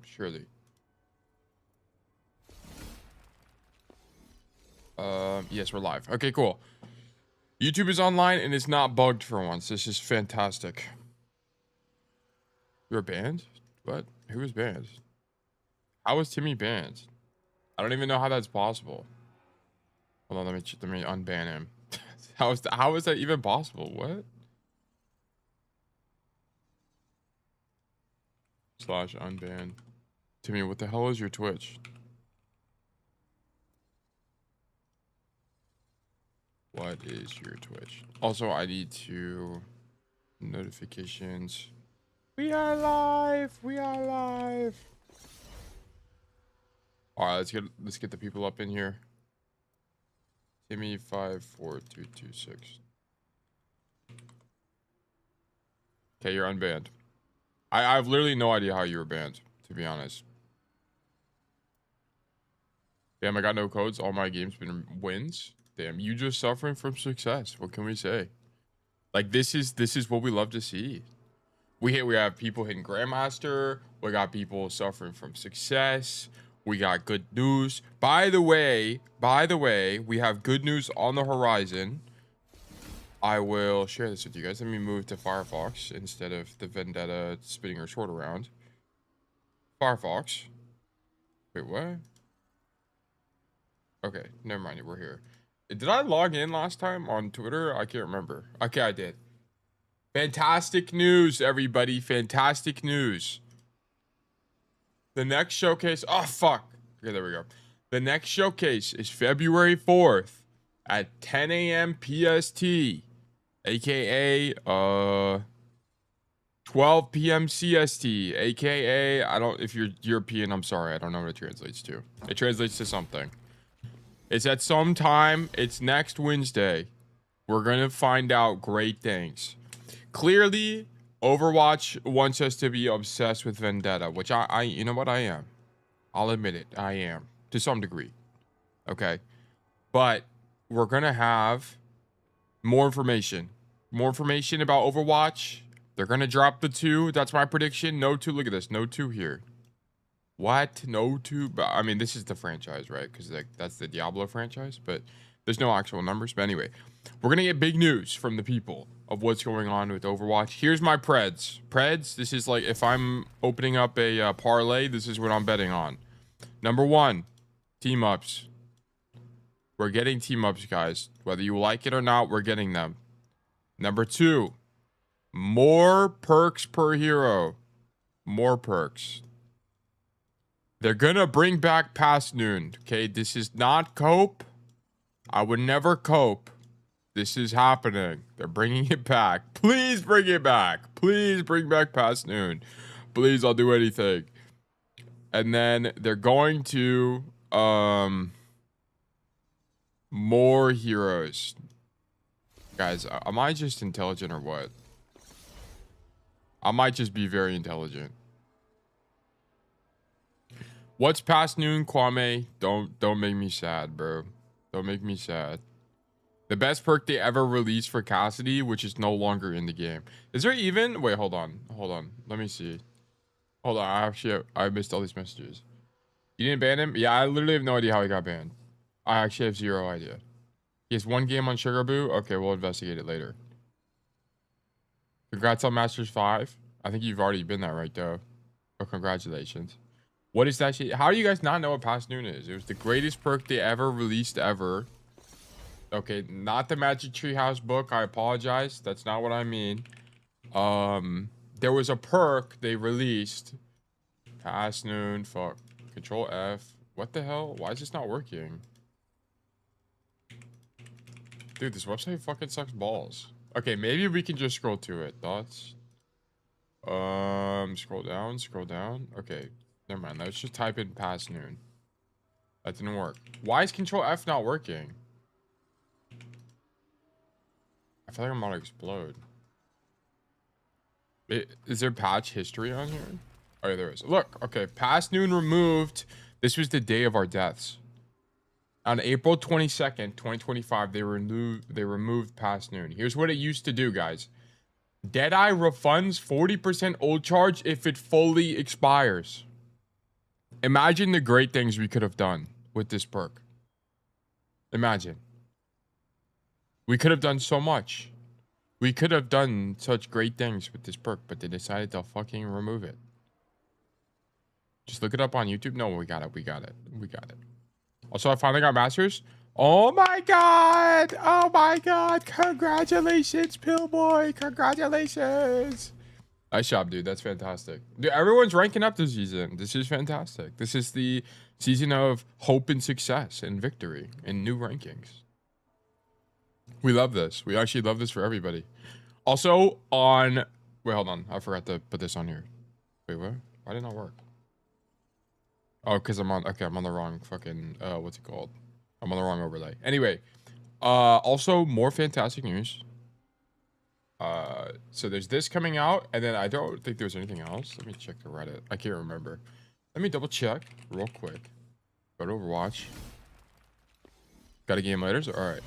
Surely. Yes, we're live. Okay, cool. YouTube is online and it's not bugged for once. This is fantastic. You're banned? What? Who was banned? How was Timmy banned? I don't even know how that's possible. Hold on, let me unban him. How is that even possible? What? Slash unban. Timmy, what the hell is your Twitch? What is your Twitch? Also, I need to notifications. We are live. We are live. All right, let's get the people up in here. Timmy 54226. Okay, you're unbanned. I have literally no idea how you were banned, to be honest. Damn, I got no codes. All my games been wins. Damn, you just suffering from success. What can we say? Like this is what we love to see. We have people hitting Grandmaster. We got people suffering from success. We got good news. By the way, we have good news on the horizon. I will share this with you guys. Let me move to Firefox instead of the Vendetta spinning her sword around. Firefox. Wait, what? Okay, never mind. We're here. Did I log in last time on Twitter? I can't remember. Okay, I did. Fantastic news, everybody. Fantastic news. The next showcase. Oh, fuck. Okay, there we go. The next showcase is February 4th at 10 a.m. PST, aka 12 p.m. CST, aka if you're European, I'm sorry, I don't know what it translates to. It translates to something. It's at some time. It's next Wednesday. We're gonna find out great things. Clearly, Overwatch wants us to be obsessed with Vendetta, which I you know what, I am. I'll admit it, I am to some degree. Okay, but we're gonna have more information about Overwatch. They're gonna drop the 2. That's my prediction. No 2. Look at this. No 2 here. What? No 2? But I mean, this is the franchise, right? Because that's the Diablo franchise. But there's no actual numbers. But anyway, we're gonna get big news from the people of what's going on with Overwatch. Here's my Preds. This is like if I'm opening up a parlay, this is what I'm betting on. Number 1, team ups. We're getting team ups, guys. Whether you like it or not, we're getting them. Number 2, more perks per hero. More perks. They're gonna bring back past noon. Okay, this is not cope. I would never cope. This is happening. They're bringing it back. Please bring it back. Please bring back past noon. Please, I'll do anything. And then they're going to more heroes. Guys, am I just intelligent or what? I might just be very intelligent. What's past noon, Kwame? Don't make me sad, bro. Don't make me sad. The best perk they ever released for Cassidy, which is no longer in the game. Is there even? Wait, hold on. Let me see. Hold on. I missed all these messages. You didn't ban him? Yeah, I literally have no idea how he got banned. I actually have zero idea. He has 1 game on Sugar Boo. Okay, we'll investigate it later. Congrats on Masters 5. I think you've already been there, right, though? Oh, congratulations. What is that shit? How do you guys not know what past noon is? It was the greatest perk they ever released ever. Okay, not the Magic Treehouse book. I apologize. That's not what I mean. There was a perk they released. Past noon. Fuck. Control F. What the hell? Why is this not working? Dude, this website fucking sucks balls. Okay, maybe we can just scroll to it. Thoughts? Scroll down. Okay. Never mind. Let's just type in past noon. That didn't work. Why is Control F not working? I feel like I'm about to explode. Is there patch history on here? Oh, yeah, there is. Look. Okay. Past noon removed. This was the day of our deaths. On April 22nd, 2025, they removed past noon. Here's what it used to do, guys. Deadeye refunds 40% old charge if it fully expires. Imagine the great things we could have done with this perk. Imagine. We could have done so much. We could have done such great things with this perk, but they decided to fucking remove it. Just look it up on YouTube. No, we got it. We got it. We got it. Also, I finally got Masters. Oh my god! Oh my god! Congratulations, Pillboy! Congratulations! Nice job, dude. That's fantastic. Dude, everyone's ranking up this season. This is fantastic. This is the season of hope and success and victory and new rankings. We love this. We actually love this for everybody. Also, on... Wait, hold on. I forgot to put this on here. Wait, what? Why did it not work? Oh, because I'm on... Okay, I'm on the wrong fucking... what's it called? I'm on the wrong overlay. Anyway, also more fantastic news. So there's this coming out, and then I don't think there's anything else. Let me check the Reddit. I can't remember. Let me double check real quick. Go to Overwatch. Got a game later? So, all right.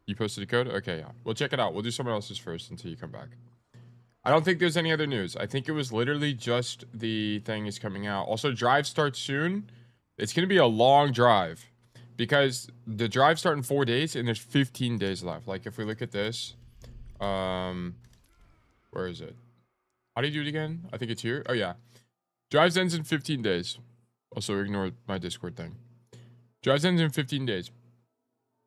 You posted a code? Okay, yeah. We'll check it out. We'll do someone else's first until you come back. I don't think there's any other news. I think it was literally just the thing is coming out. Also, drive starts soon. It's going to be a long drive. Because the drive start in 4 days and there's 15 days left. Like if we look at this, where is it? How do you do it again? I think it's here. Oh yeah. Drives ends in 15 days. Also ignore my Discord thing. Drives ends in 15 days.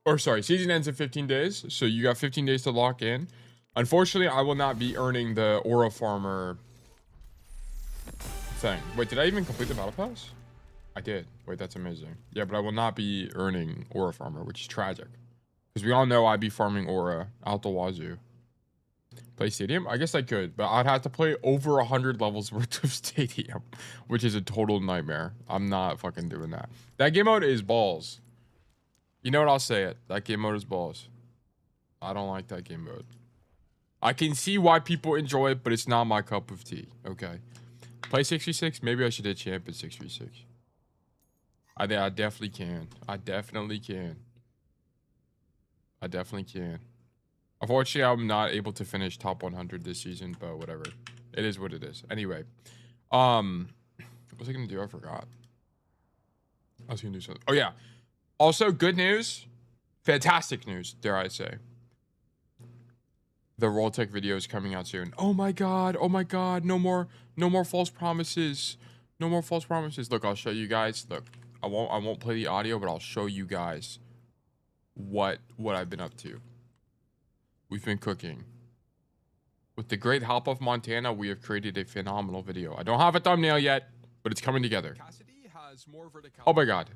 Or sorry, season ends in 15 days. So you got 15 days to lock in. Unfortunately, I will not be earning the Aura Farmer thing. Wait, did I even complete the Battle Pass? I did. Wait, that's amazing. Yeah, but I will not be earning Aura Farmer, which is tragic. Because we all know I'd be farming Aura out the wazoo. Play Stadium? I guess I could, but I'd have to play over 100 levels worth of Stadium, which is a total nightmare. I'm not fucking doing that. That game mode is balls. You know what? I'll say it. That game mode is balls. I don't like that game mode. I can see why people enjoy it, but it's not my cup of tea. Okay. Play 6v6? Maybe I should hit champ at 6v6. I definitely can. I definitely can. I definitely can. Unfortunately, I'm not able to finish top 100 this season, but whatever. It is what it is. Anyway, what was I gonna do? I forgot. I was gonna do something. Oh yeah. Also, good news, fantastic news, dare I say. The Roll Tech video is coming out soon. Oh my god! Oh my god! No more false promises. No more false promises. Look, I'll show you guys. Look. I won't play the audio, but I'll show you guys what I've been up to. We've been cooking. With the great help of Montana, we have created a phenomenal video. I don't have a thumbnail yet, but it's coming together. Cassidy has more vertical. Oh my god.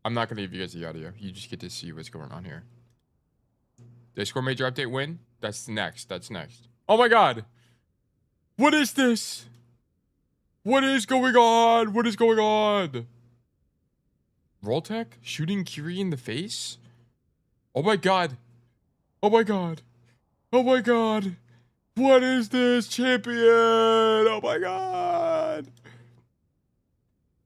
I'm not going to give you guys the audio. You just get to see what's going on here. Discord major update win? That's next. That's next. Oh my god. What is this? What is going on? What is going on? Rolltech shooting Curie in the face? Oh my god. Oh my god. Oh my god. What is this, champion? Oh my god.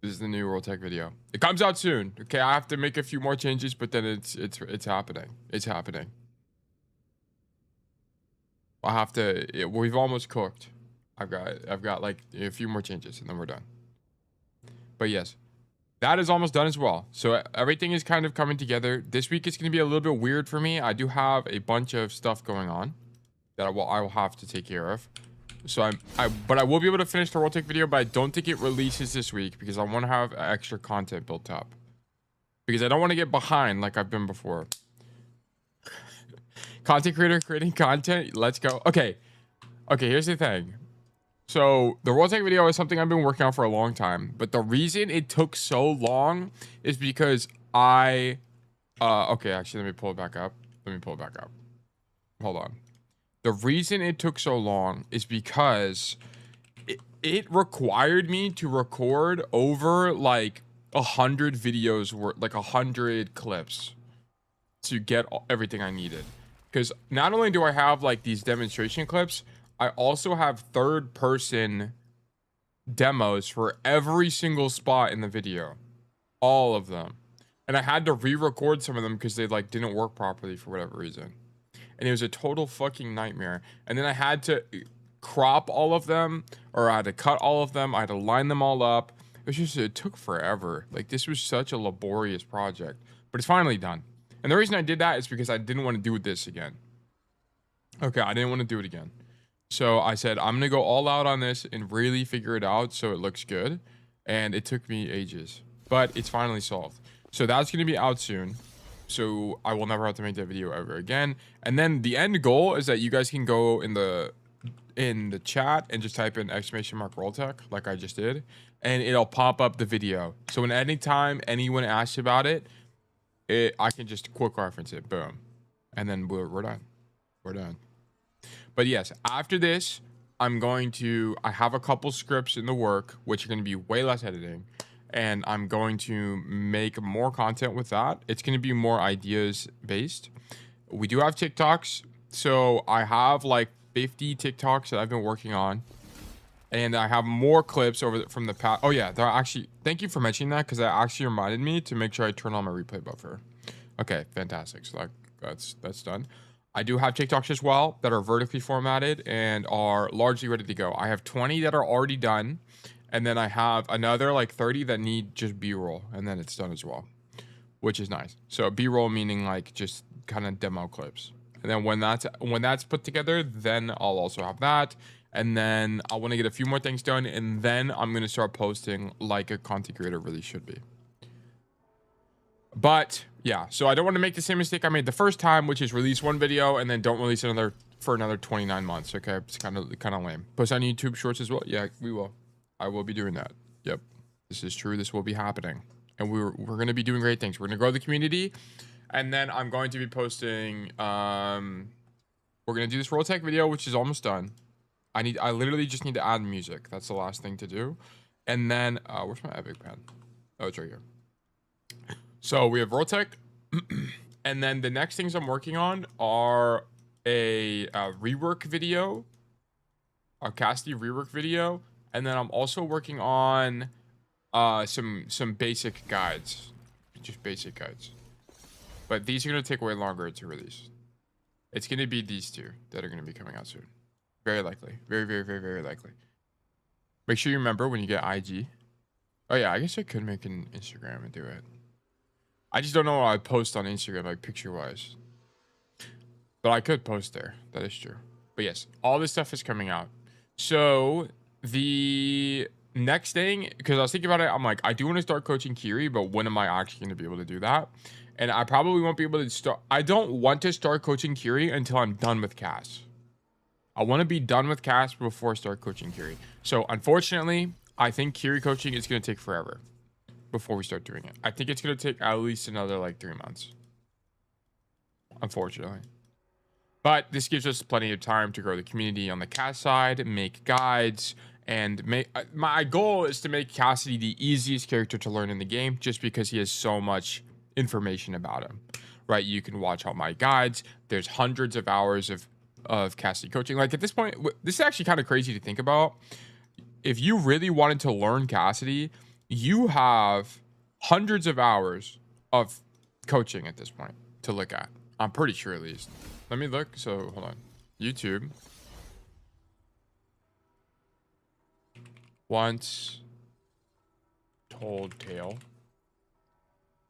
This is the new Rolltech video. It comes out soon. Okay, I have to make a few more changes, but then it's happening. It's happening. I have to we've almost cooked. I've got like a few more changes and then we're done. But yes. That is almost done as well. So everything is kind of coming together. This week is going to be a little bit weird for me. I do have a bunch of stuff going on that I will have to take care of. So but I will be able to finish the Roll Tech video, but I don't think it releases this week because I want to have extra content built up. Because I don't want to get behind like I've been before. Content creator creating content. Let's go. Okay. Okay, here's the thing. So the Roll Tech video is something I've been working on for a long time, but the reason it took so long is because okay, actually, let me pull it back up. Hold on. The reason it took so long is because it required me to record over like 100 videos worth, like 100 clips to get everything I needed. Because not only do I have like these demonstration clips, I also have third-person demos for every single spot in the video. All of them. And I had to re-record some of them because they like didn't work properly for whatever reason. And it was a total fucking nightmare. And then I had to crop all of them, or I had to cut all of them. I had to line them all up. it took forever. Like, this was such a laborious project, but it's finally done. And the reason I did that is because I didn't want to do this again. Okay, I didn't want to do it again. So I said, I'm going to go all out on this and really figure it out so it looks good. And it took me ages, but it's finally solved. So that's going to be out soon. So I will never have to make that video ever again. And then the end goal is that you guys can go in the chat and just type in !Rolltech like I just did, and it'll pop up the video. So when anytime anyone asks about it, I can just quick reference it, boom, and then we're done. We're done. But yes, after this, I have a couple scripts in the work, which are going to be way less editing, and I'm going to make more content with that. It's going to be more ideas based. We do have TikToks, so I have like 50 TikToks that I've been working on, and I have more clips from the past. Oh yeah, thank you for mentioning that, because that actually reminded me to make sure I turn on my replay buffer. Okay, fantastic. So that's done. I do have TikToks as well that are vertically formatted and are largely ready to go. I have 20 that are already done, and then I have another like 30 that need just B-roll, and then it's done as well, which is nice. So B-roll meaning like just kind of demo clips. And then when that's put together, then I'll also have that. And then I want to get a few more things done, and then I'm going to start posting like a content creator really should be. But yeah, so I don't want to make the same mistake I made the first time, which is release one video and then don't release another for another 29 months. Okay, it's kind of lame. Post on YouTube Shorts as well. Yeah, we will. I will be doing that. Yep, this is true. This will be happening, and we're going to be doing great things. We're going to grow the community, and then I'm going to be posting. We're going to do this Rolltech video, which is almost done. I literally just need to add music. That's the last thing to do, and then where's my Epic pen? Oh, it's right here. So we have Rolltech, and then the next things I'm working on are a rework video, a Cassidy rework video, and then I'm also working on some basic guides, just basic guides. But these are gonna take way longer to release. It's gonna be these two that are gonna be coming out soon, very likely, very, very, very, very likely. Make sure you remember when you get IG. Oh yeah, I guess I could make an Instagram and do it. I just don't know what I post on Instagram, like picture-wise. But I could post there. That is true. But yes, all this stuff is coming out. So the next thing, because I was thinking about it, I'm like, I do want to start coaching Kiri, but when am I actually going to be able to do that? And I probably won't be able to start. I don't want to start coaching Kiri until I'm done with Cass. I want to be done with Cass before I start coaching Kiri. So unfortunately, I think Kiri coaching is going to take forever before we start doing it. I think it's going to take at least another like 3 months, unfortunately. But this gives us plenty of time to grow the community on the Cass side, make guides, and my goal is to make Cassidy the easiest character to learn in the game, just because he has so much information about him, right? You can watch all my guides. There's hundreds of hours of Cassidy coaching. Like at this point, this is actually kind of crazy to think about. If you really wanted to learn Cassidy, you have hundreds of hours of coaching at this point to look at. I'm pretty sure, at least. Let me look. So hold on. YouTube. Once Told Tale.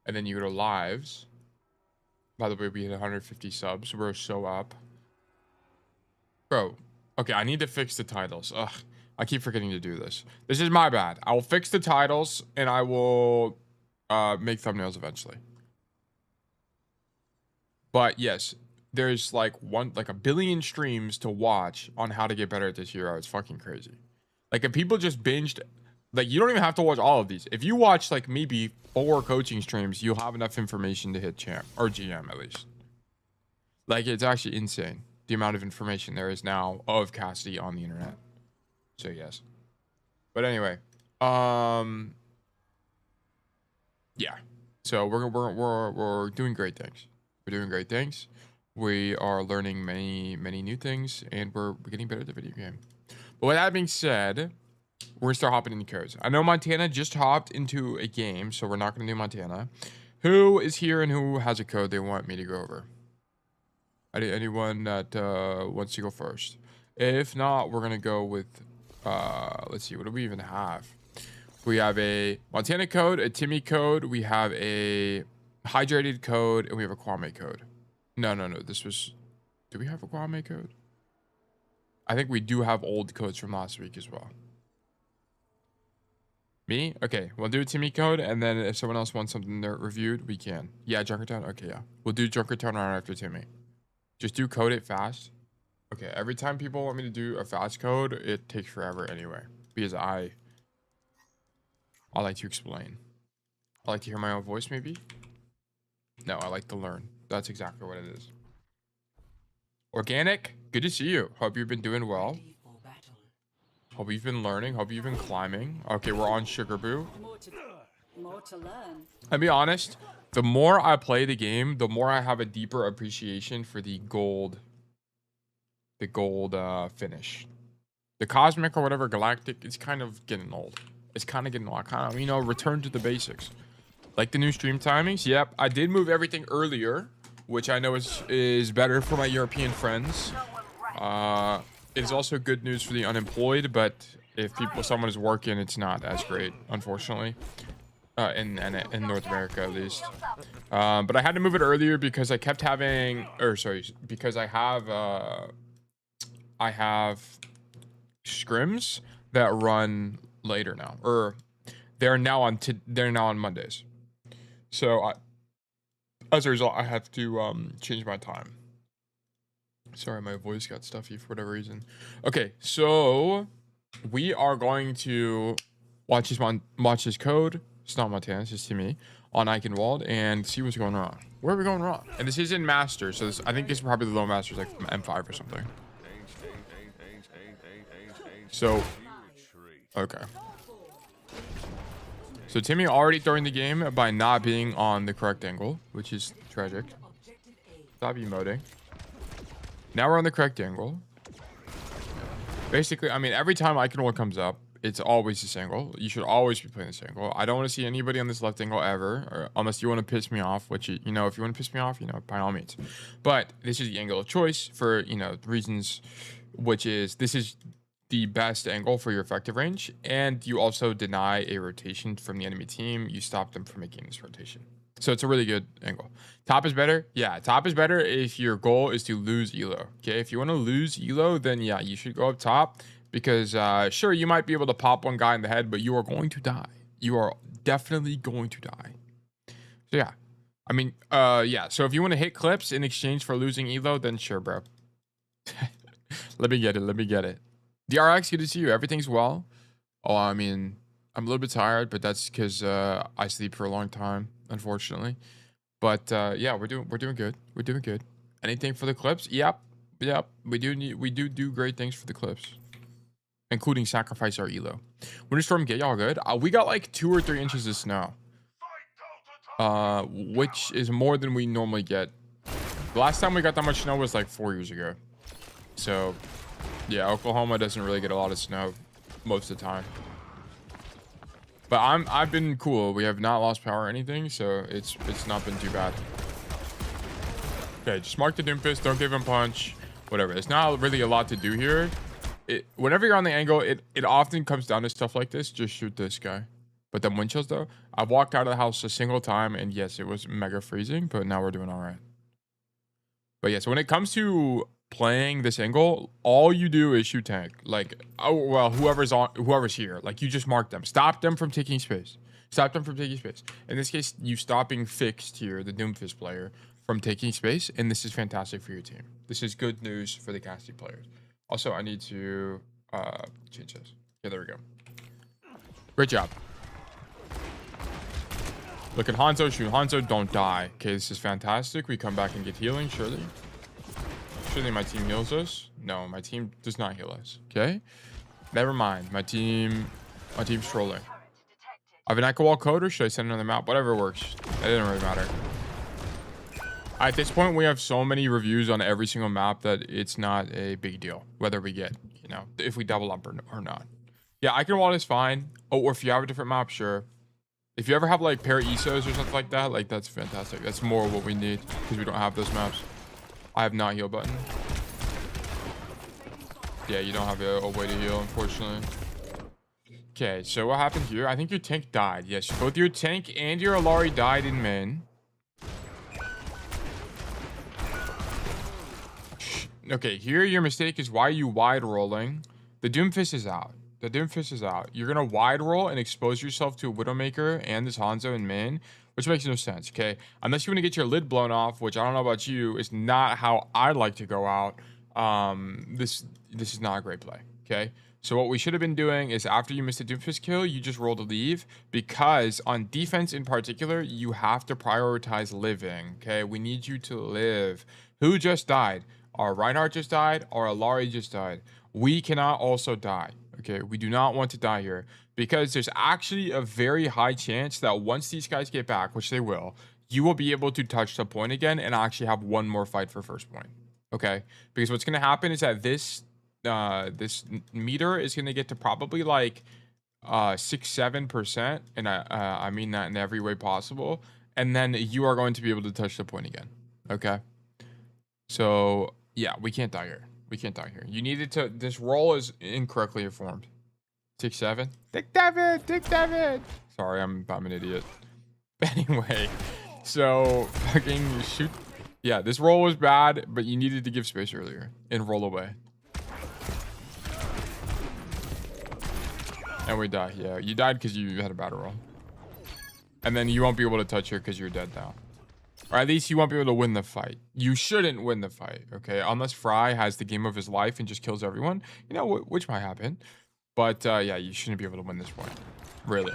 And then you go to lives. By the way, we hit 150 subs. We're so up. Bro. Okay, I need to fix the titles. Ugh. I keep forgetting to do this. This is my bad. I will fix the titles and I will make thumbnails eventually. But yes, there's like a billion streams to watch on how to get better at this hero. It's fucking crazy. Like if people just binged, like you don't even have to watch all of these. If you watch like maybe 4 coaching streams, you'll have enough information to hit champ or GM at least. Like it's actually insane the amount of information there is now of Cassidy on the internet. So yes, but anyway, yeah. So we're doing great things. We're doing great things. We are learning many new things, and we're getting better at the video game. But with that being said, we're gonna start hopping into codes. I know Montana just hopped into a game, so we're not gonna do Montana. Who is here and who has a code they want me to go over? Anyone that wants to go first? If not, we're gonna go with. Let's see. What do we even have? We have a Montana code, a Timmy code. We have a hydrated code, and we have a Kwame code. No. This was... Do we have a Kwame code? I think we do have old codes from last week as well. Me? Okay, we'll do a Timmy code, and then if someone else wants something there reviewed, we can. Yeah, Junkertown? Okay, yeah. We'll do Junkertown right after Timmy. Just do code it fast. Okay, every time people want me to do a fast code, it takes forever anyway. Because I like to explain. I like to hear my own voice, maybe? No, I like to learn. That's exactly what it is. Organic, good to see you. Hope you've been doing well. Hope you've been learning. Hope you've been climbing. Okay, we're on Sugar Boo. More to learn. I'll be honest. The more I play the game, the more I have a deeper appreciation for the gold. The gold finish. The cosmic or whatever, galactic, it's kind of getting old. It's kind of getting old. Kind of, you know, return to the basics. Like the new stream timings. Yep, I did move everything earlier, which I know is better for my European friends. It is also good news for the unemployed, but if someone is working, it's not as great, unfortunately. In North America at least. But I had to move it earlier because I kept having, because I have scrims that run later now, or they're now on Mondays. So as a result, I have to change my time. Sorry, my voice got stuffy for whatever reason. Okay, so we are going to watch his code. It's not Montana, it's just to me on Eichenwalde and see what's going wrong. Where are we going wrong? And this is in Masters, so I think this is probably the low Masters, like M5 or something. So, okay. So Timmy already throwing the game by not being on the correct angle, which is tragic. Stop emoting. Now we're on the correct angle. Basically, I mean, every time Eichenwalde comes up, it's always this angle. You should always be playing this angle. I don't want to see anybody on this left angle ever, or unless you want to piss me off, which, you know, if you want to piss me off, you know, by all means. But this is the angle of choice for, you know, reasons, which is this is the best angle for your effective range, and you also deny a rotation from the enemy team. You stop them from making this rotation. So it's a really good angle. Top is better. Yeah, top is better if your goal is to lose elo. Okay, if you want to lose elo, then yeah, you should go up top because sure, you might be able to pop one guy in the head, but you are going to die. You are definitely going to die. So yeah, I mean, yeah. So if you want to hit clips in exchange for losing elo, then sure, bro. Let me get it. Let me get it. DRX, good to see you. Everything's well. Oh, I mean, I'm a little bit tired, but that's because I sleep for a long time, unfortunately. But yeah, we're doing good. We're doing good. Anything for the clips? Yep. We do great things for the clips, including sacrifice our elo. Winter storm get y'all good. We got like 2 or 3 inches of snow, which is more than we normally get. The last time we got that much snow was like 4 years ago. So yeah, Oklahoma doesn't really get a lot of snow most of the time. But I've been cool. We have not lost power or anything, so it's not been too bad. Okay, just mark the Doomfist. Don't give him punch. Whatever. There's not really a lot to do here. Whenever you're on the angle, it often comes down to stuff like this. Just shoot this guy. But then wind chills though. I've walked out of the house a single time, and yes, it was mega freezing, but now we're doing all right. But yeah, so when it comes to playing this angle, all you do is shoot tank. Like, oh well, whoever's here, like you just mark them, stop them from taking space, in this case you stopping fixed here, the Doomfist player, from taking space, and this is fantastic for your team. This is good news for the Cassidy players. Also, I need to change this. Yeah, there we go. Great job. Look at Hanzo. Shoot Hanzo, don't die. Okay, this is fantastic. We come back and get healing. Surely my team heals us. No, my team does not heal us. Okay, never mind. My team's trolling. I have an Eichenwalde code, or should I send it on the map? Whatever works. It doesn't really matter. At this point, we have so many reviews on every single map that it's not a big deal whether we get, you know, if we double up or not. Yeah, Eichenwalde is fine. Oh, or if you have a different map, sure. If you ever have like pair ESOs or something like that, like that's fantastic. That's more what we need because we don't have those maps. I have not heal button. Yeah, you don't have a way to heal, unfortunately. Okay, so what happened here? I think your tank died. Yes, both your tank and your Alari died in main. Okay, here your mistake is why are you wide rolling? The Doomfist is out. The Doomfist is out. You're gonna wide roll and expose yourself to a Widowmaker and this Hanzo in main, which makes no sense, okay? Unless you want to get your lid blown off, which I don't know about you, is not how I'd like to go out. This is not a great play, okay? So what we should have been doing is after you miss a Doomfist kill, you just roll to leave, because on defense in particular, you have to prioritize living, okay? We need you to live. Who just died? Our Reinhardt just died. Our Alari just died. We cannot also die, okay? We do not want to die here, because there's actually a very high chance that once these guys get back, which they will, you will be able to touch the point again and actually have one more fight for first point, okay? Because what's going to happen is that this meter is going to get to probably like 6-7%, and I mean that in every way possible, and then you are going to be able to touch the point again, okay? So yeah, we can't die here. We can't die here. You needed to. This roll is incorrectly informed. 6-7. Dick David. Sorry, I'm an idiot. Anyway, so fucking shoot. Yeah, this roll was bad, but you needed to give space earlier and roll away. And we die. Yeah, you died because you had a bad roll. And then you won't be able to touch her because you're dead now. Or at least you won't be able to win the fight. You shouldn't win the fight, okay? Unless Fry has the game of his life and just kills everyone. You know, which might happen. But, yeah, you shouldn't be able to win this point. Really.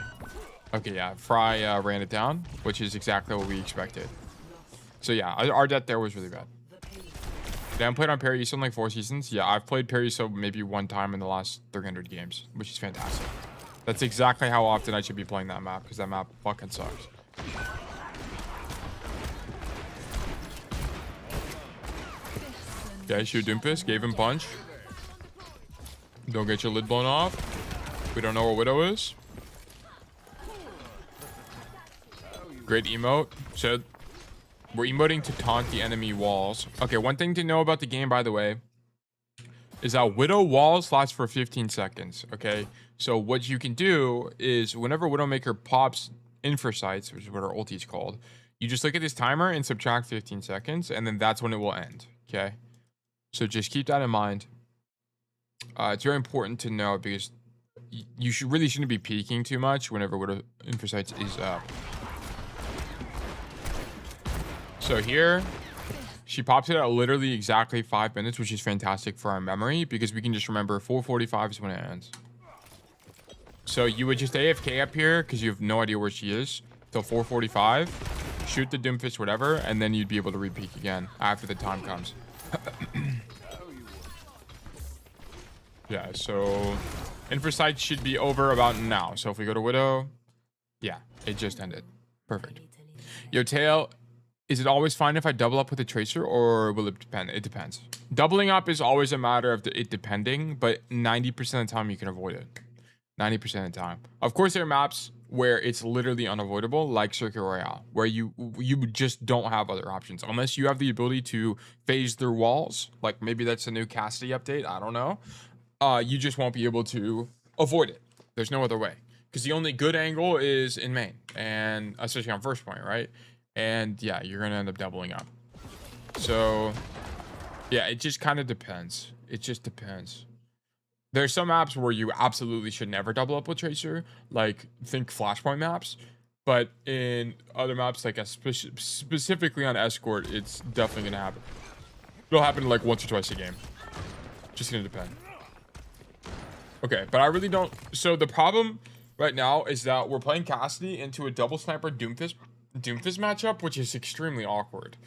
Okay, yeah. Fry ran it down, which is exactly what we expected. So, yeah, our death there was really bad. Dan played on Parry in like 4 seasons. Yeah, I've played Parry so maybe 1 time in the last 300 games, which is fantastic. That's exactly how often I should be playing that map, because that map fucking sucks. Okay, shoot Doomfist. Gave him punch. Don't get your lid blown off. We don't know where Widow is. Great emote. So we're emoting to taunt the enemy walls. Okay, one thing to know about the game, by the way, is that Widow walls last for 15 seconds. Okay, so what you can do is whenever Widowmaker pops Infrasights, which is what our ulti is called, you just look at this timer and subtract 15 seconds, and then that's when it will end. Okay. So just keep that in mind. It's very important to know, because you really shouldn't be peeking too much whenever Widow Infrasights is up. So here, she pops it at literally exactly 5 minutes, which is fantastic for our memory, because we can just remember 4:45 is when it ends. So you would just AFK up here, because you have no idea where she is, till 4:45, shoot the Doomfist, whatever, and then you'd be able to re-peek again after the time comes. Yeah, so Infrasight should be over about now. So if we go to Widow, yeah, it just ended. Perfect. Yo, Tail, is it always fine if I double up with a Tracer, or will it depend? It depends. Doubling up is always a matter of it depending, but 90% of the time you can avoid it. 90% of the time. Of course, there are maps where it's literally unavoidable, like Circuit Royale, where you just don't have other options. Unless you have the ability to phase through walls, like maybe that's a new Cassidy update, I don't know. You just won't be able to avoid it. There's no other way. Because the only good angle is in main, and especially on first point, right? And yeah, you're going to end up doubling up. So yeah, it just kind of depends. It just depends. There's some maps where you absolutely should never double up with Tracer, like think Flashpoint maps. But in other maps, like specifically on Escort, it's definitely going to happen. It'll happen like once or twice a game. Just going to depend. Okay, but I really don't. So the problem right now is that we're playing Cassidy into a double sniper Doomfist matchup, which is extremely awkward.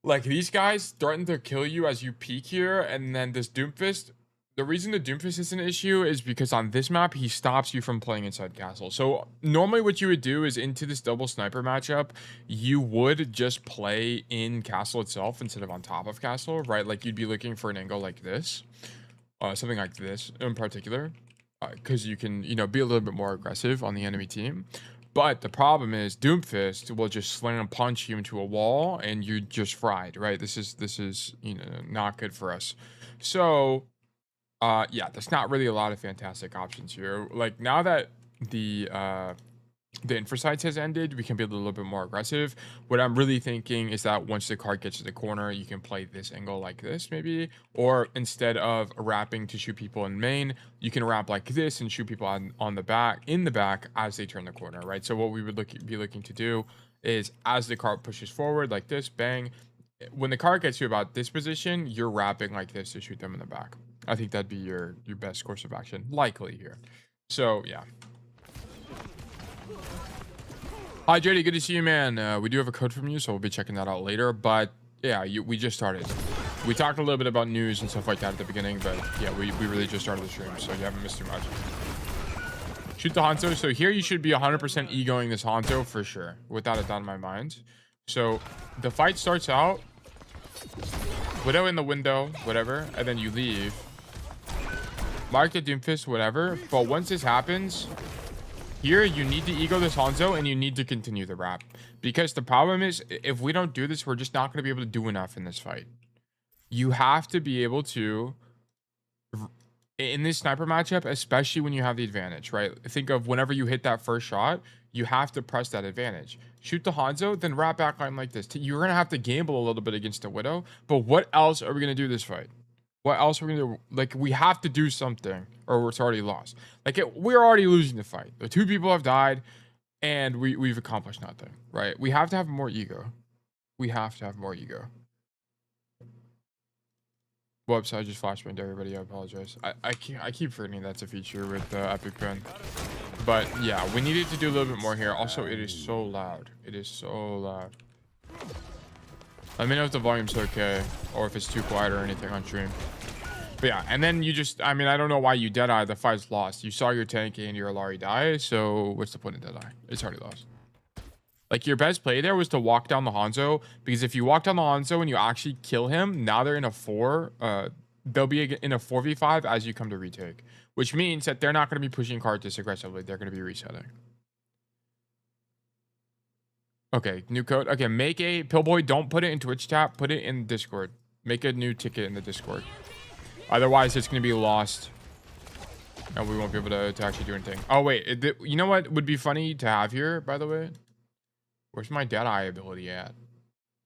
Like, these guys threaten to kill you as you peek here, and then this Doomfist. The reason the Doomfist is an issue is because on this map, he stops you from playing inside castle. So normally what you would do is into this double sniper matchup, you would just play in castle itself instead of on top of castle, right? Like, you'd be looking for an angle like this. Something like this in particular, because you can, you know, be a little bit more aggressive on the enemy team. But the problem is Doomfist will just slam punch you into a wall and you're just fried, right? This is, you know, not good for us. So Yeah, there's not really a lot of fantastic options here. Like now that the Inversides has ended, we can be a little bit more aggressive. What I'm really thinking is that once the card gets to the corner, you can play this angle like this maybe, or instead of wrapping to shoot people in main, you can wrap like this and shoot people on the back, in the back as they turn the corner, right? So what we would be looking to do is as the card pushes forward like this, bang. When the card gets to about this position, you're wrapping like this to shoot them in the back. I think that'd be your best course of action, likely here. So yeah. Hi, JD. Good to see you, man. We do have a code from you, so we'll be checking that out later. But yeah, we just started. We talked a little bit about news and stuff like that at the beginning, but yeah, we really just started the stream, so you haven't missed too much. Shoot the Hanzo. So here you should be 100% egoing this Hanzo for sure, without a doubt in my mind. So the fight starts out, Widow in the window, whatever, and then you leave. Mark the Doomfist, whatever. But once this happens, here, you need to ego this Hanzo and you need to continue the wrap. Because the problem is, if we don't do this, we're just not going to be able to do enough in this fight. You have to be able to, in this sniper matchup, especially when you have the advantage, right? Think of whenever you hit that first shot, you have to press that advantage. Shoot the Hanzo, then wrap back line like this. You're going to have to gamble a little bit against the Widow. But what else are we going to do this fight? What else are we going to do? Like, we have to do something or it's already lost. Like, we're already losing the fight. The two people have died and we've accomplished nothing, right? We have to have more ego. We have to have more ego. Whoops, I just flashbanged everybody. I apologize. I keep forgetting that's a feature with Epic Pen. But yeah, we needed to do a little bit more here. Also, it is so loud. It is so loud. Let me know if the volume's okay or if it's too quiet or anything on stream. But yeah, and then you just, I mean, I don't know why you dead-eye. The fight's lost. You saw your tank and your Alari die, so what's the point of dead-eye? It's already lost. Like, your best play there was to walk down the Hanzo, because if you walk down the Hanzo and you actually kill him, now they're in a 4, they'll be in a 4v5 as you come to retake, which means that they're not going to be pushing cards this aggressively. They're going to be resetting. Okay, new code. Okay, make a Pillboy. Don't put it in Twitch chat. Put it in Discord. Make a new ticket in the Discord. Otherwise, it's going to be lost. And we won't be able to actually do anything. Oh, wait. You know what would be funny to have here, by the way? Where's my Deadeye ability at?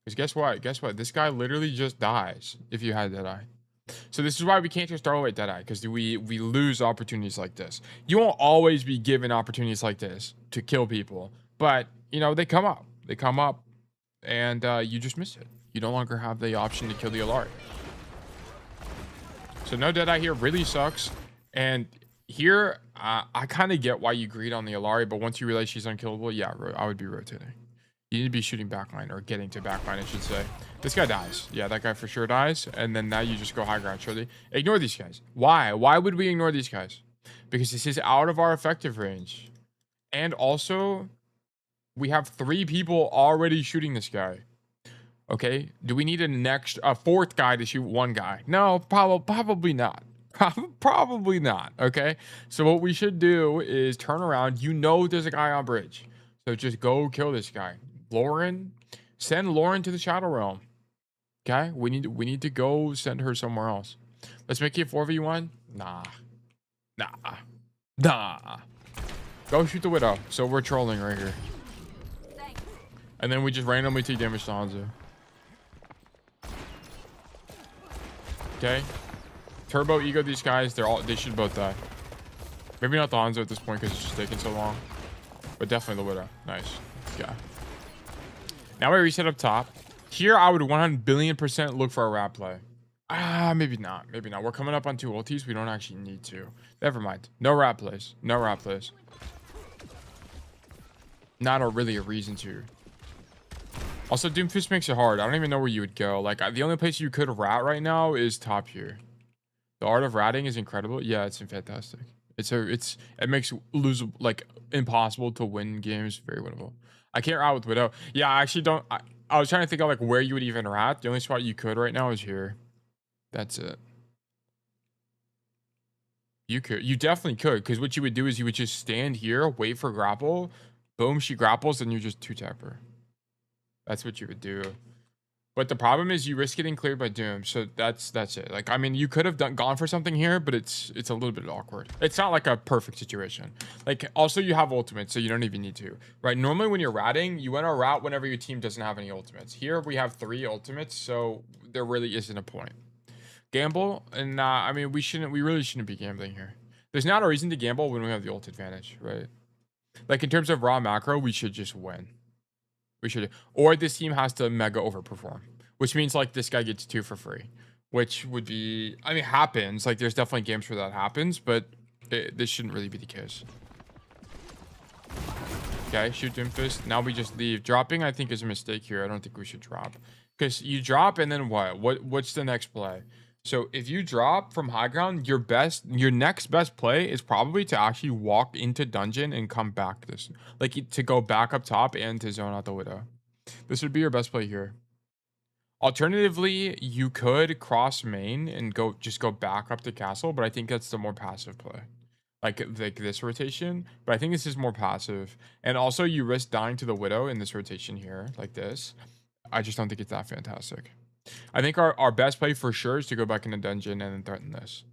Because guess what? Guess what? This guy literally just dies if you had Deadeye. So this is why we can't just throw away Deadeye, because we lose opportunities like this. You won't always be given opportunities like this to kill people. But, you know, they come up. They come up, and you just miss it. You no longer have the option to kill the Alari. So no Deadeye here really sucks. And here, I kind of get why you greed on the Alari, but once you realize she's unkillable, yeah, I would be rotating. You need to be shooting backline, or getting to backline, I should say. This guy dies. Yeah, that guy for sure dies. And then now you just go high ground, surely. Ignore these guys. Why? Why would we ignore these guys? Because this is out of our effective range. And also, we have 3 people already shooting this guy. Okay, do we need a 4th guy to shoot 1 guy? No, probably not. Probably not. Okay, so what we should do is turn around. You know there's a guy on bridge, so just go kill this guy. Lauren, send Lauren to the Shadow Realm. Okay, we need to go send her somewhere else. Let's make it 4v1. Nah. Go shoot the Widow. So we're trolling right here. And then we just randomly take damage to Hanzo. Okay. Turbo ego these guys. They should both die. Maybe not the Hanzo at this point because it's just taking so long. But definitely the Widow. Nice. Yeah. Now we reset up top. Here I would 100 billion% look for a wrap play. Maybe not. Maybe not. We're coming up on 2 ultis. We don't actually need to. Never mind. No wrap plays. No wrap plays. Not really a reason to. Also, Doomfist makes it hard. I don't even know where you would go. Like, the only place you could rat right now is top here. The art of ratting is incredible. Yeah, it's fantastic. It makes like impossible to win games very winnable. I can't rat with Widow. Yeah, I actually don't. I was trying to think of like where you would even rat. The only spot you could right now is here. That's it. You definitely could, because what you would do is you would just stand here, wait for grapple. Boom, she grapples, and you just 2-tap her. That's what you would do. But the problem is you risk getting cleared by Doom, so that's it. Like, I mean, you could have gone for something here, but it's a little bit awkward. It's not like a perfect situation. Like, also you have ultimates, so you don't even need to, right? Normally when you're ratting, you want to rat whenever your team doesn't have any ultimates. Here we have 3 ultimates, so there really isn't a point. Gamble, and I mean, we really shouldn't be gambling here. There's not a reason to gamble when we have the ult advantage, right? Like in terms of raw macro, we should just win. We should, or this team has to mega overperform, which means like this guy gets 2 for free, which would be, I mean, happens. Like there's definitely games where that happens, but this shouldn't really be the case. Okay, shoot Doomfist. Now we just leave. Dropping, I think, is a mistake here. I don't think we should drop, because you drop and then what? What's the next play? So if you drop from high ground, your next best play is probably to actually walk into dungeon and come back like to go back up top and to zone out the widow. This would be your best play here. Alternatively, you could cross main and just go back up to castle, but I think that's the more passive play. Like this rotation, but I think this is more passive. And also you risk dying to the widow in this rotation here, like this. I just don't think it's that fantastic. I think our best play for sure is to go back in the dungeon and then threaten this.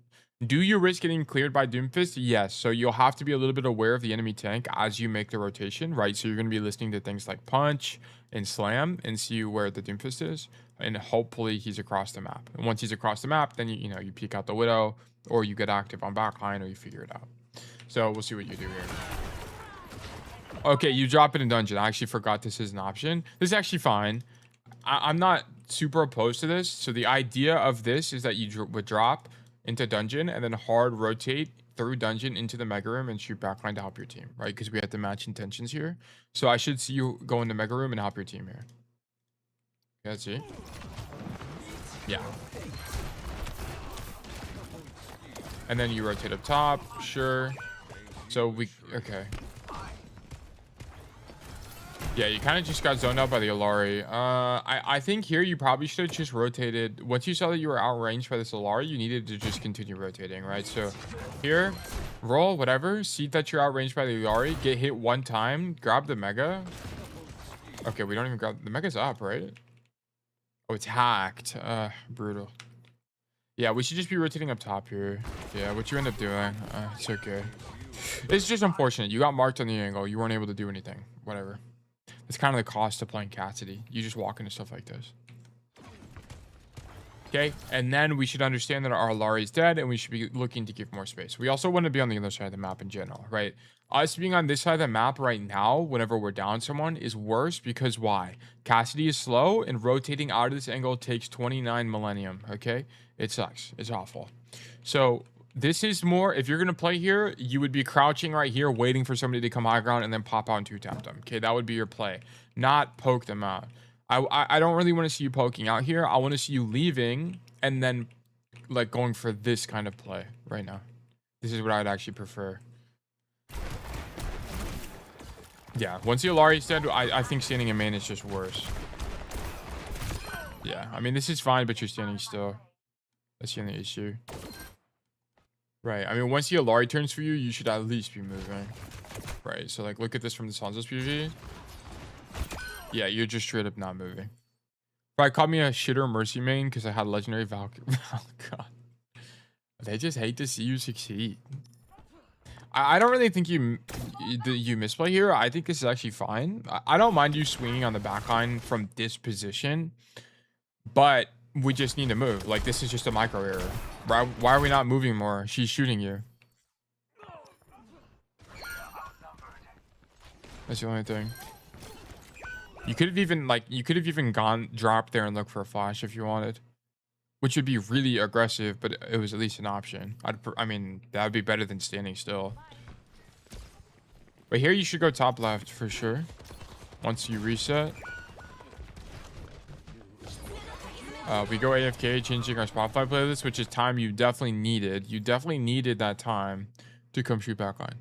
Do you risk getting cleared by Doomfist? Yes. So you'll have to be a little bit aware of the enemy tank as you make the rotation, right? So you're going to be listening to things like punch and slam and see where the Doomfist is. And hopefully he's across the map. And once he's across the map, then you peek out the widow, or you get active on backline, or you figure it out. So we'll see what you do here. Okay, you drop it in dungeon. I actually forgot this is an option. This is actually fine. I'm not super opposed to this. So the idea of this is that you would drop into dungeon and then hard rotate through dungeon into the mega room and shoot backline to help your team, right? Because we have to match intentions here. So I should see you go in the mega room and help your team here. Okay, let's see. Yeah. And then you rotate up top, sure. So okay. Yeah, you kind of just got zoned out by the Alari. I think here you probably should have just rotated. Once you saw that you were outranged by this Alari, you needed to just continue rotating, right? So here, roll, whatever. See that you're outranged by the Alari. Get hit 1 time. Grab the Mega. Okay, we don't even grab... The Mega's up, right? Oh, it's hacked. Brutal. Yeah, we should just be rotating up top here. Yeah, what you end up doing. It's okay. It's just unfortunate. You got marked on the angle. You weren't able to do anything. Whatever. It's kind of the cost of playing Cassidy. You just walk into stuff like this. Okay, and then we should understand that our Alari is dead, and we should be looking to give more space. We also want to be on the other side of the map in general, right? Us being on this side of the map right now, whenever we're down someone, is worse because why? Cassidy is slow, and rotating out of this angle takes 29 millennium, okay? It sucks. It's awful. So this is more, if you're going to play here, you would be crouching right here, waiting for somebody to come high ground and then pop out and 2-tap them. Okay, that would be your play. Not poke them out. I don't really want to see you poking out here. I want to see you leaving and then like going for this kind of play right now. This is what I would actually prefer. Yeah, once the Alari is dead, I think standing in main is just worse. Yeah, I mean, this is fine, but you're standing still. That's the only issue. Right, I mean, once the Alari turns for you, you should at least be moving. Right, so like, look at this from the Sansa's PV. Yeah, you're just straight up not moving. Probably called me a shitter Mercy main because I had legendary Valkyrie. Oh, God. They just hate to see you succeed. I don't really think you misplay here. I think this is actually fine. I don't mind you swinging on the backline from this position, but we just need to move. Like, this is just a micro error. Why are we not moving more? She's shooting you. That's the only thing. You could have even dropped there and looked for a flash if you wanted, which would be really aggressive, but it was at least an option. I mean, that would be better than standing still. But here you should go top left for sure. Once you reset. We go AFK, changing our Spotify playlist, which is time you definitely needed. You definitely needed that time to come shoot backline.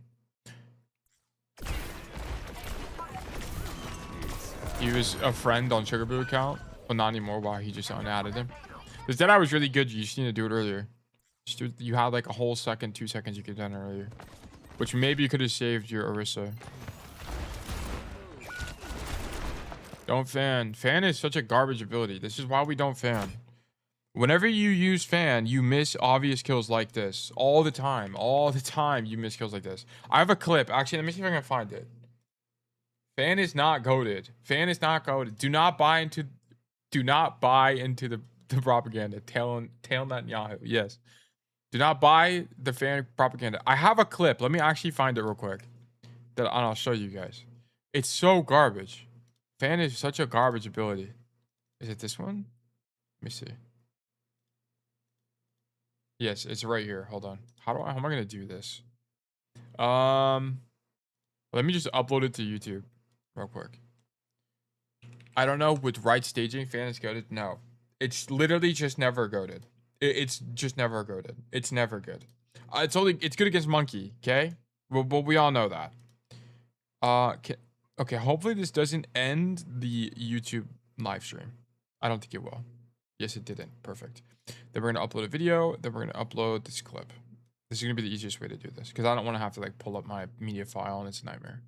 He was a friend on Sugar Blue account, but not anymore. Why? He just unadded him. This Deadeye was really good. You just need to do it earlier. You had like a whole second, 2 seconds you could have done it earlier, which maybe you could have saved your Orisa. Don't fan. Fan is such a garbage ability. This is why we don't fan. Whenever you use fan, you miss obvious kills like this. All the time. All the time you miss kills like this. I have a clip. Actually, let me see if I can find it. Fan is not goated. Fan is not goated. Do not buy into the propaganda. Tail Netanyahu. Yes. Do not buy the fan propaganda. I have a clip. Let me actually find it real quick. And I'll show you guys. It's so garbage. Fan is such a garbage ability. Is it this one? Let me see. Yes, it's right here. Hold on. How am I gonna do this? Let me just upload it to YouTube real quick. I don't know with right staging, fan is goated. No. It's literally just never goated. It's just never goated. It's never good. It's good against Monkey, okay? Well, we all know that. Okay, hopefully this doesn't end the YouTube live stream. I don't think it will. Yes, it didn't. Perfect. Then we're going to upload a video. Then we're going to upload this clip. This is going to be the easiest way to do this because I don't want to have to like pull up my media file and it's a nightmare.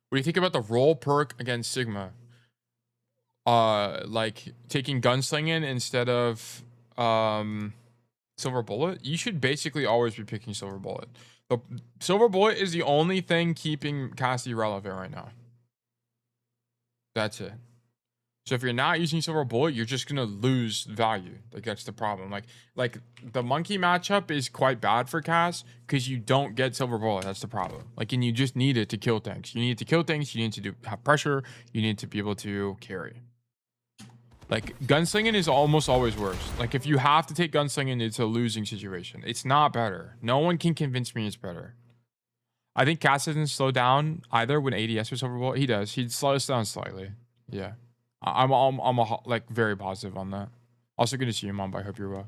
What do you think about the roll perk against Sigma? Like taking gunslinging instead of silver bullet? You should basically always be picking silver bullet. The silver bullet is the only thing keeping Cassidy relevant right now. That's it. So if you're not using silver bullet, you're just gonna lose value. Like that's the problem. Like the monkey matchup is quite bad for Cass because you don't get silver bullet. That's the problem. Like, and you just need it to kill things. You need to kill things. You need to have pressure. You need to be able to carry. Like gunslinging is almost always worse. Like if you have to take gunslinging, it's a losing situation. It's not better. No one can convince me it's better. I think Cass doesn't slow down either when ADS was silver bullet. He does. He slows down slightly. Yeah. I'm like very positive on that. Also good to see you, Mom. I hope you're well.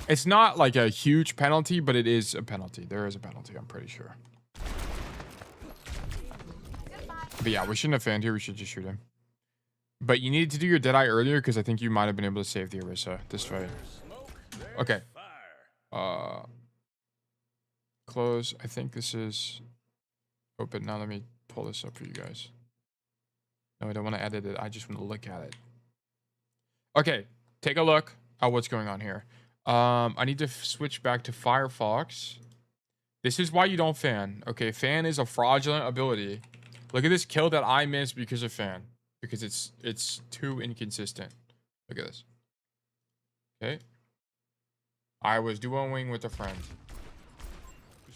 It's not like a huge penalty, but it is a penalty. There is a penalty, I'm pretty sure. But yeah, we shouldn't have fanned here. We should just shoot him. But you needed to do your Deadeye earlier because I think you might have been able to save the Orisa this fight. Okay. Close. I think this is open. Now let me pull this up for you guys. No, I don't want to edit it. I just want to look at it. Okay. Take a look at what's going on here. I need to switch back to Firefox. This is why you don't fan. Okay, fan is a fraudulent ability. Look at this kill that I missed because of fan. Because it's too inconsistent. Look at this. Okay. I was duoing with a friend.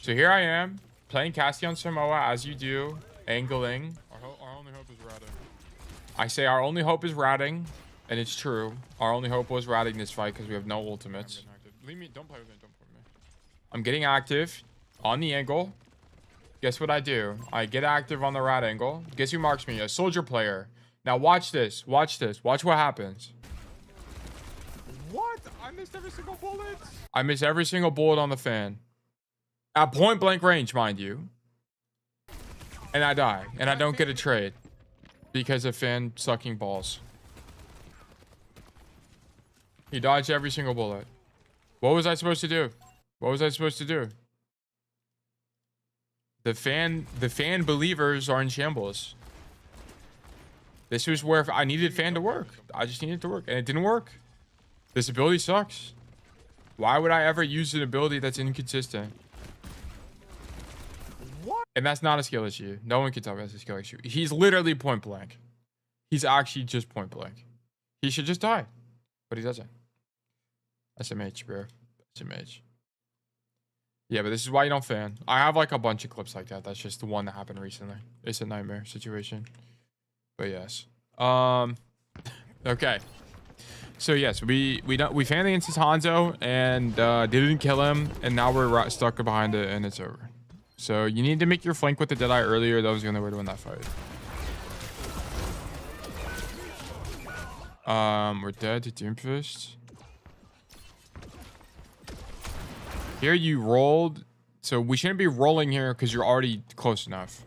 So here I am, playing Cassidy on Samoa as you do, angling. Our only hope is ratting. I say our only hope is ratting, and it's true. Our only hope was ratting this fight because we have no ultimates. Leave me, don't play with me, don't play with me. I'm getting active on the angle. Guess what I do? I get active on the rat angle. Guess who marks me? A soldier player. Now watch this. Watch this. Watch what happens. What? I missed every single bullet. I missed every single bullet on the fan. At point blank range, mind you. And I die. And I don't get a trade. Because of fan sucking balls. He dodged every single bullet. What was I supposed to do? What was I supposed to do? The fan believers are in shambles. This was where I needed fan to work. I just needed it to work. And it didn't work. This ability sucks. Why would I ever use an ability that's inconsistent? What? And that's not a skill issue. No one can tell me that's a skill issue. He's literally point blank. He's actually just point blank. He should just die. But he doesn't. SMH, bro. SMH. Yeah, but this is why you don't fan. I have like a bunch of clips like that. That's just the one that happened recently. It's a nightmare situation. But yes. Okay. So yes, we fanned against his Hanzo and didn't kill him, and now we're stuck behind it and it's over. So you need to make your flank with the Deadeye earlier. That was the only way to win that fight. We're dead to Doomfist. Here you rolled, so we shouldn't be rolling here because you're already close enough.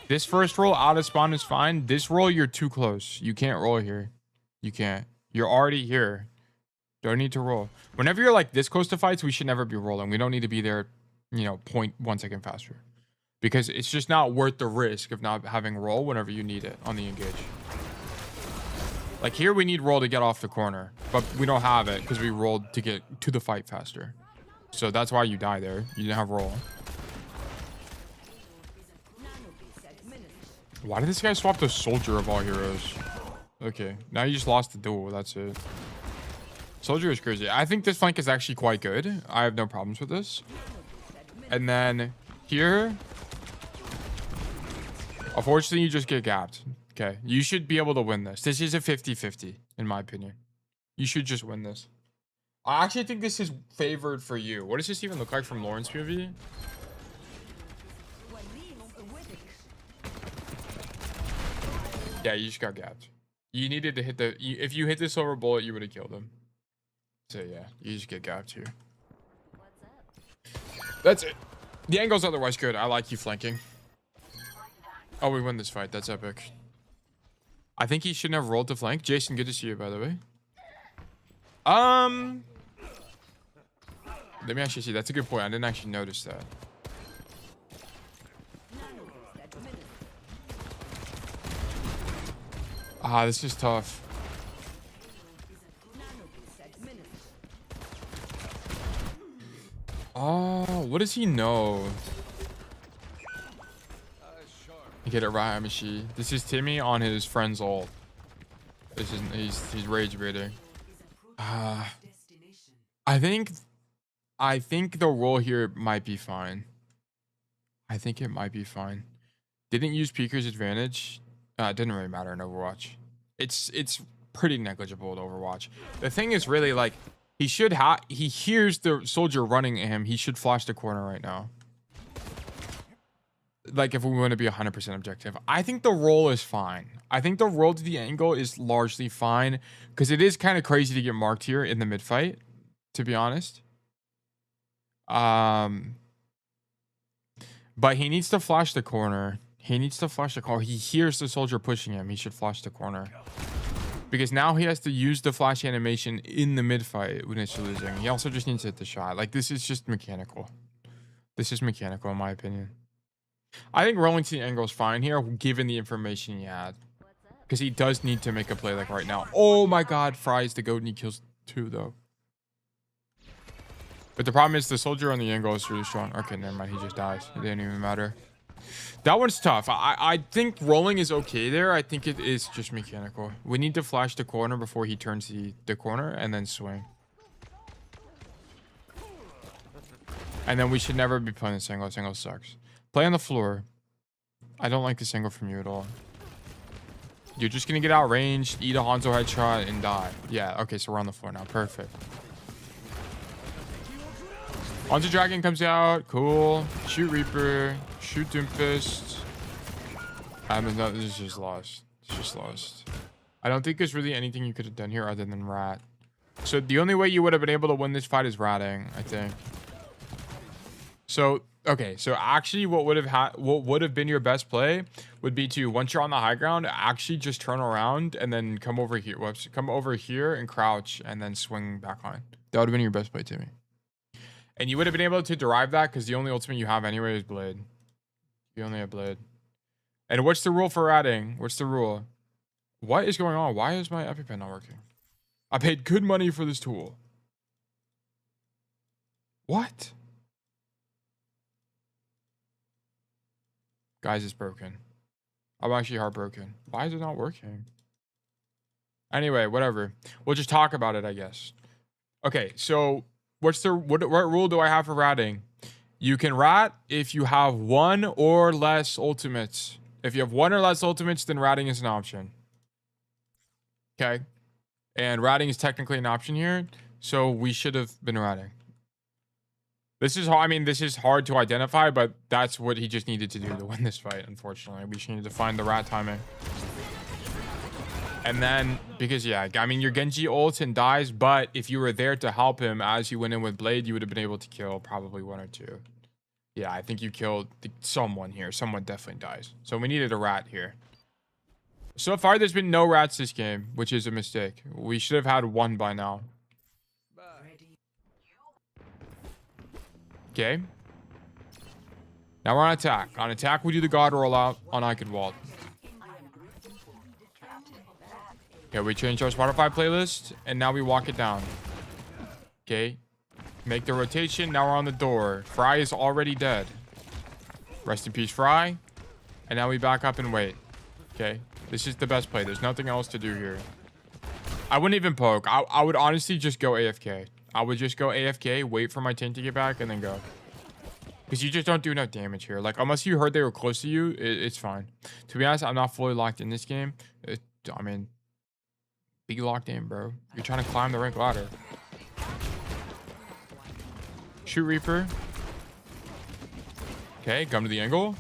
This first roll out of spawn is fine. This roll, you're too close. You can't roll here. You can't. You're already here. Don't need to roll. Whenever you're like this close to fights, we should never be rolling. We don't need to be there, you know, 0.1 second faster. because it's just not worth the risk of not having roll whenever you need it on the engage. Like here, we need roll to get off the corner, but we don't have it because we rolled to get to the fight faster. So that's why you die there. You didn't have roll. Why did this guy swap the soldier of all heroes? Okay, now you just lost the duel. That's it. Soldier is crazy. I think this flank is actually quite good. I have no problems with this. And then here, unfortunately, you just get gapped. Okay, you should be able to win this. This is a 50-50, in my opinion. You should just win this. I actually think this is favored for you. What does this even look like from Lauren's POV? Yeah, you just got gapped. You needed to hit the... If you hit the silver bullet, you would have killed him. So yeah, you just get gapped here. That's it. The angle's otherwise good. I like you flanking. Oh, we win this fight. That's epic. I think he shouldn't have rolled to flank. Jason, good to see you, by the way. Let me actually see. That's a good point. I didn't actually notice that. Ah, this is tough. Oh, what does he know? Get it right, Amishi. This is Timmy on his friend's ult. This is he's rage baiting. I think the roll here might be fine. I think it might be fine. Didn't use Peeker's advantage. It didn't really matter in Overwatch. It's pretty negligible in Overwatch. The thing is really like he hears the soldier running at him. He should flash the corner right now. Like if we want to be 100% objective, I think the roll is fine. I think the roll to the angle is largely fine because it is kind of crazy to get marked here in the mid fight, to be honest. But he needs to flash the corner. He needs to flash the corner. He hears the soldier pushing him. He should flash the corner. Because now he has to use the flash animation in the mid fight when it's losing. He also just needs to hit the shot. Like this is just mechanical. This is mechanical in my opinion. I think rolling to the angle is fine here, given the information he had. Because he does need to make a play like right now. Oh my god, Fry's the goat and he kills 2 though. But the problem is the soldier on the angle is really strong. Okay, never mind, he just dies. It didn't even matter. That one's tough. I think rolling is okay there. I think it is just mechanical. We need to flash the corner before he turns the corner and then swing. And then we should never be playing the single. Single sucks. Play on the floor. I don't like the single from you at all. You're just going to get outranged, eat a Hanzo headshot, and die. Yeah, okay, so we're on the floor now. Perfect. Hanzo Dragon comes out. Cool. Shoot Reaper. Shoot Doomfist. I mean, no, this is just lost. It's just lost. I don't think there's really anything you could have done here other than rat. So the only way you would have been able to win this fight is ratting, I think. So... Okay, so actually what would have been your best play would be to, once you're on the high ground, actually just turn around and then come over here. Whoops, come over here and crouch and then swing back on. That would have been your best play, Timmy. And you would have been able to derive that because the only ultimate you have anyway is Blade. You only have Blade. And what's the rule for ratting? What's the rule? What is going on? Why is my EpiPen not working? I paid good money for this tool. What? Guys, it's broken. I'm actually heartbroken. Why is it not working? Anyway, whatever. We'll just talk about it, I guess. Okay, so what rule do I have for ratting? You can rat if you have 1 or less ultimates. If you have 1 or less ultimates, then ratting is an option. Okay. And ratting is technically an option here, so we should have been ratting. This is this is hard to identify, but that's what he just needed to do to win this fight, unfortunately. We just needed to find the rat timing. And then, because, yeah, I mean, your Genji ults and dies, but if you were there to help him as you went in with Blade, you would have been able to kill probably 1 or 2. Yeah, I think you killed someone here. Someone definitely dies. So we needed a rat here. So far, there's been no rats this game, which is a mistake. We should have had 1 by now. Okay. Now we're on attack. On attack, we do the God rollout on Eichenwalde. Okay, we change our Spotify playlist, and now we walk it down. Okay. Make the rotation. Now we're on the door. Fry is already dead. Rest in peace, Fry. And now we back up and wait. Okay. This is the best play. There's nothing else to do here. I wouldn't even poke. I would honestly just go AFK. I would just go AFK, wait for my tank to get back, and then go. Because you just don't do enough damage here. Like, unless you heard they were close to you, it's fine. To be honest, I'm not fully locked in this game. I mean, be locked in, bro. You're trying to climb the rank ladder. Shoot Reaper. Okay, come to the angle.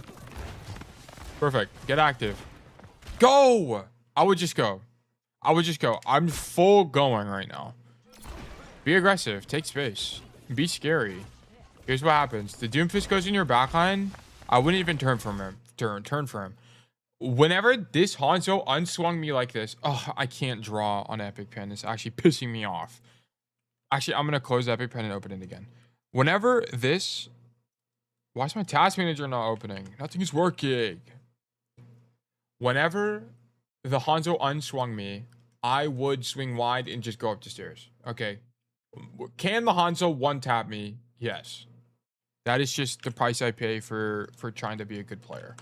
Perfect. Get active. Go! I would just go. I'm full going right now. Be aggressive. Take space. Be scary. Here's what happens. The Doomfist goes in your backline. I wouldn't even turn from him. Turn for him. Whenever this Hanzo unswung me like this, oh, I can't draw on Epic Pen. It's actually pissing me off. Actually, I'm going to close Epic Pen and open it again. Whenever this... Why is my task manager not opening? Nothing's working. Whenever the Hanzo unswung me, I would swing wide and just go up the stairs. Okay. Can the Hanzo one-tap me? Yes. That is just the price I pay for trying to be a good player.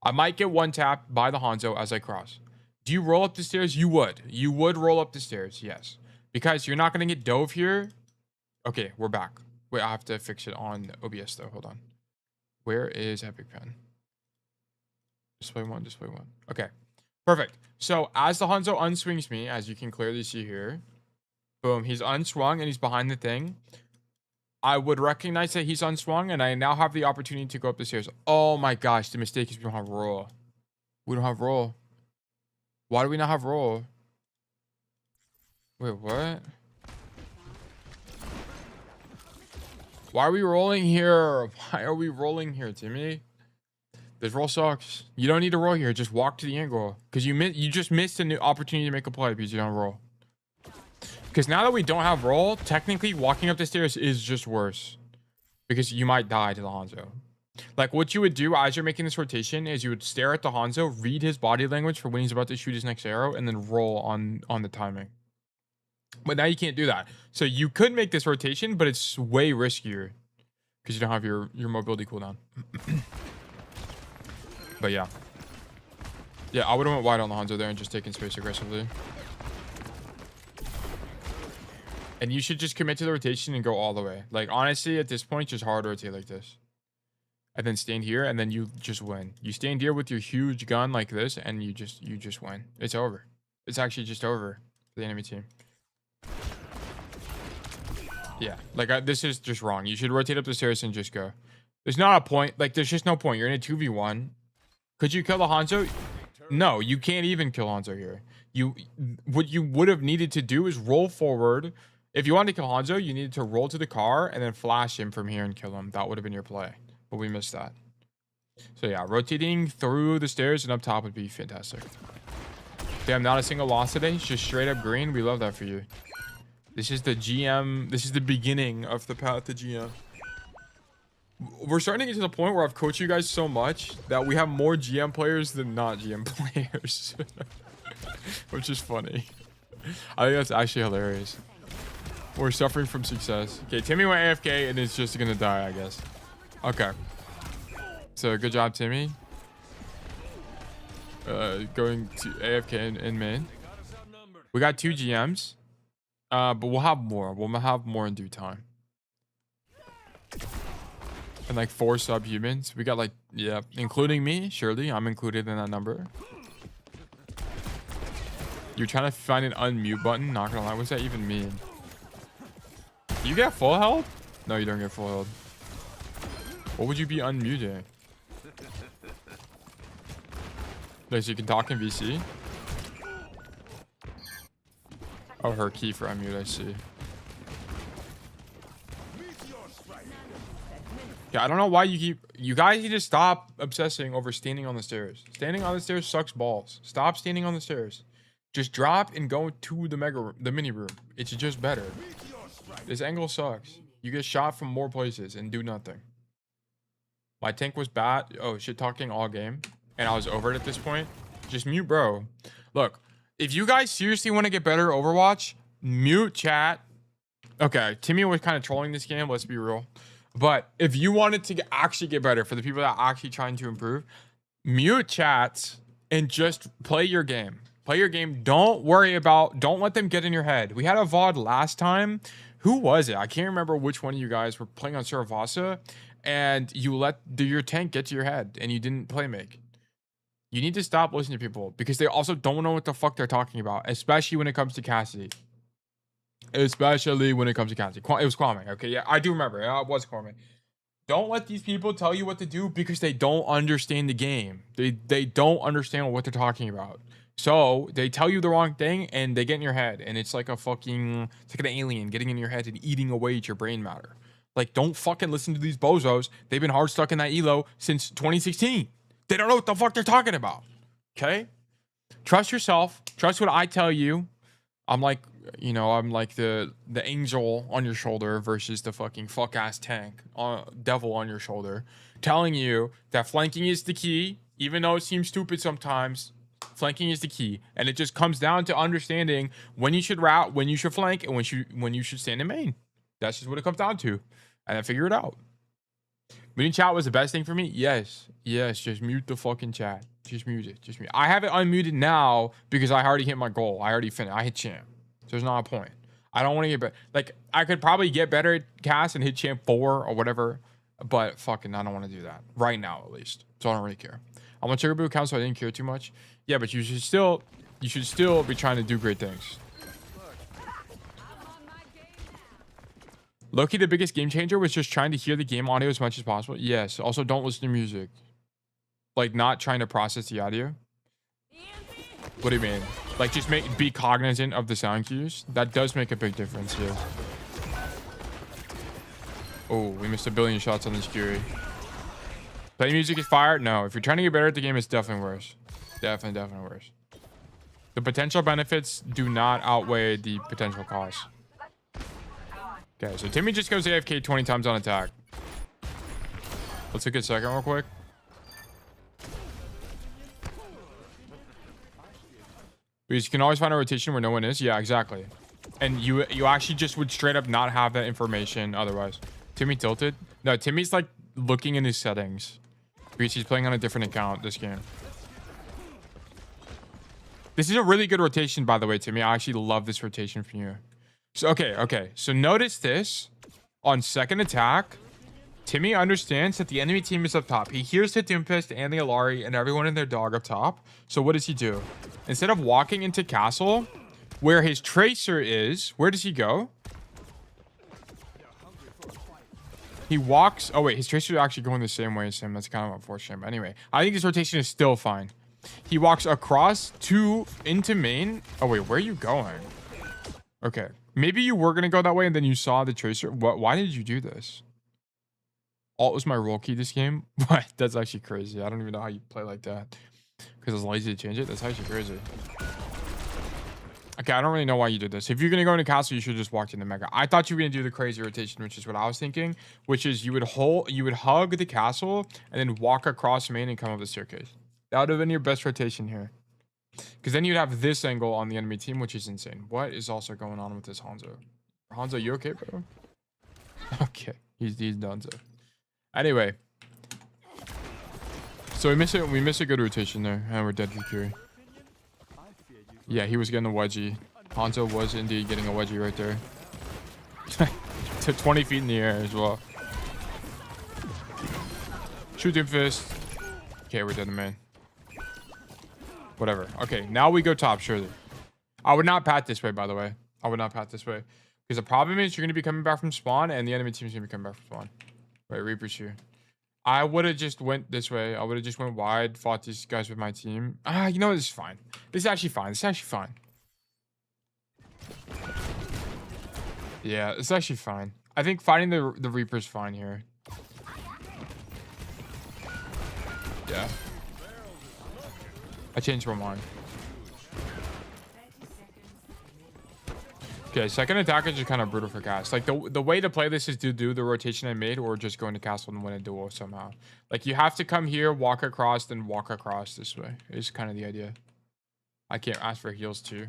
I might get one-tapped by the Hanzo as I cross. Do you roll up the stairs? You would. You would roll up the stairs, yes. Because you're not going to get dove here. Okay, we're back. Wait, I have to fix it on OBS though. Hold on. Where is Epic Pen? Display one. Okay, perfect. So as the Hanzo unswings me, as you can clearly see here, boom, he's unswung and he's behind the thing. I would recognize that he's unswung and I now have the opportunity to go up the stairs. Oh my gosh, the mistake is we don't have roll. We don't have roll. Why do we not have roll? Wait, what? Why are we rolling here? Why are we rolling here, Timmy? This roll sucks. You don't need to roll here. Just walk to the angle. Because you just missed a new opportunity to make a play because you don't roll. Because now that we don't have roll, technically walking up the stairs is just worse. Because you might die to the Hanzo. Like what you would do as you're making this rotation is you would stare at the Hanzo, read his body language for when he's about to shoot his next arrow, and then roll on the timing. But now you can't do that. So you could make this rotation, but it's way riskier. Because you don't have your mobility cooldown. But yeah. Yeah, I would have went wide on the Hanzo there and just taken space aggressively. And you should just commit to the rotation and go all the way. Like, honestly, at this point, just hard rotate like this. And then stand here, and then you just win. You stand here with your huge gun like this, and you just win. It's over. It's actually just over for the enemy team. Yeah, like, this is just wrong. You should rotate up the stairs and just go. There's not a point. Like, there's just no point. You're in a 2v1. Could you kill the Hanzo? No, you can't even kill Hanzo here. What you would have needed to do is roll forward. If you wanted to kill Hanzo, you needed to roll to the car and then flash him from here and kill him. That would have been your play. But we missed that. So yeah, rotating through the stairs and up top would be fantastic. Damn, not a single loss today. Just straight up green. We love that for you. This is the GM. This is the beginning of the path to GM. We're starting to get to the point where I've coached you guys so much that we have more GM players than not GM players. Which is funny. I think that's actually hilarious. We're suffering from success. Okay, Timmy went AFK and is just gonna die, I guess. Okay. So good job, Timmy. Going to AFK in main. We got 2 GMs. But we'll have more. We'll have more in due time. And like 4 subhumans. We got like, yeah, including me, surely. I'm included in that number. You're trying to find an unmute button? Not gonna lie, what's that even mean? Do you get full health? No, you don't get full health. What would you be unmuting? Like, so you can talk in VC? Oh, her key for unmute, I see. Yeah, I don't know why you guys need to stop obsessing over standing on the stairs. Standing on the stairs sucks balls. Stop standing on the stairs. Just drop and go to the mini room. It's just better. This angle sucks. You get shot from more places and do nothing. My tank was bad. Oh, shit talking all game. And I was over it at this point. Just mute, bro. Look, if you guys seriously want to get better at Overwatch, mute chat. Okay, Timmy was kind of trolling this game. Let's be real. But if you wanted to actually get better, for the people that are actually trying to improve, mute chats and just play your game. Play your game. Don't let them get in your head. We had a VOD last time. Who was it? I can't remember which one of you guys were playing on Saravasa, and you let your tank get to your head and you didn't play make. You need to stop listening to people because they also don't know what the fuck they're talking about, especially when it comes to Cassidy. Especially when it comes to Cassidy. It was Kwame. Okay, yeah, I do remember. Yeah, it was Kwame. Don't let these people tell you what to do because they don't understand the game. They don't understand what they're talking about. So they tell you the wrong thing and they get in your head, and it's like it's like an alien getting in your head and eating away at your brain matter. Like, don't fucking listen to these bozos. They've been hard stuck in that elo since 2016. They don't know what the fuck they're talking about. Okay? Trust yourself. Trust what I tell you. I'm like the angel on your shoulder versus the fucking fuck ass tank, devil on your shoulder, telling you that flanking is the key, even though it seems stupid sometimes. Flanking is the key, and it just comes down to understanding when you should route, when you should flank, and when you should stand in main. That's just what it comes down to, and I figure it out. Muting chat was the best thing for me. Yes, just mute the fucking chat. Just mute it. Just mute. I have it unmuted now because I already hit my goal. I already finished. I hit champ. So there's not a point. I don't want to get better. Like, I could probably get better at cast and hit champ 4 or whatever, but fucking I don't want to do that right now, at least. So I don't really care. I'm on Sugar Boot account, so I didn't care too much. Yeah, but you should still be trying to do great things. Low-key, the biggest game changer was just trying to hear the game audio as much as possible. Yes. Also, don't listen to music. Like, not trying to process the audio. What do you mean? Like, just be cognizant of the sound cues. That does make a big difference here. Oh, we missed a billion shots on this Fury. Play music is fire? No. If you're trying to get better at the game, it's definitely worse. Definitely worse. The potential benefits do not outweigh the potential costs. Okay, so Timmy just goes AFK 20 times on attack. Let's take a second real quick. Because you can always find a rotation where no one is. Yeah, exactly. And you actually just would straight up not have that information otherwise. Timmy tilted? No, Timmy's like looking in his settings. Because he's playing on a different account this game. This is a really good rotation, by the way, Timmy. I actually love this rotation from you. So, okay. So notice this. On second attack, Timmy understands that the enemy team is up top. He hears the Doomfist and the Alari and everyone and their dog up top. So what does he do? Instead of walking into castle, where his Tracer is, where does he go? He walks... Oh, wait. His Tracer is actually going the same way as him. That's kind of unfortunate. But anyway, I think this rotation is still fine. He walks across into main. Oh, wait. Where are you going? Okay. Maybe you were going to go that way and then you saw the Tracer. Why did you do this? Alt was my role key this game. What? That's actually crazy. I don't even know how you play like that. Because I was lazy to change it. That's actually crazy. Okay, I don't really know why you did this. If you're going to go into castle, you should just walk in the mega. I thought you were going to do the crazy rotation, which is what I was thinking. Which is you would hug the castle and then walk across main and come up the staircase. That would have been your best rotation here. Because then you'd have this angle on the enemy team, which is insane. What is also going on with this Hanzo? Hanzo, you okay, bro? Okay, he's done so. Anyway. So we miss a good rotation there. And we're dead for Curie. Yeah, he was getting a wedgie. Hanzo was indeed getting a wedgie right there. To 20 feet in the air as well. Shoot him fist. Okay, we're dead, man. Whatever. Okay, now we go top, surely. I would not pat this way, by the way. I would not pat this way. Because the problem is you're going to be coming back from spawn, and the enemy team's going to be coming back from spawn. Wait, Reaper's here. I would have just went this way. I would have just went wide, fought these guys with my team. You know what? This is fine. This is actually fine. This is actually fine. Yeah, it's actually fine. I think fighting the Reaper's fine here. Yeah. I changed my mind. Okay, second attack is just kind of brutal for cast. Like the way to play this is to do the rotation I made or just go into castle and win a duel somehow. Like you have to come here, walk across, then walk across this way. Is kind of the idea. I can't ask for heals too.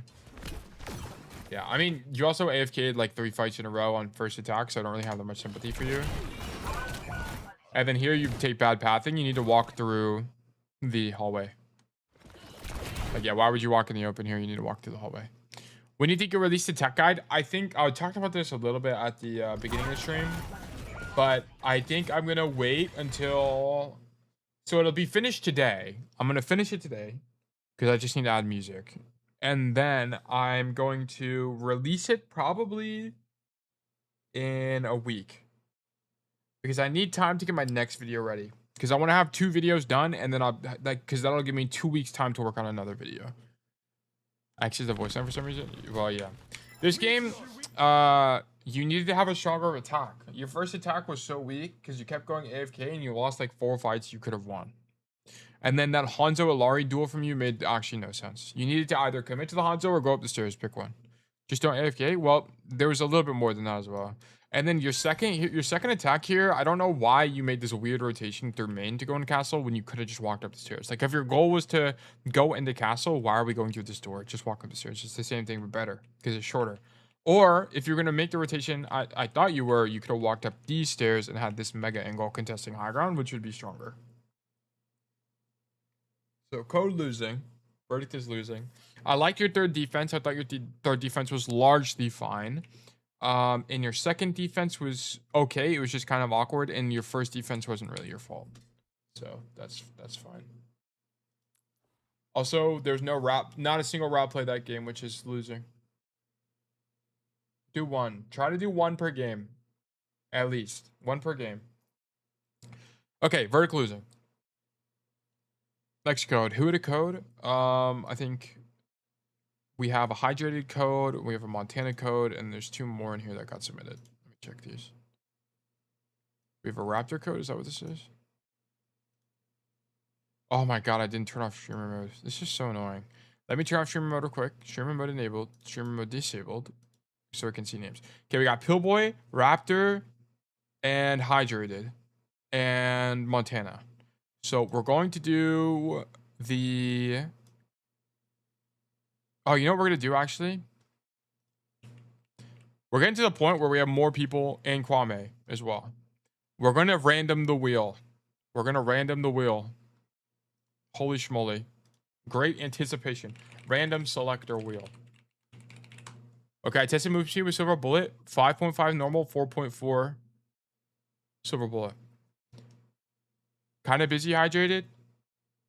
Yeah, I mean, you also AFK'd like 3 fights in a row on first attack, so I don't really have that much sympathy for you. And then here you take bad pathing. You need to walk through the hallway. Like, yeah, why would you walk in the open here? You need to walk through the hallway. When do you think you'll release the tech guide? I think I talked about this a little bit at the beginning of the stream, but I think I'm going to wait until... So it'll be finished today. I'm going to finish it today because I just need to add music. And then I'm going to release it probably in a week because I need time to get my next video ready because I want to have 2 videos done and then I'll like, because that'll give me 2 weeks time to work on another video. Access the voice line for some reason. Well, yeah. This game, you needed to have a stronger attack. Your first attack was so weak because you kept going AFK and you lost like 4 fights you could have won. And then that Hanzo Ilari duel from you made actually no sense. You needed to either commit to the Hanzo or go up the stairs. Pick one. Just don't AFK. Well, there was a little bit more than that as well. And then your second attack here, I don't know why you made this weird rotation through main to go into castle when you could have just walked up the stairs. Like if your goal was to go into castle, why are we going through this door? Just walk up the stairs. It's the same thing but better because it's shorter. Or if you're going to make the rotation, I thought you could have walked up these stairs and had this mega angle contesting high ground, which would be stronger. So code losing. Verdict is losing. I like your third defense. I thought your third defense was largely fine. And your second defense was okay. It was just kind of awkward. And your first defense wasn't really your fault. So that's fine. Also, there's not a single route play that game, which is losing. Do 1. Try to do 1 per game. At least. 1 per game. Okay, verdict losing. Next code. Who had a code? I think we have a hydrated code, we have a Montana code, and there's 2 more in here that got submitted. Let me check these. We have a Raptor code. Is that what this is? Oh my god, I didn't turn off streamer mode. This is so annoying. Let me turn off streamer mode real quick. Streamer mode enabled. Streamer mode disabled. So we can see names. Okay, we got Pillboy, Raptor, and Hydrated, and Montana. So we're going to do the... Oh, you know what we're going to do, actually? We're getting to the point where we have more people in Kwame as well. We're going to random the wheel. We're going to random the wheel. Holy schmoly. Great anticipation. Random selector wheel. Okay, I tested move speed with Silver Bullet. 5.5 normal, 4.4 Silver Bullet. Kind of busy hydrated.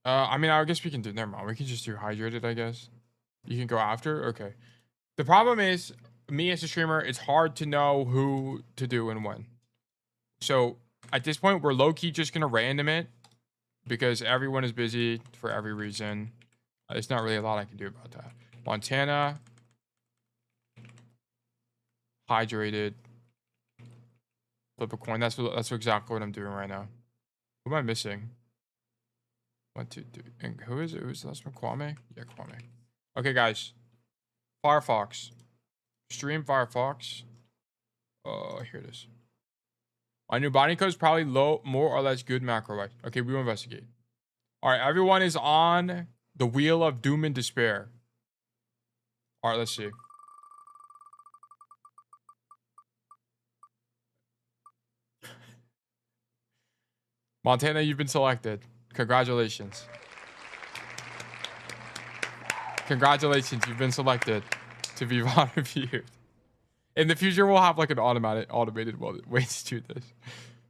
I mean, I guess we can do... Never mind. We can just do hydrated, I guess. You can go after? Okay. The problem is, me as a streamer, it's hard to know who to do and when. So, at this point, we're low-key just going to random it. Because everyone is busy for every reason. There's not really a lot I can do about that. Montana. Hydrated. Flip a coin. That's exactly what I'm doing right now. Who am I missing? 1, 2, 3. And who is it? Who's the last one? Kwame? Yeah, Kwame. Okay, guys. Firefox. Stream Firefox. Here it is. My Numbani code is probably low, more or less good macro-wise. Okay, we will investigate. All right, everyone is on the wheel of doom and despair. All right, let's see. Montana, you've been selected. Congratulations. Congratulations, you've been selected to be VOD reviewed. In the future, we'll have like an automated way to do this.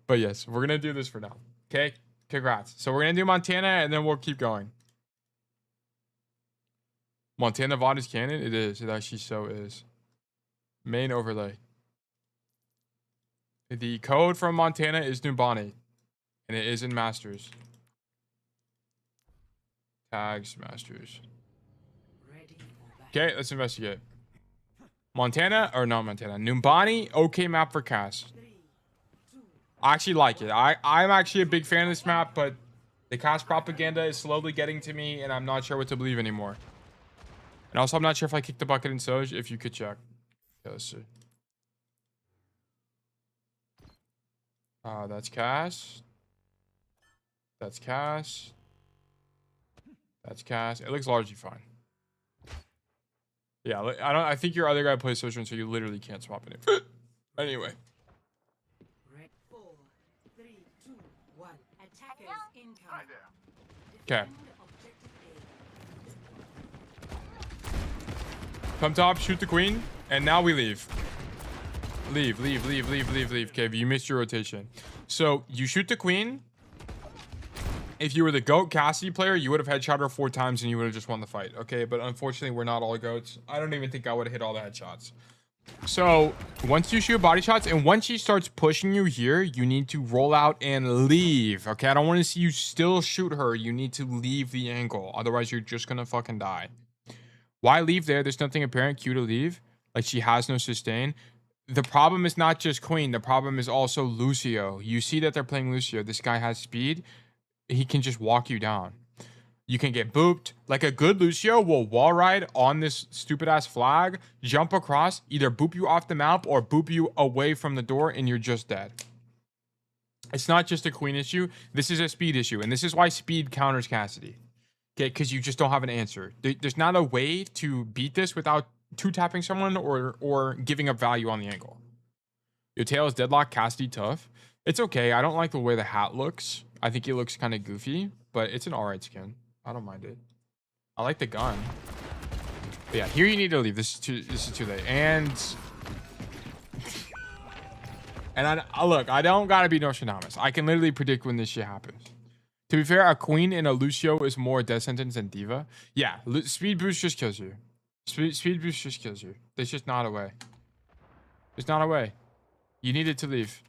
But yes, we're going to do this for now. Okay? Congrats. So we're going to do Montana and then we'll keep going. Montana VOD is canon? It is. It actually so is. Main overlay. The code from Montana is Numbani. And it is in Masters. Tags, Masters. Okay, let's investigate. Montana, or not Montana. Numbani, okay map for cast. I actually like it. I'm actually a big fan of this map, but the cast propaganda is slowly getting to me, and I'm not sure what to believe anymore. And also, I'm not sure if I kicked the bucket in Soj, if you could check. Okay, let's see. That's cast. That's cast. That's cast. It looks largely fine. Yeah, I think your other guy plays Social, so you literally can't swap it. Anyway. Red 4, 3, 2, 1. Attackers incoming. Okay. Defend objective A. Come top, shoot the queen, and now we leave. Leave. Okay, you missed your rotation. So you shoot the queen. If you were the GOAT Cassidy player, you would have headshot her 4 times and you would have just won the fight. Okay, but unfortunately, we're not all GOATs. I don't even think I would have hit all the headshots. So once you shoot body shots and once she starts pushing you here, you need to roll out and leave. Okay, I don't want to see you still shoot her. You need to leave the angle. Otherwise, you're just going to fucking die. Why leave there? There's nothing apparent. Q to leave. Like, she has no sustain. The problem is not just Queen. The problem is also Lucio. You see that they're playing Lucio. This guy has speed. He can just walk you down. You can get booped. Like, a good Lucio will wall ride on this stupid ass flag, jump across, either boop you off the map or boop you away from the door, and you're just dead. It's not just a Queen issue. This is a speed issue, and this is why speed counters Cassidy. Okay, because you just don't have an answer. There's not a way to beat this without 2-tapping someone or giving up value on the angle. Your tail is deadlock, Cassidy tough. It's okay. I don't like the way the hat looks. I think it looks kind of goofy, but it's an alright skin. I don't mind it. I like the gun. But yeah, here you need to leave. This is too late. And I look, I don't gotta be Nostradamus. I can literally predict when this shit happens. To be fair, a Queen in a Lucio is more death sentence than Diva. Yeah, speed boost just kills you. Speed boost just kills you. There's just not a way. There's not a way. You needed to leave.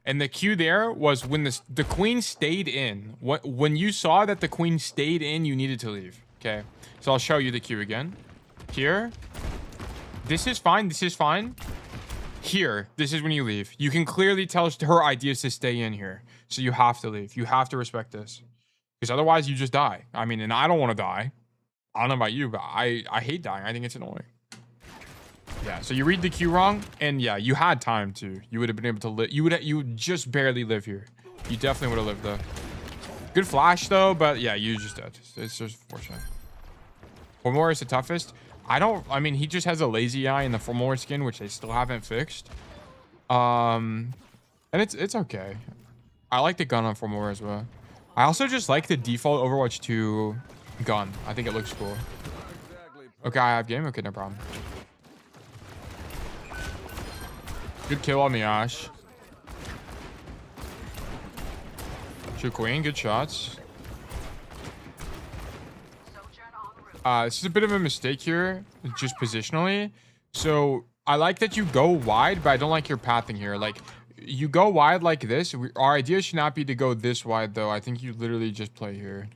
And the Q there was when the Queen stayed in. When you saw that the Queen stayed in, you needed to leave. Okay. So I'll show you the Q again. Here. This is fine. This is fine. Here. This is when you leave. You can clearly tell her idea is to stay in here. So you have to leave. You have to respect this. Because otherwise you just die. I mean, and I don't want to die. I don't know about you, but I hate dying. I think it's annoying. Yeah, so you read the Q wrong, and yeah, you had time to. You would have been able to live. You would just barely live here. You definitely would have lived though. Good flash though, but yeah, you just dead. It's just fortunate. Formora is the toughest. I mean, he just has a lazy eye in the Formora skin, which they still haven't fixed. And it's okay. I like the gun on Formora as well. I also just like the default Overwatch 2 gun. I think it looks cool. Okay, I have game. Okay, no problem. Good kill on the Ash. Shoot Queen, good shots. This is a bit of a mistake here, just positionally. So I like that you go wide, but I don't like your pathing here. Like, you go wide like this. Our idea should not be to go this wide, though. I think you literally just play here.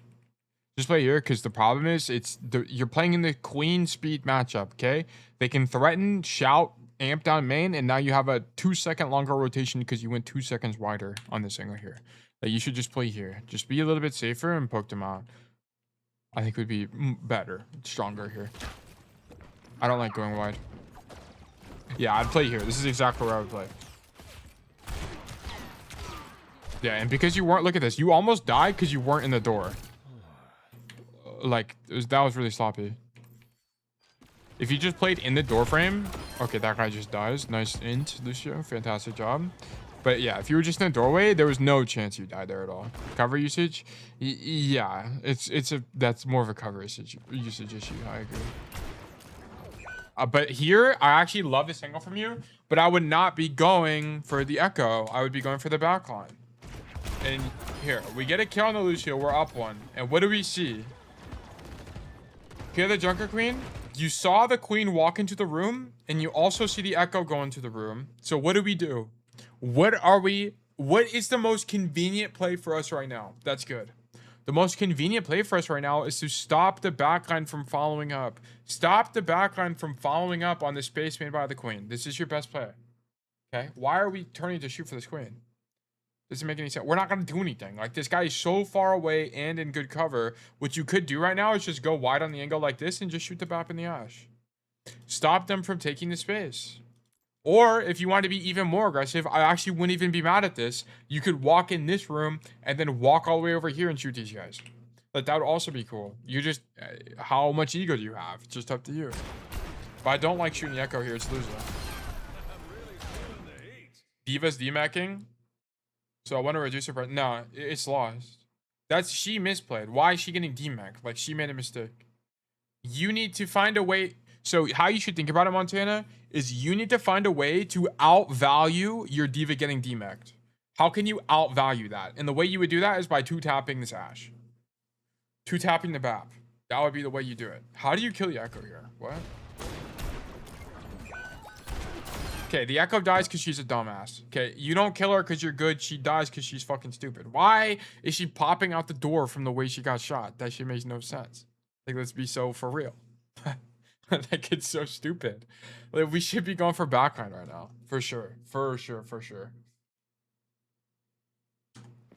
Just play here, because the problem is you're playing in the Queen speed matchup, okay? They can threaten, shout, amp down main, and now you have a 2-second longer rotation because you went 2 seconds wider on this angle here. Like, you should just play here. Just be a little bit safer and poke them out. I think would be better, stronger here. I don't like going wide. Yeah, I'd play here. This is exactly where I would play. Yeah, and because you weren't, look at this. You almost died because you weren't in the door. Like, that was really sloppy. If you just played in the door frame, okay, that guy just dies. Nice int, Lucio. Fantastic job. But yeah, if you were just in the doorway, there was no chance you died there at all. Cover usage, yeah, that's more of a cover usage issue. I agree. But here, I actually love this angle from you, but I would not be going for the echo. I would be going for the backline. And here, we get a kill on the Lucio. We're up 1. And what do we see? Here, the Junker Queen. You saw the Queen walk into the room, and you also see the echo go into the room. So what do? What is the most convenient play for us right now? That's good. The most convenient play for us right now is to stop the backline from following up. Stop the backline from following up on the space made by the Queen. This is your best play. Okay? Why are we turning to shoot for this Queen? Doesn't make any sense. We're not going to do anything. Like, this guy is so far away and in good cover. What you could do right now is just go wide on the angle like this and just shoot the BAP in the Ash. Stop them from taking the space. Or if you want to be even more aggressive, I actually wouldn't even be mad at this. You could walk in this room and then walk all the way over here and shoot these guys. Like, that would also be cool. You just, how much ego do you have? It's just up to you. But I don't like shooting Echo here. It's losing. Diva's demacking. So I want to reduce her. No, it's lost. She misplayed. Why is she getting demacked? Like, she made a mistake. You need to find a way. So how you should think about it, Montana, is you need to find a way to outvalue your Diva getting demacked. How can you outvalue that? And the way you would do that is by 2-tapping this Ashe. 2-tapping the BAP. That would be the way you do it. How do you kill the Echo here? What? Okay, the Echo dies because she's a dumbass. Okay, you don't kill her because you're good. She dies because she's fucking stupid. Why is she popping out the door from the way she got shot? That shit makes no sense. Like, let's be so for real. Like, it's so stupid. Like, we should be going for backline right now. For sure. For sure. For sure.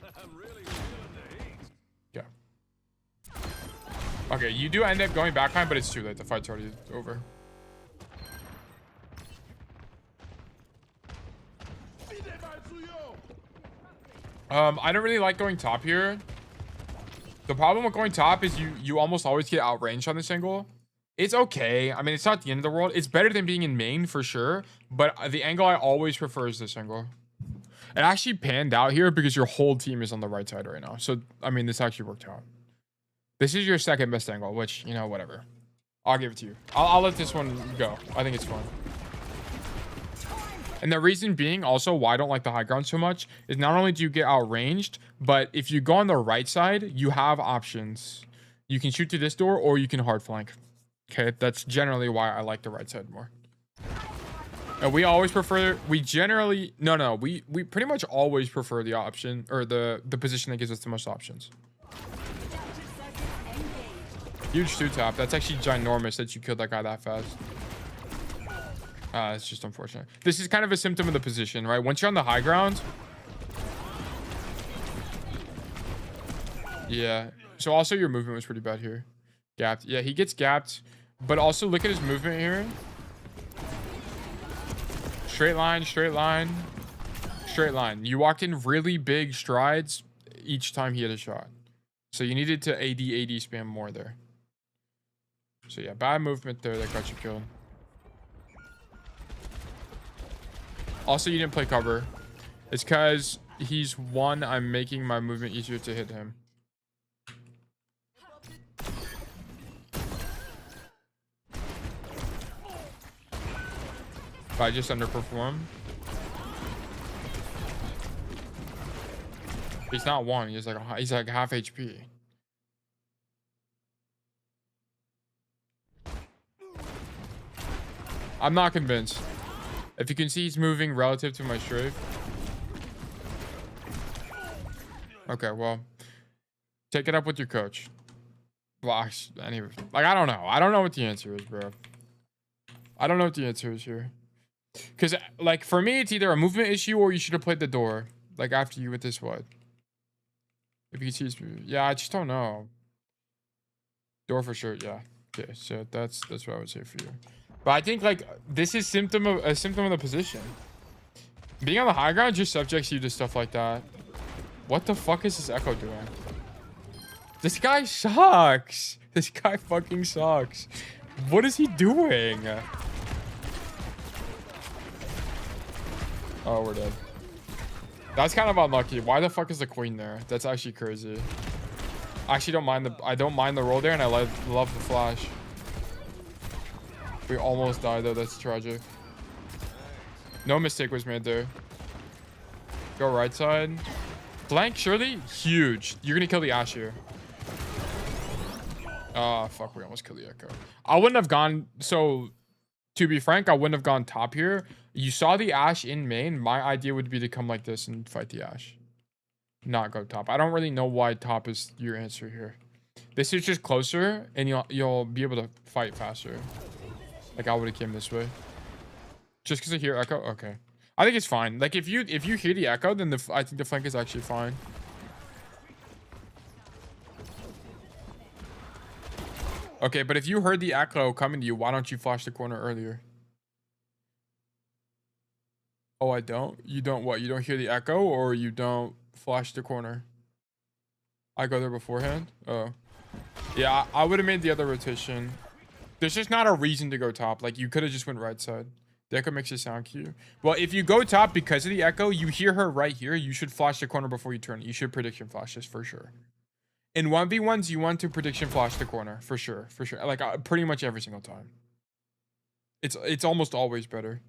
I'm really feeling the heat. Yeah. Okay, you do end up going backline, but it's too late. The fight's already over. I don't really like going top here. The problem with going top is you almost always get outranged on this angle. It's okay. I mean, it's not the end of the world. It's better than being in main for sure. But the angle I always prefer is this angle. It actually panned out here because your whole team is on the right side right now. So, I mean, this actually worked out. This is your second best angle, which, you know, whatever. I'll give it to you. I'll let this one go. I think it's fun. And the reason being also why I don't like the high ground so much is not only do you get outranged, but if you go on the right side, you have options. You can shoot to this door or you can hard flank. Okay, that's generally why I like the right side more. And we always prefer, we pretty much always prefer the option or the position that gives us the most options. Huge 2-tap. That's actually ginormous that you killed that guy that fast. It's just unfortunate. This is kind of a symptom of the position, right? Once you're on the high ground. Yeah. So also your movement was pretty bad here. Gapped. Yeah, he gets gapped. But also look at his movement here. Straight line, straight line, straight line. You walked in really big strides each time he hit a shot. So you needed to AD spam more there. So yeah, bad movement there that got you killed. Also, you didn't play cover. It's because he's one. I'm making my movement easier to hit him. If I just underperform. He's not one. He's like half HP. I'm not convinced. If you can see, he's moving relative to my strafe. Okay, well, take it up with your coach. Well, anyway, like, I don't know. I don't know what the answer is, bro. I don't know what the answer is here. Because, like, for me, it's either a movement issue or you should have played the door. Like, after you with this one. If you can see, yeah, I just don't know. Door for sure, yeah. Okay, so that's what I would say for you. But I think, like, this is a symptom of the position. Being on the high ground just subjects you to stuff like that. What the fuck is this Echo doing? This guy sucks. This guy fucking sucks. What is he doing? Oh, we're dead. That's kind of unlucky. Why the fuck is the queen there? That's actually crazy. I actually don't mind the roll there, and I love the flash. We almost died though. That's tragic. No mistake was made there. Go right side. Blank, surely? Huge. You're gonna kill the Ashe here. Oh, fuck. We almost killed the Echo. I wouldn't have gone... So, to be frank, I wouldn't have gone top here. You saw the Ashe in main. My idea would be to come like this and fight the Ashe. Not go top. I don't really know why top is your answer here. This is just closer, and you'll be able to fight faster. Like, I would have came this way. Just because I hear Echo? Okay. I think it's fine. Like, if you hear the Echo, then I think the flank is actually fine. Okay, but if you heard the Echo coming to you, why don't you flash the corner earlier? Oh, I don't? You don't what? You don't hear the echo or you don't flash the corner? I go there beforehand? Oh. Yeah, I would have made the other rotation. There's just not a reason to go top. Like, you could have just went right side. The echo makes it sound cute. Well, if you go top because of the echo, you hear her right here. You should flash the corner before you turn. You should prediction flash this for sure. In 1v1s, you want to prediction flash the corner for sure. For sure. Like, pretty much every single time. It's almost always better.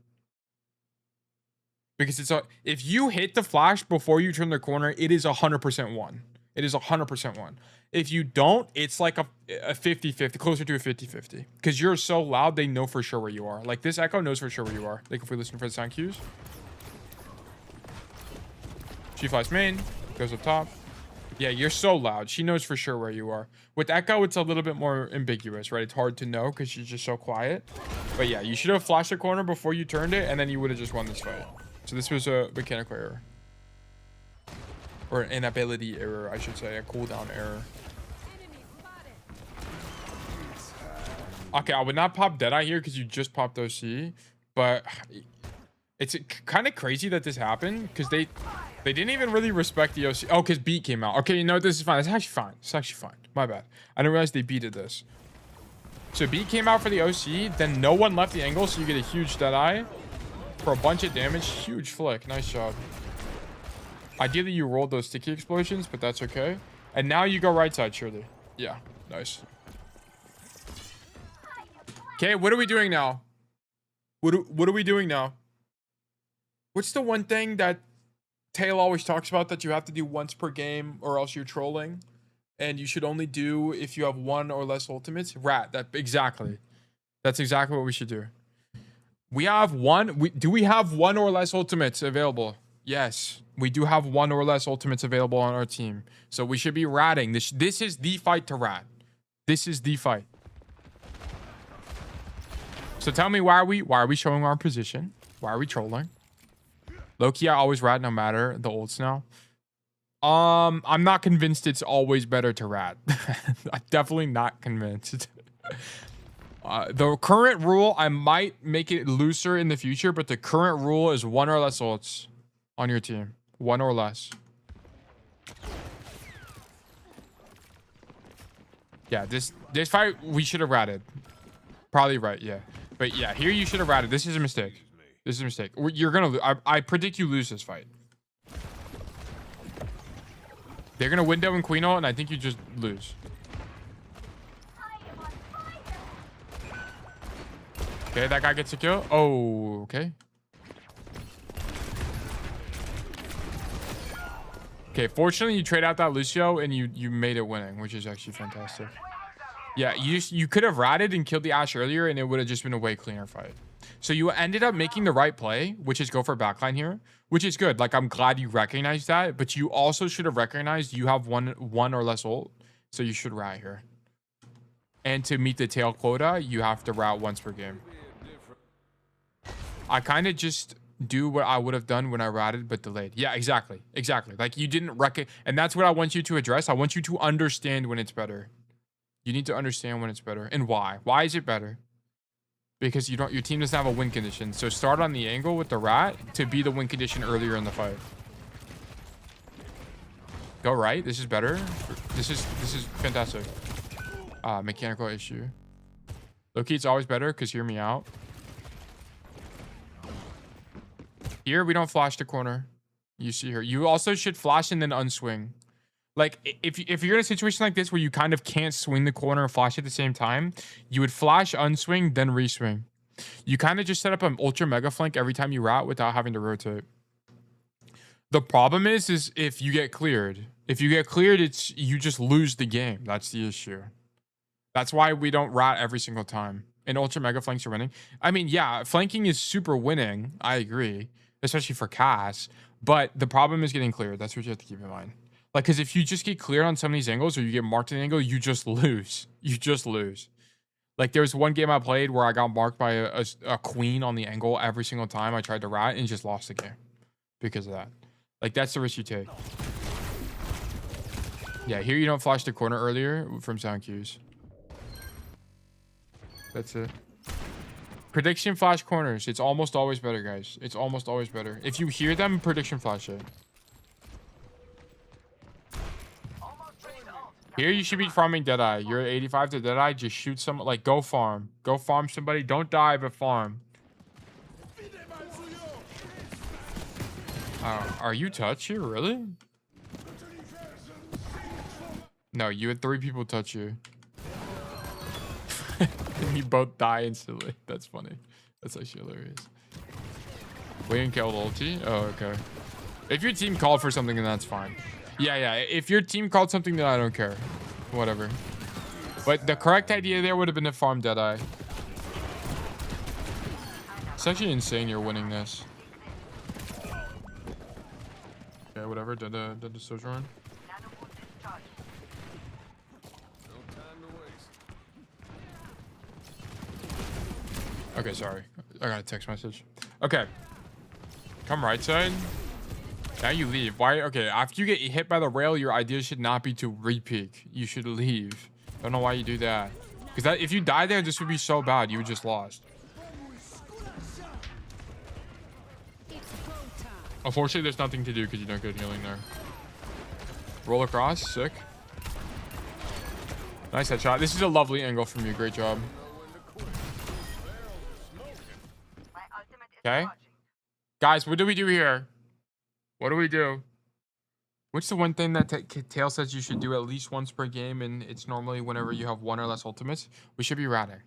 Because if you hit the flash before you turn the corner, it is 100% one. It is 100% one. If you don't, it's like a 50-50, closer to a 50-50. Because you're so loud, they know for sure where you are. Like, this echo knows for sure where you are. Like, if we listen for the sound cues. She flies main, goes up top. Yeah, you're so loud. She knows for sure where you are. With echo, it's a little bit more ambiguous, right? It's hard to know because she's just so quiet. But yeah, you should have flashed the corner before you turned it, and then you would have just won this fight. So this was a mechanical error. Or an inability error, I should say. A cooldown error. Okay, I would not pop Deadeye here because you just popped OC. But it's kind of crazy that this happened because they didn't even really respect the OC. Oh, because beat came out. Okay, you know, this is fine. It's actually fine. It's actually fine. My bad. I didn't realize they beated this. So beat came out for the OC. Then no one left the angle, so you get a huge Deadeye for a bunch of damage. Huge flick. Nice job. Ideally, you rolled those sticky explosions, but that's okay. And now you go right side, surely. Yeah, nice. Okay, what are we doing now? What are we doing now? What's the one thing that Tail always talks about that you have to do once per game or else you're trolling? And you should only do if you have one or less ultimates? Rat, exactly. That's exactly what we should do. We have one. Do we have one or less ultimates available? Yes, we do have one or less ultimates available on our team. So we should be ratting. This is the fight to rat. This is the fight. So tell me, why are we showing our position? Why are we trolling? Low-key, I always rat no matter the ults now. I'm not convinced it's always better to rat. I'm definitely not convinced. The current rule, I might make it looser in the future, but the current rule is one or less ults on your team. One or less. Yeah, this fight, we should have ratted. Probably right, yeah. But yeah, here you should have ratted. This is a mistake. This is a mistake. You're gonna lose. I predict you lose this fight. They're gonna window and queen ult, and I think you just lose. Okay, that guy gets a kill. Oh, okay. Okay, fortunately, you trade out that Lucio, and you made it winning, which is actually fantastic. Yeah, you could have ratted and killed the Ashe earlier, and it would have just been a way cleaner fight. So you ended up making the right play, which is go for backline here, which is good. Like, I'm glad you recognized that, but you also should have recognized you have one or less ult, so you should rat here. And to meet the tail quota, you have to rat once per game. I kind of just do what I would have done when I ratted but delayed. Yeah, exactly. Exactly. Like, you didn't and that's what I want you to address. I want you to understand when it's better. You need to understand when it's better and why. Why is it better? Because your team doesn't have a win condition. So start on the angle with the rat to be the win condition earlier in the fight. Go right. This is better. This is fantastic. Mechanical issue. Low-key, it's always better because hear me out. Here, we don't flash the corner. You see her. You also should flash and then unswing. Like, if you're in a situation like this where you kind of can't swing the corner and flash at the same time, you would flash, unswing, then reswing. You kind of just set up an ultra mega flank every time you rat without having to rotate. The problem is if you get cleared. If you get cleared, you just lose the game. That's the issue. That's why we don't rat every single time. And ultra mega flanks are winning. I mean, yeah, flanking is super winning. I agree. Especially for Cass. But the problem is getting cleared. That's what you have to keep in mind. Like, because if you just get cleared on some of these angles or you get marked an angle, you just lose. You just lose. Like, there was one game I played where I got marked by a queen on the angle every single time I tried to rat and just lost the game because of that. Like, that's the risk you take. Yeah, here you don't flash the corner earlier from sound cues. That's it. Prediction flash corners. It's almost always better, guys. It's almost always better. If you hear them, prediction flash it. Here you should be farming Deadeye. You're at 85 to Deadeye. Just shoot some, like, go farm. Go farm somebody. Don't die, but farm. Are you touch here? Really? No, you had 3 people touch you. And you both die instantly. That's funny. That's actually hilarious. Waiting killed ulti? Oh, okay. If your team called for something, then that's fine. Yeah. If your team called something, then I don't care. Whatever. But the correct idea there would have been to farm Deadeye. It's actually insane you're winning this. Okay, whatever. Did the Sojourn. Okay, sorry. I got a text message. Okay. Come right side. Now you leave. Why? Okay, after you get hit by the rail, your idea should not be to re-peek. You should leave. Don't know why you do that. Because if you die there, this would be so bad. You would just lost. Unfortunately, there's nothing to do because you don't get healing there. Roll across. Sick. Nice headshot. This is a lovely angle from you. Great job. Okay. Guys, what do we do here? What do we do? What's the one thing that Tail says you should do at least once per game, and it's normally whenever you have 1 or less ultimates? We should be ratting.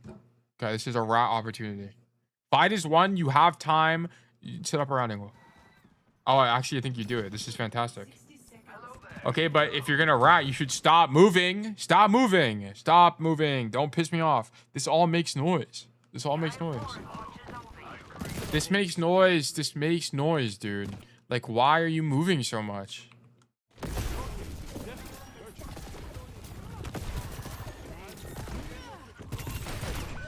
Okay, this is a rat opportunity. Fight is 1. You have time. You set up a rat angle. Oh, actually, I think you do it. This is fantastic. Okay, but if you're going to rat, you should stop moving. Stop moving. Stop moving. Don't piss me off. This all makes noise. This all makes noise. This makes noise. This makes noise, dude. Like, why are you moving so much?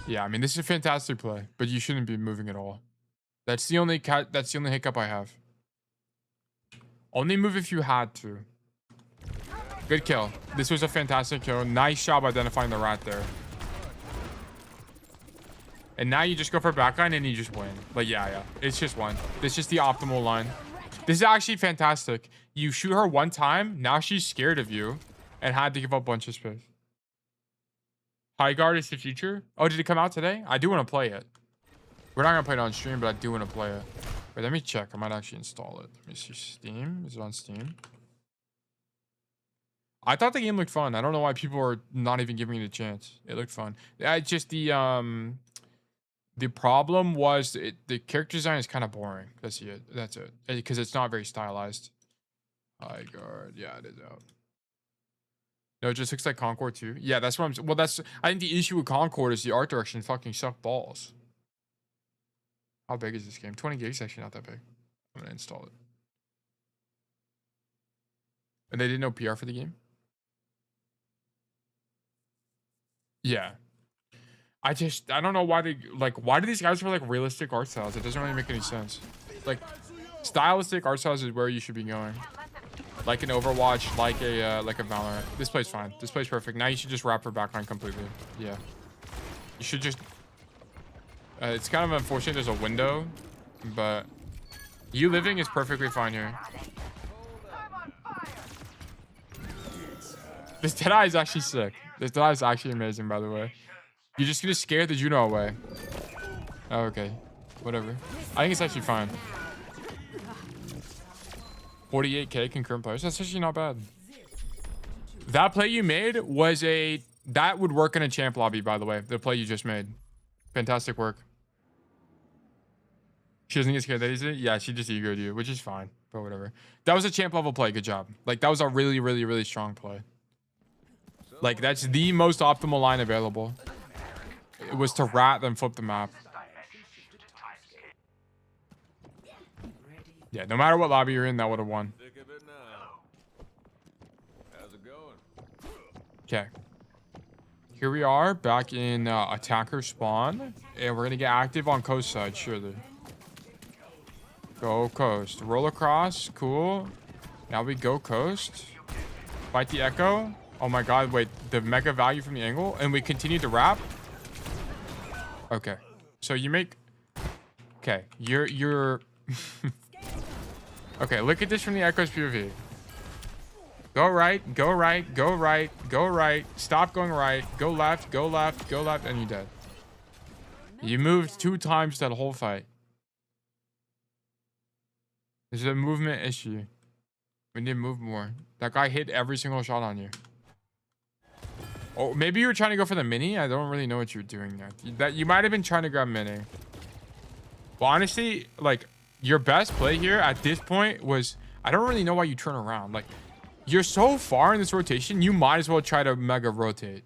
Yeah, I mean, this is a fantastic play, but you shouldn't be moving at all. That's the only hiccup I have. Only move if you had to. Good kill. This was a fantastic kill. Nice job identifying the rat there. And now you just go for backline and you just win. Like, yeah. It's just one. It's just the optimal line. This is actually fantastic. You shoot her one time. Now she's scared of you and had to give up a bunch of space. High guard is the future. Oh, did it come out today? I do want to play it. We're not going to play it on stream, but I do want to play it. Wait, let me check. I might actually install it. Let me see. Steam. Is it on Steam? I thought the game looked fun. I don't know why people are not even giving it a chance. It looked fun. It's just the problem was the character design is kind of boring. That's it. That's it. Because it's not very stylized. High guard. Yeah, it is out. No, it just looks like Concord too. Yeah, that's what I'm. Well, I think the issue with Concord is the art direction fucking suck balls. How big is this game? 20 gigs, actually not that big. I'm gonna install it. And they did no PR for the game. Yeah. I don't know why why do these guys have like realistic art styles? It doesn't really make any sense. Like, stylistic art styles is where you should be going. Like an Overwatch, like a Valorant. This play's fine. This play's perfect. Now you should just wrap her backline completely. Yeah. You should just... it's kind of unfortunate there's a window, but you living is perfectly fine here. This Deadeye is actually sick. This Deadeye is actually amazing, by the way. You're just gonna scare the Juno away. Oh, okay. Whatever. I think it's actually fine. 48k concurrent players. That's actually not bad. That play you made was that would work in a champ lobby, by the way. The play you just made. Fantastic work. She doesn't get scared that easy? Yeah, she just egoed you, which is fine. But whatever. That was a champ level play. Good job. Like, that was a really, really, really strong play. Like, that's the most optimal line available. It was to rat, then flip the map. Yeah, no matter what lobby you're in, that would have won. Okay. Here we are, back in attacker spawn. And we're going to get active on coast side, surely. Go coast. Roll across. Cool. Now we go coast. Fight the echo. Oh my god, wait. The mega value from the angle. And we continue to wrap. Okay. So you make... Okay, you're... Okay, look at this from the Echo's POV. Go right, go right, go right, go right. Stop going right. Go left, go left, go left, and you're dead. You moved 2 times that whole fight. There's a movement issue. We need to move more. That guy hit every single shot on you. Oh, maybe you were trying to go for the mini? I don't really know what you're doing there. That you might have been trying to grab mini. Well, honestly, like, your best play here at this point was... I don't really know why you turn around. Like, you're so far in this rotation, you might as well try to mega rotate.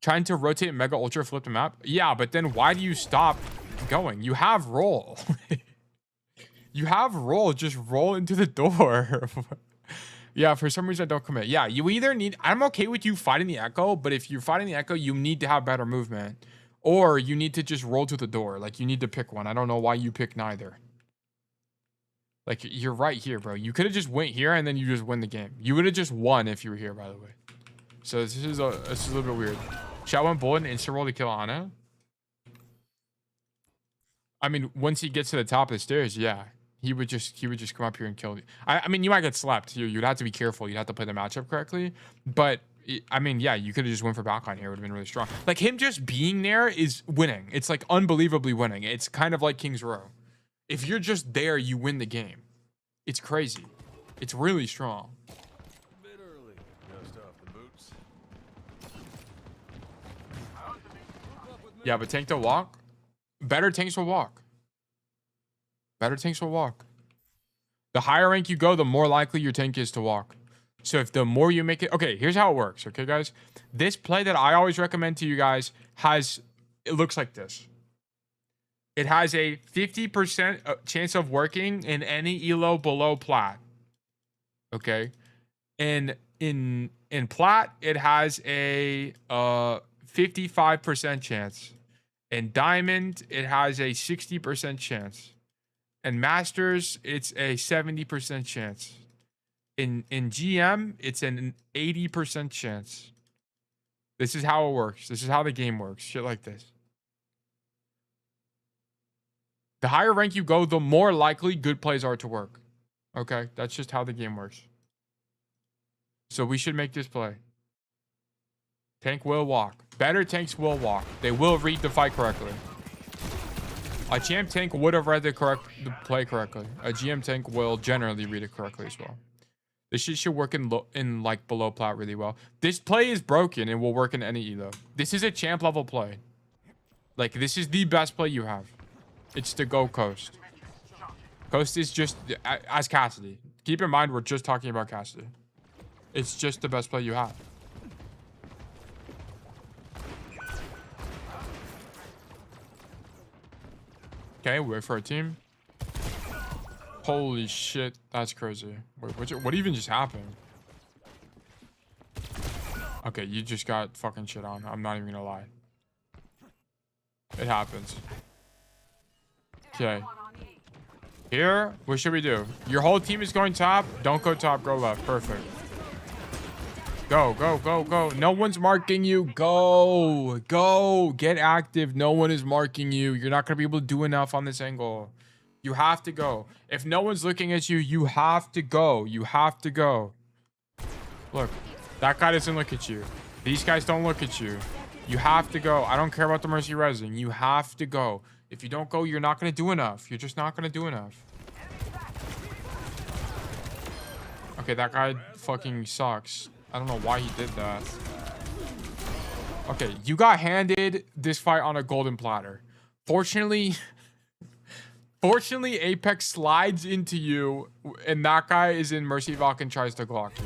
Trying to rotate mega ultra flip the map? Yeah, but then why do you stop going? You have roll. You have roll. Just roll into the door. Yeah, for some reason I don't commit. Yeah, you either need... I'm okay with you fighting the Echo, but if you're fighting the Echo, you need to have better movement. Or you need to just roll to the door. Like, you need to pick one. I don't know why you pick neither. Like, you're right here, bro. You could have just went here and then you just win the game. You would have just won if you were here, by the way. So this is a little bit weird. Shot one bullet and instant roll to kill Ana. I mean, once he gets to the top of the stairs, yeah. He would just come up here and kill you. I mean, you might get slapped. You'd have to be careful. You'd have to play the matchup correctly. But, I mean, yeah, you could have just went for backline here. It would have been really strong. Like, him just being there is winning. It's, like, unbelievably winning. It's kind of like King's Row. If you're just there, you win the game. It's crazy. It's really strong. A bit early. Dust off the boots. Yeah, but tank to walk. Better tanks will walk. Better tanks will walk. The higher rank you go, the more likely your tank is to walk. So if the more you make it... Okay, here's how it works. Okay, guys? This play that I always recommend to you guys has... It looks like this. It has a 50% chance of working in any elo below plat. Okay? In plat, it has a 55% chance. In diamond, it has a 60% chance. In masters, it's a 70% chance. In GM, it's an 80% chance. This is how it works. This is how the game works. Shit like this. The higher rank you go, the more likely good plays are to work. Okay? That's just how the game works. So we should make this play. Tank will walk. Better tanks will walk. They will read the fight correctly. A champ tank would have read the play correctly. A GM tank will generally read it correctly as well. This shit should work in like below plat really well. This play is broken and will work in any elo. This is a champ level play. Like, this is the best play you have. It's to go coast. Coast is just as Cassidy. Keep in mind, we're just talking about Cassidy. It's just the best play you have. Okay, wait for a team. Holy shit, that's crazy. Wait, what even just happened? Okay, you just got fucking shit on. I'm not even gonna lie. It happens. Okay. Here, what should we do? Your whole team is going top. Don't go top, go left. Perfect. Go, go, go, go. No one's marking you. Go, go. Get active. No one is marking you. You're not going to be able to do enough on this angle. You have to go. If no one's looking at you, you have to go. You have to go. Look, that guy doesn't look at you. These guys don't look at you. You have to go. I don't care about the mercy resing. You have to go. If you don't go, you're not going to do enough. You're just not going to do enough. Okay, that guy fucking sucks. I don't know why he did that. Okay, you got handed this fight on a golden platter. Fortunately, Apex slides into you, and that guy is in Mercy Valk and tries to Glock you.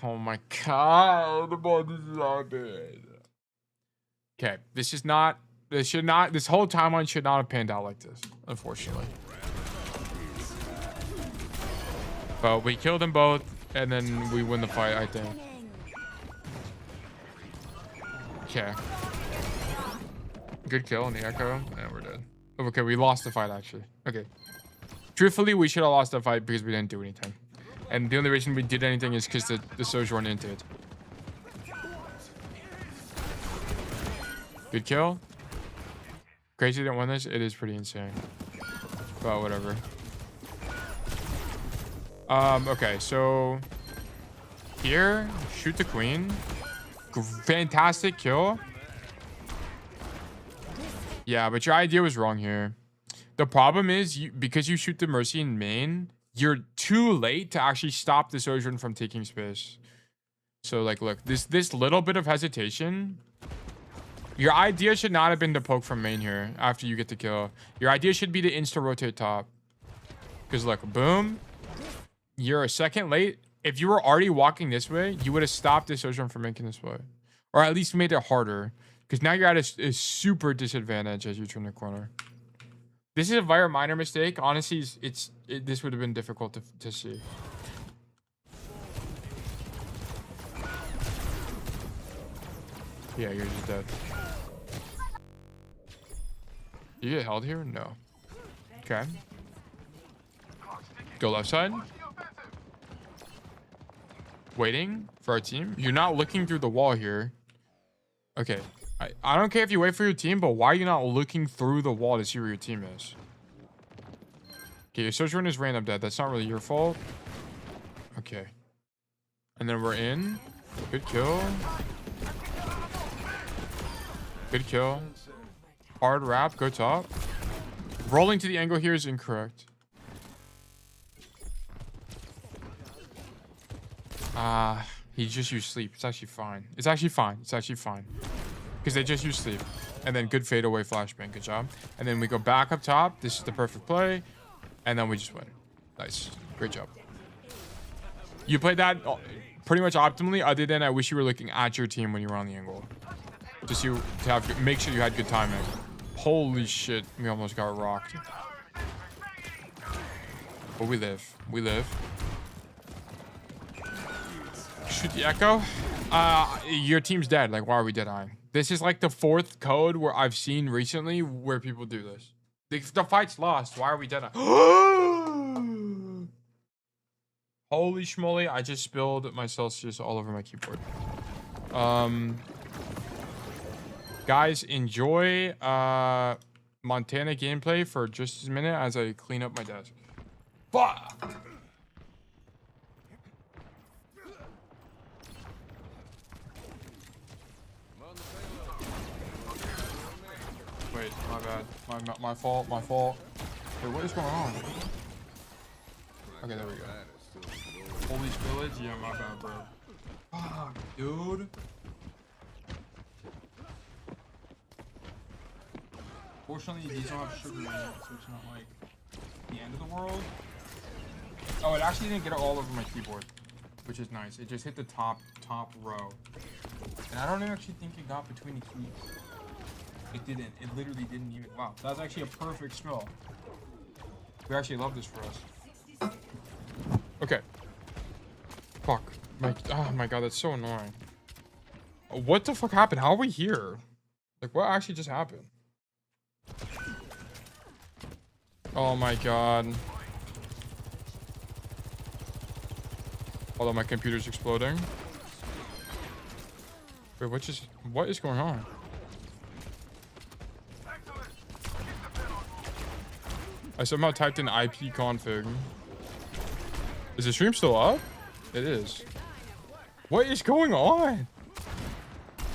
Oh my god, this is not good. Okay, this whole timeline should not have panned out like this, unfortunately. But we killed them both, and then we win the fight, I think. Okay. Good kill on the Echo, and we're dead. Okay, we lost the fight, actually. Okay. Truthfully, we should have lost the fight because we didn't do anything. And the only reason we did anything is because the Sojourn into it. Good kill. Crazy didn't win this. It is pretty insane. But whatever. Okay, so here, shoot the queen. Fantastic kill. Yeah, but your idea was wrong here. The problem is because you shoot the Mercy in main, you're too late to actually stop the Sojourn from taking space. So like, look, this little bit of hesitation. Your idea should not have been to poke from main here after you get the kill. Your idea should be to insta-rotate top. Because look, boom. You're a second late. If you were already walking this way, you would have stopped this Sojourn from making this way. Or at least made it harder. Because now you're at a super disadvantage as you turn the corner. This is a very minor mistake. Honestly, this would have been difficult to see. Yeah, you're just dead. You get held here? No. Okay. Go left side. Waiting for our team. You're not looking through the wall here. Okay. I don't care if you wait for your team, but why are you not looking through the wall to see where your team is? Okay, your Sojourn is random dead. That's not really your fault. Okay. And then we're in. Good kill. Good kill. Hard wrap. Go top. Rolling to the angle here is incorrect. He just used sleep. It's actually fine. It's actually fine. It's actually fine. Because they just used sleep. And then good fadeaway flashbang. Good job. And then we go back up top. This is the perfect play. And then we just win. Nice. Great job. You played that pretty much optimally, other than I wish you were looking at your team when you were on the angle. Make sure you had good timing. Holy shit. We almost got rocked. But we live. We live. Shoot the echo. Your team's dead. Like, why are we dead-eyeing? This is like the 4th code where I've seen recently where people do this. The fight's lost. Why are we dead-eyeing? Holy schmoly. I just spilled my Celsius all over my keyboard. Guys, enjoy Montana gameplay for just a minute as I clean up my desk. Fuck! Wait, my bad. My fault. My fault. Wait, what is going on? Okay, there we go. Police village? Yeah, my bad, bro. Fuck, dude. Fortunately, these don't have sugar in it, so it's not like the end of the world. Oh, it actually didn't get it all over my keyboard, which is nice. It just hit the top row. And I don't actually think it got between the keys. It didn't. It literally didn't even. Wow, that's actually a perfect spill. We actually love this for us. Okay. Fuck. Oh my god, that's so annoying. What the fuck happened? How are we here? Like, what actually just happened? Oh my god. Although my computer's exploding. Wait, what is going on? I somehow typed in IP config. Is the stream still up? It is. What is going on?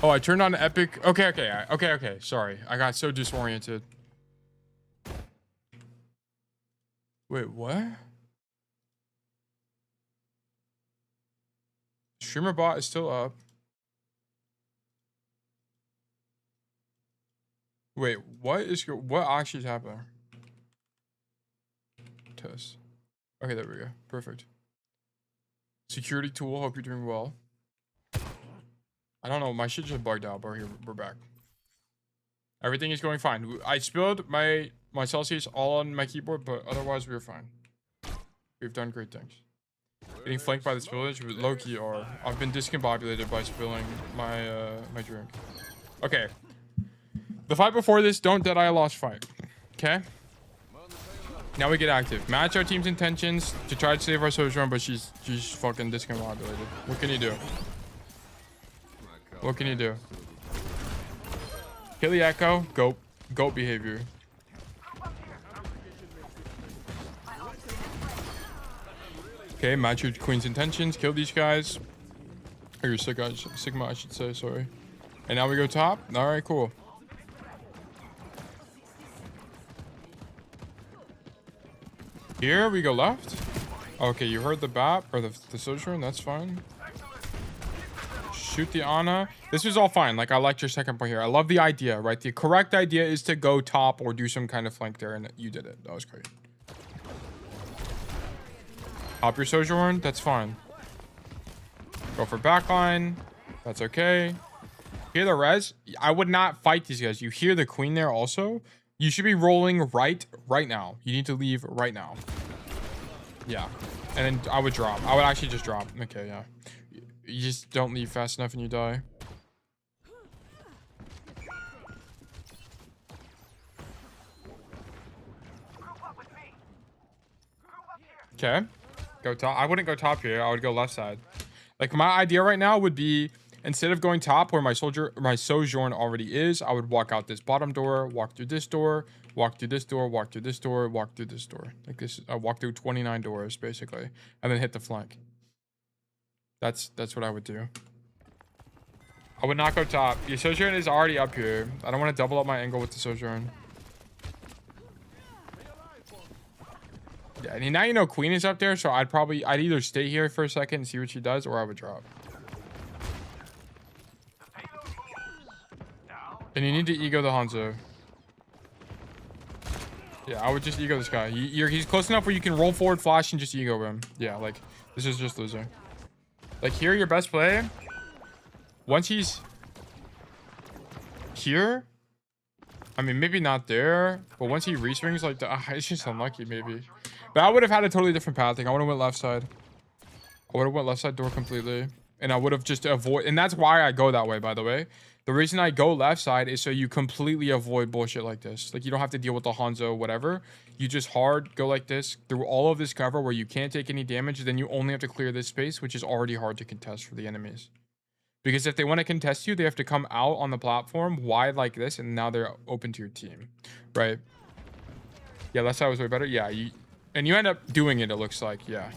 Oh, I turned on Epic. Okay. Sorry. I got so disoriented. Wait, what? Streamer bot is still up. Wait, what actually is happening? Test. Okay, there we go. Perfect. Security tool. Hope you're doing well. I don't know. My shit just bugged out, but we're back. Everything is going fine. I spilled my Celsius all on my keyboard, but otherwise we're fine. We've done great things. Getting flanked by this village with low-key are. I've been discombobulated by spilling my my drink. Okay. The fight before this, don't dead-eye a lost fight. Okay? Now we get active. Match our team's intentions to try to save our Sojourn, but she's fucking discombobulated. What can you do? What can you do? Kill the echo. Goat behavior. Okay, match your queen's intentions. Kill these guys. Or your Sigma, I should say. Sorry. And now we go top. All right, cool. Here we go left. Okay, you heard the BAP or the Sojourn. That's fine. Shoot the Ana. This was all fine. Like, I liked your second point here. I love the idea, right? The correct idea is to go top or do some kind of flank there, and you did it. That was great. Pop your Sojourn. That's fine. Go for backline. That's okay. Hear the res. I would not fight these guys. You hear the queen there also. You should be rolling right now. You need to leave right now. Yeah. And then I would drop. I would actually just drop. Okay, yeah. You just don't leave fast enough and you die. Okay. Go top. I wouldn't go top here. I would go left side. Like, my idea right now would be, instead of going top where my Sojourn already is, I would walk out this bottom door, walk through this door, walk through this door, walk through this door, walk through this door. Like this, I walk through 29 doors basically, and then hit the flank. That's what I would do. I would not go top. Your Sojourn is already up here. I don't want to double up my angle with the Sojourn. Yeah, and now you know Queen is up there, so I'd either stay here for a second and see what she does, or I would drop. And you need to ego the Hanzo. Yeah, I would just ego this guy. He's close enough where you can roll forward, flash, and just ego him. Yeah, like, this is just losing. Like, here, your best play. Once he's here, I mean, maybe not there, but once he reswings, like, it's just unlucky, maybe. But I would have had a totally different pathing. I would have went left side. I would have went left side door completely. And I would have just avoid. And that's why I go that way, by the way. The reason I go left side is so you completely avoid bullshit like this. Like, you don't have to deal with the Hanzo, whatever. You just hard go like this through all of this cover where you can't take any damage. Then you only have to clear this space, which is already hard to contest for the enemies. Because if they want to contest you, they have to come out on the platform wide like this, and now they're open to your team, right? Yeah, left side was way better. Yeah, and you end up doing it, it looks like. Yeah.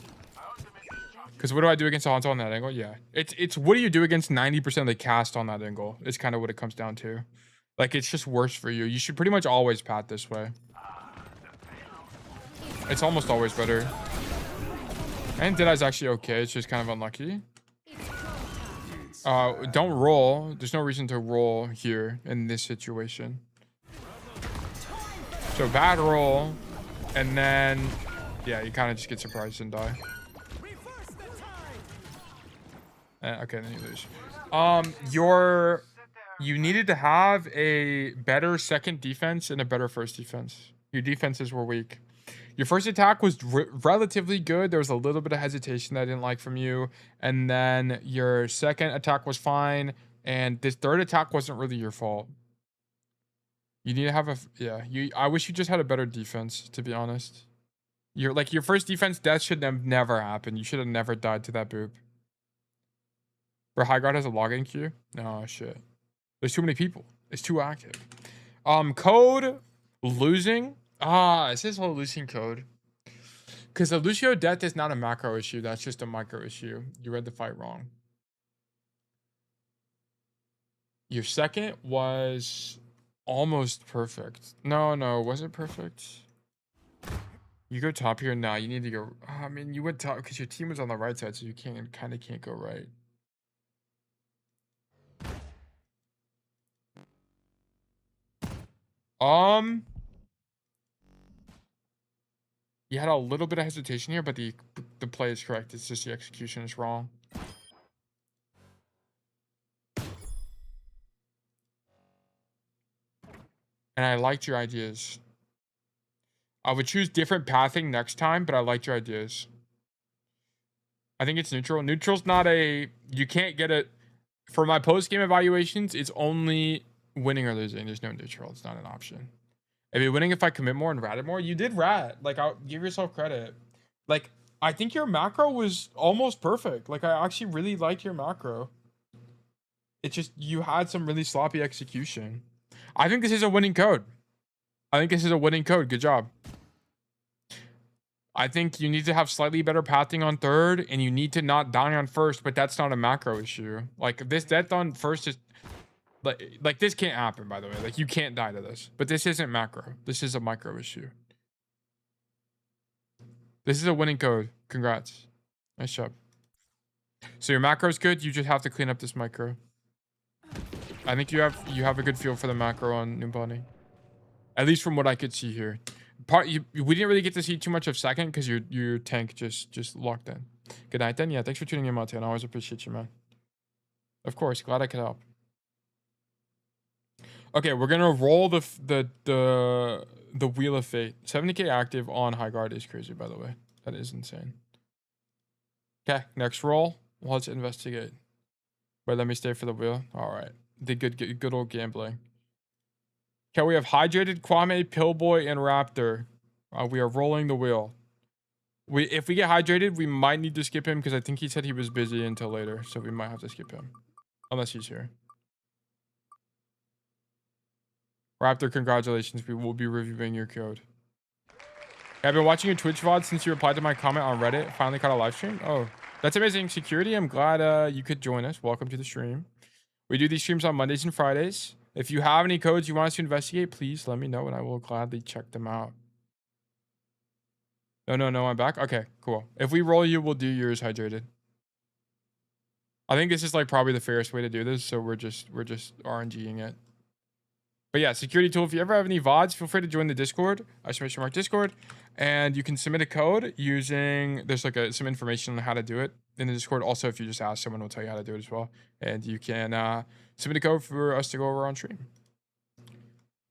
Because what do I do against Hanzo on that angle? Yeah. It's what do you do against 90% of the cast on that angle? It's kind of what it comes down to. Like, it's just worse for you. You should pretty much always pat this way. It's almost always better. And Deadeye's actually okay. It's just kind of unlucky. Don't roll. There's no reason to roll here in this situation. So bad roll. And then, yeah, you kind of just get surprised and die. Okay, then you lose. You needed to have a better second defense and a better first defense. Your defenses were weak. Your first attack was relatively good. There was a little bit of hesitation that I didn't like from you. And then your second attack was fine. And this third attack wasn't really your fault. You need to have I wish you just had a better defense, to be honest. Your first defense death should have never happened. You should have never died to that boop. Where High Guard has a login queue? Oh shit. There's too many people. It's too active. Code losing. It says whole losing code. Because the Lucio death is not a macro issue. That's just a micro issue. You read the fight wrong. Your second was almost perfect. No, was it perfect? You go top here now. You need to go. I mean, you went top because your team was on the right side, so you kind of can't go right. You had a little bit of hesitation here, but the play is correct. It's just the execution is wrong. And I liked your ideas. I would choose different pathing next time, but I liked your ideas. I think it's neutral. Neutral's not a... You can't get it... For my post-game evaluations, it's only winning or losing. There's no neutral. It's not an option. If you're winning if I commit more and ratted more, you did rat. Like, I'll give yourself credit. Like, I think your macro was almost perfect. Like, I actually really liked your macro. It's just, you had some really sloppy execution. I think this is a winning code. I think this is a winning code. Good job. I think you need to have slightly better pathing on third, and you need to not die on first, but that's not a macro issue. Like, this death on first is... Like this can't happen, by the way. Like, you can't die to this. But this isn't macro. This is a micro issue. This is a winning code. Congrats. Nice job. So your macro is good. You just have to clean up this micro. I think you have a good feel for the macro on Numbani. At least from what I could see here. We didn't really get to see too much of second because your tank just locked in. Good night then. Yeah, thanks for tuning in, Monte. I always appreciate you, man. Of course, glad I could help. Okay, we're gonna roll the Wheel of Fate. 70k active on High Guard is crazy, by the way. That is insane. Okay, next roll. Let's investigate. Wait, let me stay for the wheel. All right, the good old gambling. Okay, we have Hydrated, Kwame, Pillboy, and Raptor. We are rolling the wheel. If we get Hydrated, we might need to skip him because I think he said he was busy until later, so we might have to skip him. Unless he's here. Raptor, congratulations. We will be reviewing your code. I've been watching your Twitch VOD since you replied to my comment on Reddit. Finally caught a live stream. Oh, that's amazing. Security, I'm glad you could join us. Welcome to the stream. We do these streams on Mondays and Fridays. If you have any codes you want us to investigate, please let me know and I will gladly check them out. No, I'm back. Okay, cool. If we roll you, we'll do yours Hydrated. I think this is like probably the fairest way to do this, so we're just RNGing it. But yeah, security tool. If you ever have any VODs, feel free to join the Discord. Exclamation mark Discord, and you can submit a code using. There's like some information on how to do it in the Discord. Also, if you just ask, someone will tell you how to do it as well. And you can submit a code for us to go over on stream.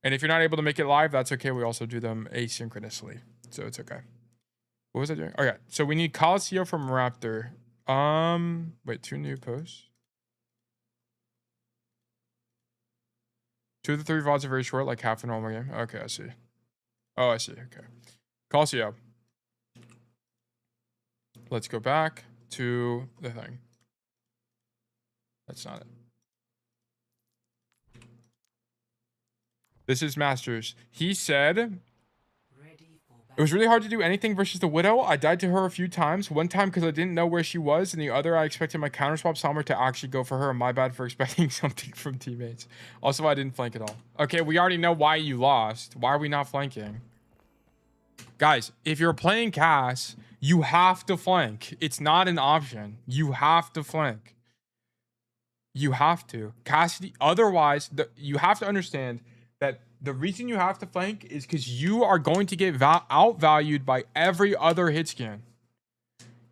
And if you're not able to make it live, that's okay. We also do them asynchronously, so it's okay. What was I doing? Okay, so we need Colosseo from Raptor. Wait, 2 new posts. 2 of the 3 VODs are very short, like half a normal game. Okay, I see. Oh, I see. Okay. Colosseo. Let's go back to the thing. That's not it. This is Masters. He said... It was really hard to do anything versus the Widow. I died to her a few times. One time because I didn't know where she was, and the other I expected my counterswap Somber to actually go for her. My bad for expecting something from teammates. Also, I didn't flank at all. Okay, we already know why you lost. Why are we not flanking? Guys, if you're playing Cass, you have to flank. It's not an option. You have to flank. You have to. Cassidy, otherwise, you have to understand that the reason you have to flank is because you are going to get outvalued by every other hit scan.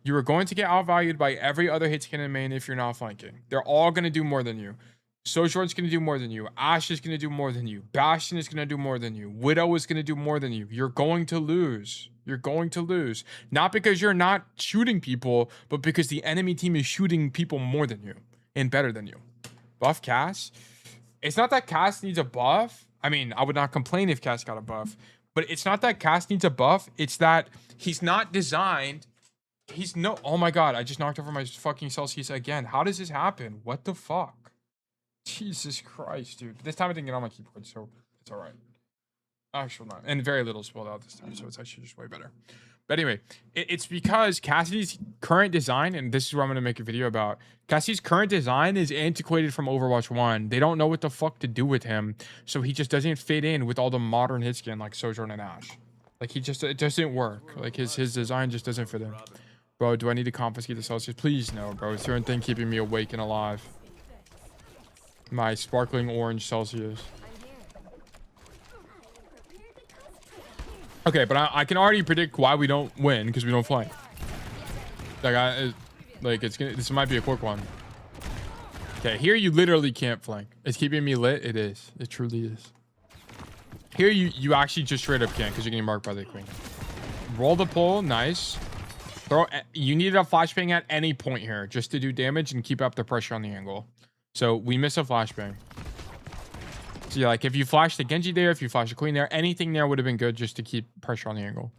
You are going to get outvalued by every other hit scan in main if you're not flanking. They're all going to do more than you. Sojourn's going to do more than you. Ashe is going to do more than you. Bastion is going to do more than you. Widow is going to do more than you. You're going to lose. You're going to lose. Not because you're not shooting people, but because the enemy team is shooting people more than you and better than you. Buff Cass? It's not that Cass needs a buff. I mean, I would not complain if Cass got a buff, but it's not that Cass needs a buff. It's that he's not designed. Oh my God, I just knocked over my fucking Celsius again. How does this happen? What the fuck? Jesus Christ, dude. This time I didn't get on my keyboard, so it's all right. Actually not. And very little spelled out this time, so it's actually just way better. But anyway, it's because Cassidy's current design, and this is what I'm going to make a video about. Cassidy's current design is antiquated from Overwatch 1. They don't know what the fuck to do with him, so he just doesn't fit in with all the modern hit skin like Sojourn and Ashe. Like, it doesn't work. Like, his design just doesn't fit in. Bro, do I need to confiscate the Celsius? Please no, bro. It's the only thing keeping me awake and alive. My sparkling orange Celsius. Okay, but I can already predict why we don't win because we don't flank. This might be a quick one. Okay, here you literally can't flank. It's keeping me lit. It is. It truly is. Here you actually just straight up can't because you're getting marked by the queen. Roll the pull. Nice. You needed a flashbang at any point here just to do damage and keep up the pressure on the angle. So we miss a flashbang. So yeah, like if you flash the Genji there, if you flash the queen there, anything there would have been good just to keep pressure on the angle.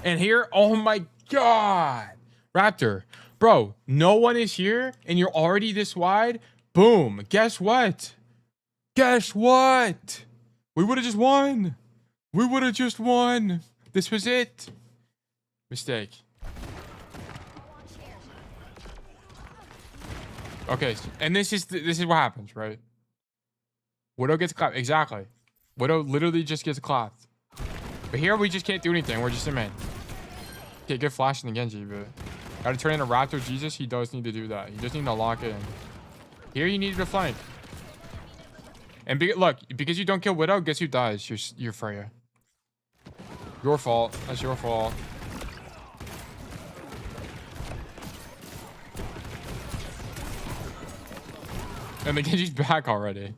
And here, oh my God. Raptor, bro, no one is here and you're already this wide. Boom. Guess what? Guess what? We would have just won. We would have just won. This was it. Mistake. Okay, and this is what happens, right? Widow gets clapped. Exactly. Widow literally just gets clapped. But here we just can't do anything. We're just in main. Okay, good flash in the Genji, but gotta turn into Raptor Jesus. He does need to do that. He just need to lock it in. Here you need to flank. And look, because you don't kill Widow, guess who dies? You're Freya. Your fault. That's your fault. And the Genji's back already.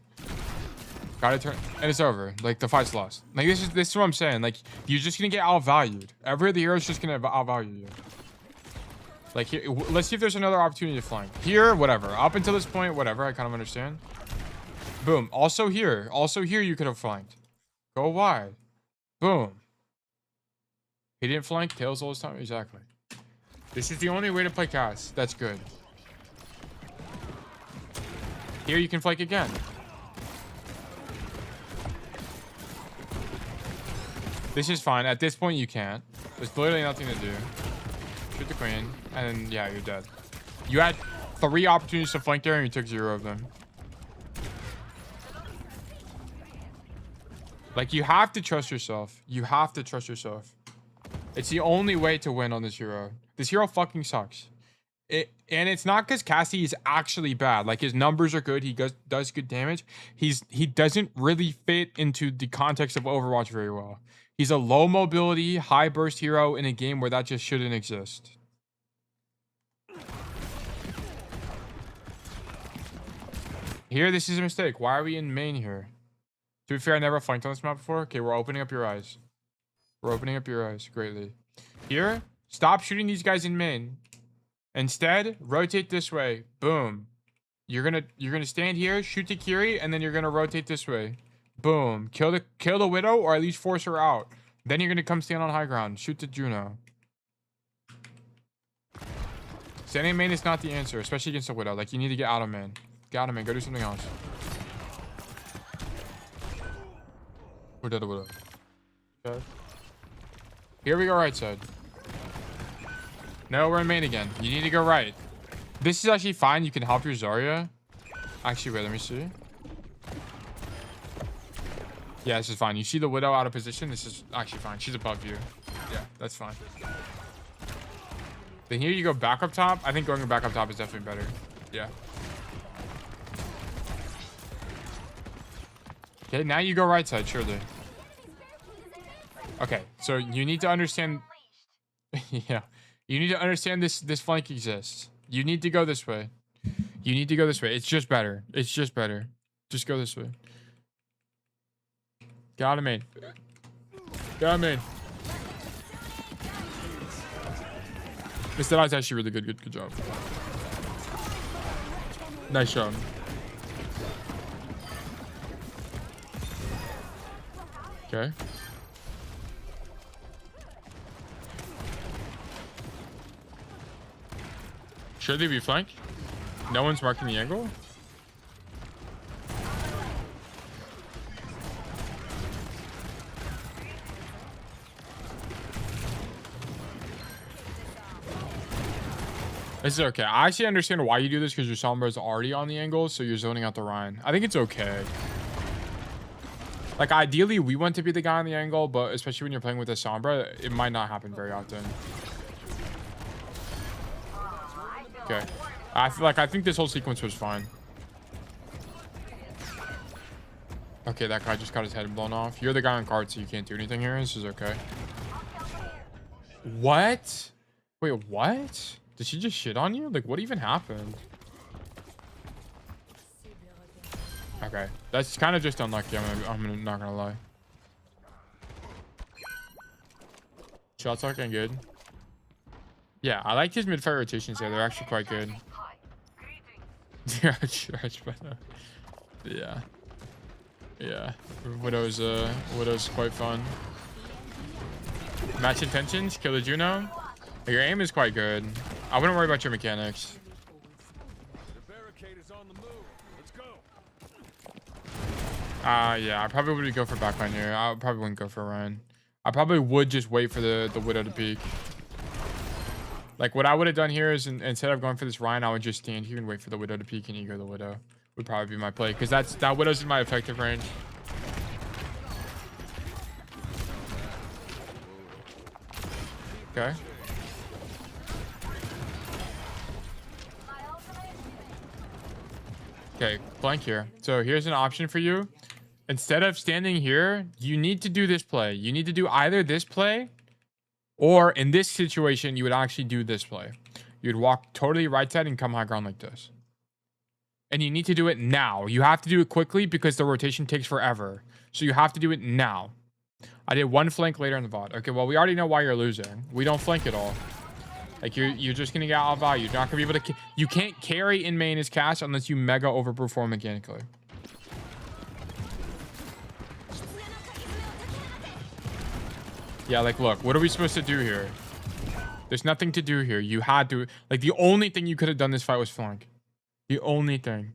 Gotta turn, and it's over. Like, the fight's lost. Like, this is what I'm saying. Like, you're just gonna get outvalued. Every other hero is just gonna outvalue you. Like, here, let's see if there's another opportunity to flank. Here, whatever. Up until this point, whatever. I kind of understand. Boom. Also here. Also here, you could have flanked. Go wide. Boom. He didn't flank. Tails all this time. Exactly. This is the only way to play Cass. That's good. Here, you can flank again. This is fine. At this point, you can't. There's literally nothing to do. Shoot the queen, and then, yeah, you're dead. You had 3 opportunities to flank there, and you took 0 of them. Like, you have to trust yourself. You have to trust yourself. It's the only way to win on this hero. This hero fucking sucks. And it's not because Cassidy is actually bad. Like, his numbers are good. He does good damage. He doesn't really fit into the context of Overwatch very well. He's a low mobility, high burst hero in a game where that just shouldn't exist. Here, this is a mistake. Why are we in main here? To be fair, I never flanked on this map before. Okay, we're opening up your eyes. We're opening up your eyes greatly. Here, stop shooting these guys in main. Instead, rotate this way. Boom. You're gonna stand here, shoot the Kiri, and then you're gonna rotate this way. Boom. Kill the Widow, or at least force her out. Then you're gonna come stand on high ground. Shoot the Juno. Standing in main is not the answer, especially against the Widow. Like, you need to get out of main. Get out of main. Go do something else. We're dead, Widow. Okay. Here we go, right side. No, we're in main again. You need to go right. This is actually fine. You can help your Zarya. Actually, wait, let me see. Yeah, this is fine. You see the Widow out of position? This is actually fine. She's above you. Yeah, that's fine. Then here you go back up top. I think going back up top is definitely better. Yeah. Okay, now you go right side, surely. Okay, so you need to understand... yeah. You need to understand this flank exists. You need to go this way. You need to go this way. It's just better. It's just better. Just go this way. Get out of main. Get out of main. This Deadeye is actually really good. Good job. Nice job. Okay. Should they be flanked? No one's marking the angle? This is okay. I actually understand why you do this, because your Sombra is already on the angle, so you're zoning out the Rhine. I think it's okay. Like, ideally, we want to be the guy on the angle, but especially when you're playing with a Sombra, it might not happen very often. Okay. I think this whole sequence was fine. Okay, that guy just got his head blown off. You're the guy on card, so you can't do anything here. This is okay. What? Wait, what? Did she just shit on you? Like, what even happened? Okay, that's kind of just unlucky. I'm not gonna lie. Shots looking good. Yeah, I like his mid-fight rotations here. They're actually quite good. Yeah. Yeah. Widow's quite fun. Match intentions, kill the Juno. Your aim is quite good. I wouldn't worry about your mechanics. The barricade is on the move. Let's go. Yeah, I probably wouldn't go for backline here. I probably wouldn't go for Ryan. I probably would just wait for the Widow to peek. Like, what I would have done here is instead of going for this Ryan, I would just stand here and wait for the Widow to peek and you go the Widow. Would probably be my play. Because that Widow's in my effective range. Okay. Okay, flank here. So here's an option for you. Instead of standing here, you need to do this play. You need to do either this play, or in this situation, you would actually do this play. You'd walk totally right side and come high ground like this. And you need to do it now. You have to do it quickly because the rotation takes forever. So you have to do it now. I did one flank later in the VOD. Okay, well, we already know why you're losing. We don't flank at all. Like, you're just going to get outvalued. You're not going to be able to... You can't carry in main as Cass unless you mega overperform mechanically. Yeah, like, look. What are we supposed to do here? There's nothing to do here. You had to... Like, the only thing you could have done this fight was flank. The only thing.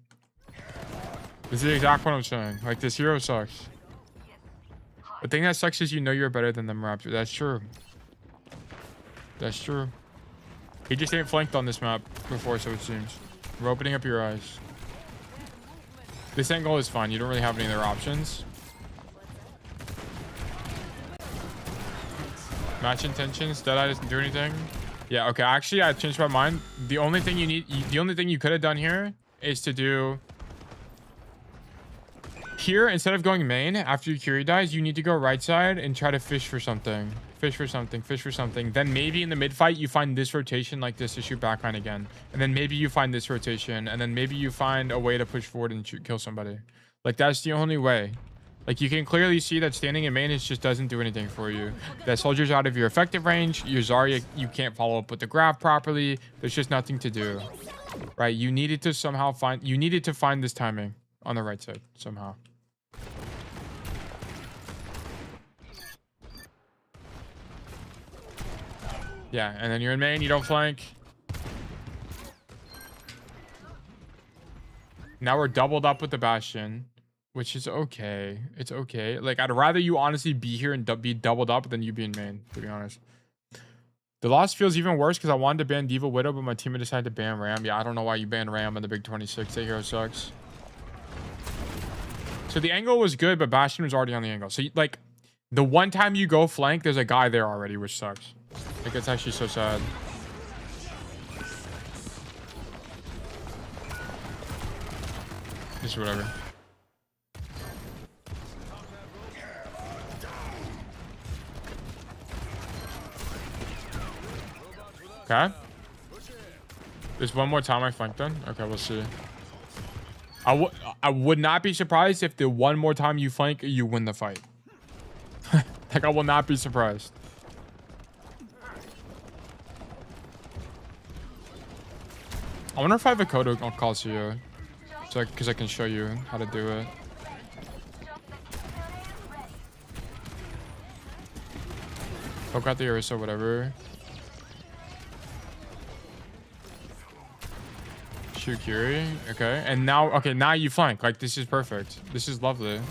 This is the exact what I'm saying. Like, this hero sucks. The thing that sucks is you know you're better than them, Raptor. That's true. That's true. He just ain't flanked on this map before, so it seems. We're opening up your eyes. This angle is fine. You don't really have any other options. Match intentions. Deadeye doesn't do anything. Yeah, okay. Actually, I changed my mind. The only thing you could have done here is to do... Here, instead of going main, after your Curie dies, you need to go right side and try to fish for something. Fish for something, fish for something. Then maybe in the mid fight, you find this rotation like this to shoot backline again. And then maybe you find this rotation. And then maybe you find a way to push forward and kill somebody. Like, that's the only way. Like, you can clearly see that standing in main just doesn't do anything for you. That soldier's out of your effective range. Your Zarya, you can't follow up with the graph properly. There's just nothing to do. Right? You needed to somehow find... You needed to find this timing on the right side somehow. Yeah, and then you're in main, you don't flank. Now we're doubled up with the Bastion, which is okay. It's okay. Like, I'd rather you honestly be here and be doubled up than you be in main, to be honest. The loss feels even worse because I wanted to ban Diva Widow, but my teammate decided to ban Ram. Yeah, I don't know why you banned Ram in the Big 26. That hero sucks. So the angle was good, but Bastion was already on the angle. So, like, the one time you go flank, there's a guy there already, which sucks. Like, it's actually so sad. Just whatever. Okay. There's one more time I flank them. Okay, we'll see. I would not be surprised if the one more time you flank, you win the fight. Like, I will not be surprised. I wonder if I have a code on Colosseo. So, because I can show you how to do it. Poke out the Orisa, whatever. Shoot Curie. Okay. And now, okay, now you flank. Like, this is perfect. This is lovely.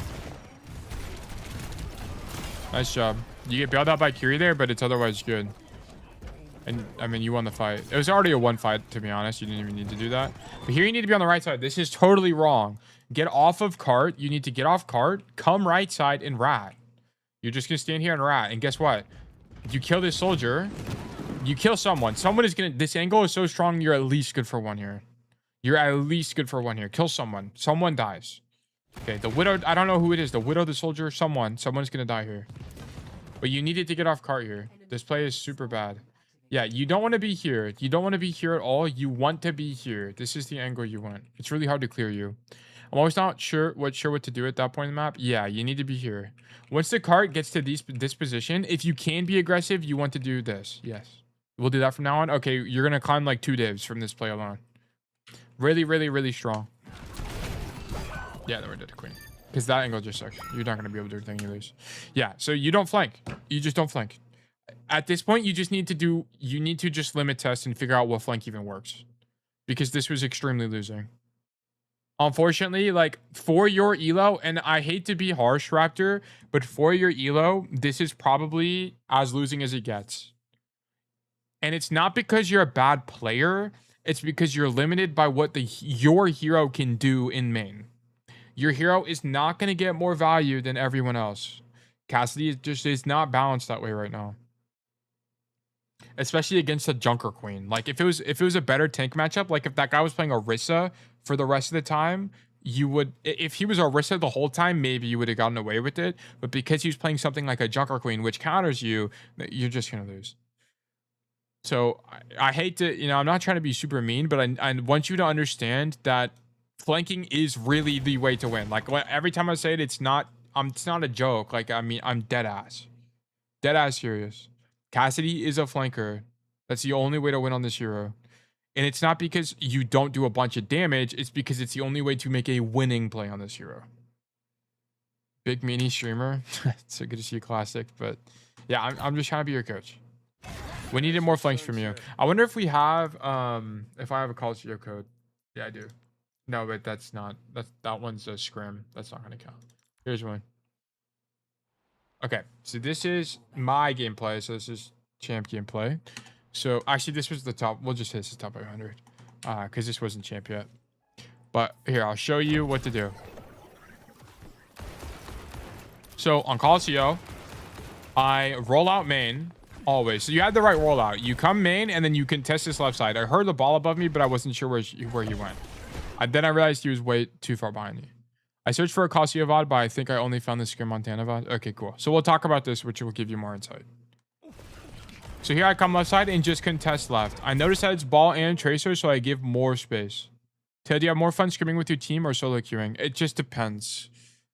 Nice job. You get bailed out by Curie there, but it's otherwise good. And, I mean, you won the fight. It was already a one fight, to be honest. You didn't even need to do that. But here you need to be on the right side. This is totally wrong. Get off of cart. You need to get off cart. Come right side and rat. You're just going to stand here and rat. And guess what? You kill this soldier. You kill someone. Someone is going to... This angle is so strong, you're at least good for one here. You're at least good for one here. Kill someone. Someone dies. Okay, the Widow... I don't know who it is. The Widow, the soldier, someone. Someone's going to die here. But you needed to get off cart here. This play is super bad. Yeah, you don't want to be here. You don't want to be here at all. You want to be here. This is the angle you want. It's really hard to clear you. I'm always not sure what to do at that point in the map. Yeah, you need to be here. Once the cart gets to this position, if you can be aggressive, you want to do this. Yes. We'll do that from now on. Okay, you're going to climb like 2 divs from this play alone. Really, really, really strong. Yeah, then we're dead to queen. Because that angle just sucks. You're not going to be able to do anything you lose. Yeah, so you don't flank. You just don't flank. At this point, you need to just limit test and figure out what flank even works. Because this was extremely losing. Unfortunately, like for your elo, and I hate to be harsh, Raptor, but for your elo, this is probably as losing as it gets. And it's not because you're a bad player. It's because you're limited by what your hero can do in main. Your hero is not going to get more value than everyone else. Cassidy just is not balanced that way right now. Especially against a Junker Queen. Like if it was a better tank matchup, like if that guy was playing Orisa for the rest of the time, you would, if he was Orisa the whole time, maybe you would have gotten away with it. But because he was playing something like a Junker Queen, which counters you, you're just going to lose. So I hate to, you know, I'm not trying to be super mean, but I want you to understand that flanking is really the way to win. Like every time I say it, it's not a joke. Like, I mean, I'm dead ass serious. Cassidy is a flanker. That's the only way to win on this hero. And it's not because you don't do a bunch of damage. It's because it's the only way to make a winning play on this hero. Big meanie streamer. It's so good to see you, Classic. But yeah, I'm just trying to be your coach. We needed more flanks from you. I wonder if we have, if I have a Colosseo code. Yeah, I do. No, but that's not, that one's a scrim. That's not going to count. Here's one. Okay, so this is my gameplay. So this is champ gameplay. So actually, this was the top. We'll just hit the top 500 because this wasn't champ yet. But here, I'll show you what to do. So on Colosseo, I roll out main always. So you had the right rollout. You come main and then you contest this left side. I heard the ball above me, but I wasn't sure where he went. Then I realized he was way too far behind me. I searched for a Colosseo VOD, but I think I only found the Scrim Montana VOD. Okay, cool. So we'll talk about this, which will give you more insight. So here I come left side and just contest left. I noticed that it's ball and tracer, so I give more space. Ted, do you have more fun scrimming with your team or solo queuing? It just depends.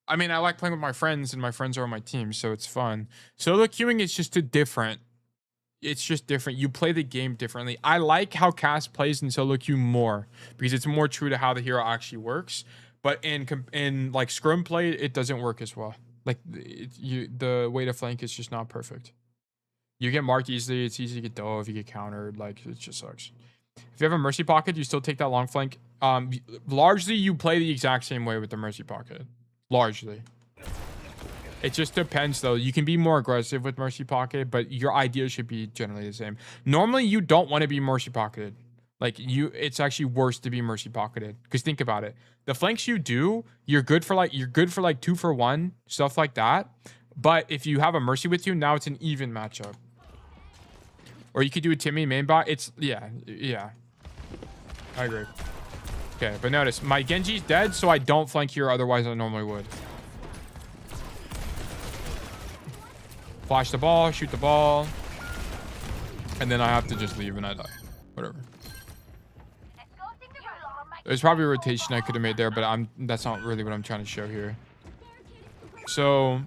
I mean, I like playing with my friends, and my friends are on my team, so it's fun. Solo queuing is just it's just different. You play the game differently. I like how Cass plays in solo queue more because it's more true to how the hero actually works. But in like scrum play, it doesn't work as well. Like the way to flank is just not perfect. You get marked easily. It's easy to get dove. You get countered. Like it just sucks. If you have a mercy pocket, you still take that long flank. Largely, you play the exact same way with the mercy pocket. Largely. It just depends though. You can be more aggressive with mercy pocket, but your idea should be generally the same. Normally, you don't want to be mercy pocketed. Like it's actually worse to be mercy pocketed. Because think about it. The flanks you do, you're good for like 2 for 1, stuff like that. But if you have a mercy with you, now it's an even matchup. Or you could do a Timmy main bot. It's yeah. I agree. Okay, but notice my Genji's dead, so I don't flank here. Otherwise, I normally would. Flash the ball, shoot the ball, and then I have to just leave and I die. Whatever. There's probably a rotation I could have made there, but that's not really what I'm trying to show here. So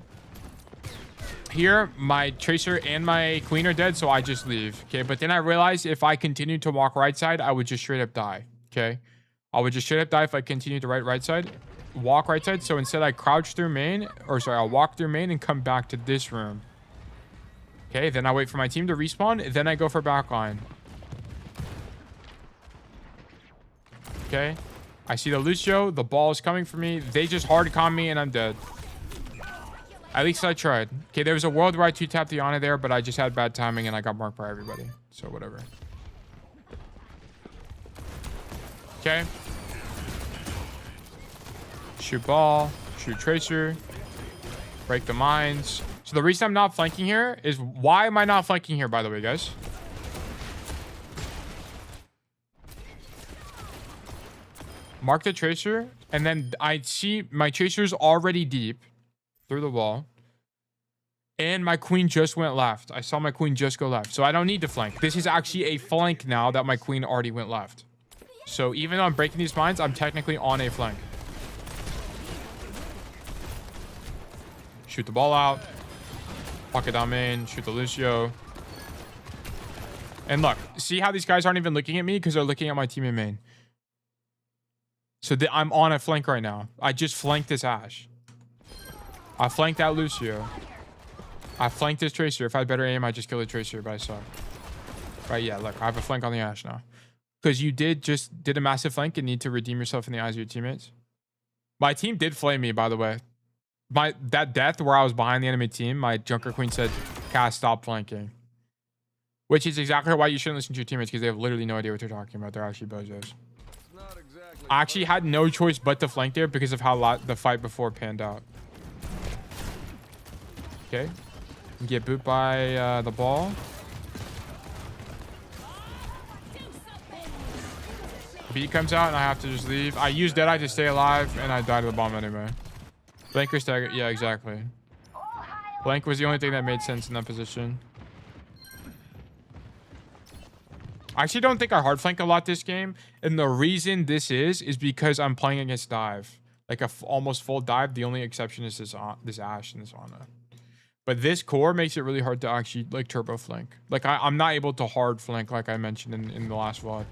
here, my Tracer and my Queen are dead, so I just leave. Okay, but then I realized if I continued to walk right side, I would just straight up die. Okay, I would just straight up die if I continued to right side, walk right side. So instead, I crouch through main, or sorry, I'll walk through main and come back to this room. Okay, then I wait for my team to respawn. Then I go for backline. Okay, I see the Lucio. The ball is coming for me. They just hard con me and I'm dead. At least I tried. Okay, there was a world where I 2-tapped the Ana there, but I just had bad timing and I got marked by everybody. So whatever. Okay. Shoot ball. Shoot Tracer. Break the mines. So the reason I'm not flanking here is why am I not flanking here, by the way, guys? Mark the Tracer, and then I see my Tracer's already deep through the wall. And my Queen just went left. I saw my Queen just go left. So I don't need to flank. This is actually a flank now that my Queen already went left. So even though I'm breaking these mines, I'm technically on a flank. Shoot the ball out. Pocket down main. Shoot the Lucio. And look, see how these guys aren't even looking at me because they're looking at my team in main. So I'm on a flank right now. I just flanked this Ashe. I flanked that Lucio. I flanked this Tracer. If I had better aim, I'd just kill the Tracer, but I suck. Right, yeah, look, I have a flank on the Ashe now. Because you did a massive flank and need to redeem yourself in the eyes of your teammates. My team did flame me, by the way. That death where I was behind the enemy team, my Junker Queen said, Cass, stop flanking. Which is exactly why you shouldn't listen to your teammates, because they have literally no idea what they're talking about. They're actually bozos. I actually had no choice but to flank there because of how the fight before panned out. Okay. Get booped by the ball. B comes out and I have to just leave. I used Deadeye to stay alive and I died to the bomb anyway. Flanker stagger. Yeah, exactly. Flank was the only thing that made sense in that position. I actually don't think I hard flank a lot this game. And the reason this is because I'm playing against dive. Like a almost full dive. The only exception is this Ash and this Ana. But this core makes it really hard to actually like turbo flank. Like I'm not able to hard flank like I mentioned in the last VOD.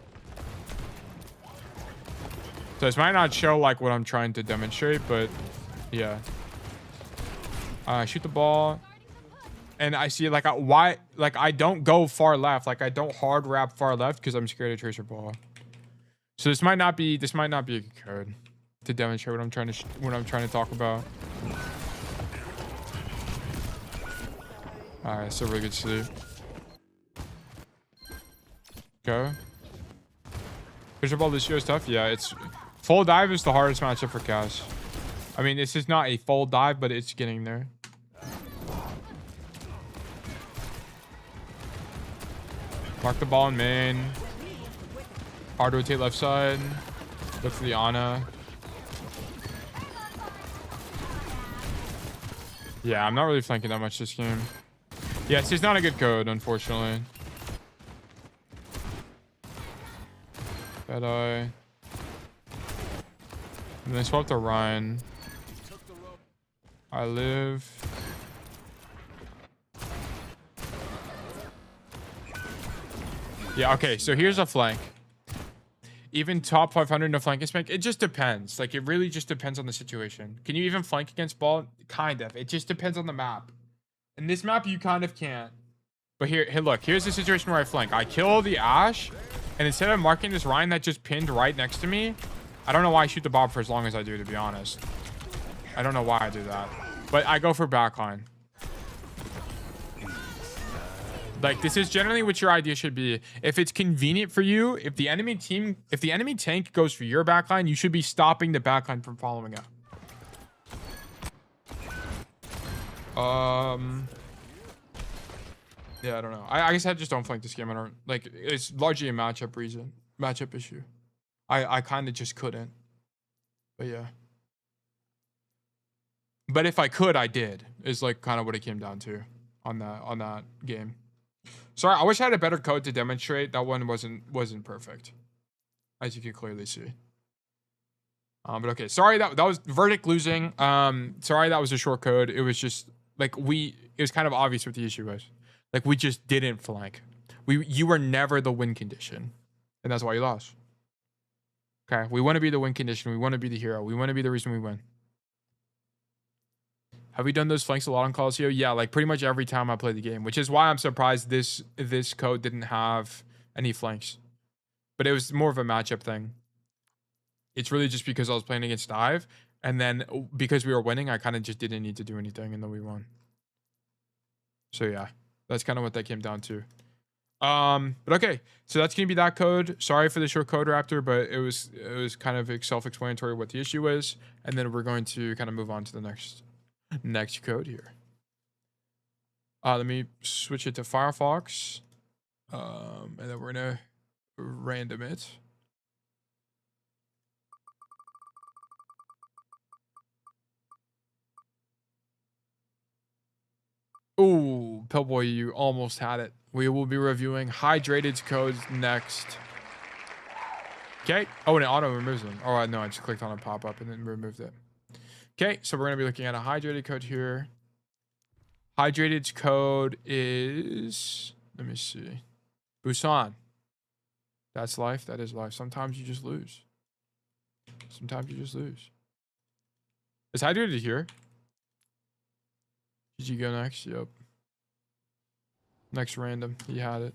So this might not show like what I'm trying to demonstrate, but yeah. Shoot the ball. And I see like I don't go far left. Like I don't hard wrap far left because I'm scared of tracer ball. So this might not be a good code to demonstrate what I'm trying to talk about. Alright, so really good sleep. Go. Tracer ball this year is tough. Yeah, it's full dive is the hardest matchup for Cass. I mean, this is not a full dive, but it's getting there. Mark the ball in main. Hard rotate left side. Look for the Ana. Yeah, I'm not really flanking that much this game. Yes, it's not a good code, unfortunately. Bad eye. And then swap to Ryan. I live. Yeah, okay, so here's a flank. Even top 500 no flanking spank, it just depends. Like, it really just depends on the situation. Can you even flank against ball? Kind of. It just depends on the map. In this map, you kind of can't. But here, look, here's the situation where I flank. I kill the Ash, and instead of marking this Ryan that just pinned right next to me, I don't know why I shoot the Bob for as long as I do, to be honest. I don't know why I do that. But I go for backline. Like, this is generally what your idea should be. If it's convenient for you, if the enemy tank goes for your backline, you should be stopping the backline from following up. Yeah, I don't know. I guess I just don't flank this game. I don't like. It's largely a matchup issue. I kind of just couldn't. But yeah. But if I could, I did. Is like kind of what it came down to on that game. Sorry, I wish I had a better code to demonstrate. That one wasn't perfect, as you can clearly see. But okay, sorry that was verdict losing. Sorry that was a short code. It was just like it was kind of obvious what the issue was. Like we just didn't flank. You were never the win condition, and that's why you lost. Okay, we want to be the win condition. We want to be the hero. We want to be the reason we win. Have we done those flanks a lot on Colosseo? Yeah, like pretty much every time I play the game, which is why I'm surprised this code didn't have any flanks. But it was more of a matchup thing. It's really just because I was playing against Dive, and then because we were winning, I kind of just didn't need to do anything, and then we won. So yeah, that's kind of what that came down to. But okay, so that's gonna be that code. Sorry for the short code, Raptor, but it was kind of self-explanatory what the issue is, and then we're going to kind of move on to the next code here. Let me switch it to Firefox, and then we're gonna random it. Ooh, Pillboy, you almost had it. We will be reviewing hydrated codes next. Okay. Oh, and it auto removes them. Oh, no, I just clicked on a pop-up and then removed it. Okay, so we're going to be looking at a hydrated code here. Hydrated code is... Let me see. Busan. That's life. That is life. Sometimes you just lose. Sometimes you just lose. Is hydrated here? Did you go next? Yep. Next random. He had it.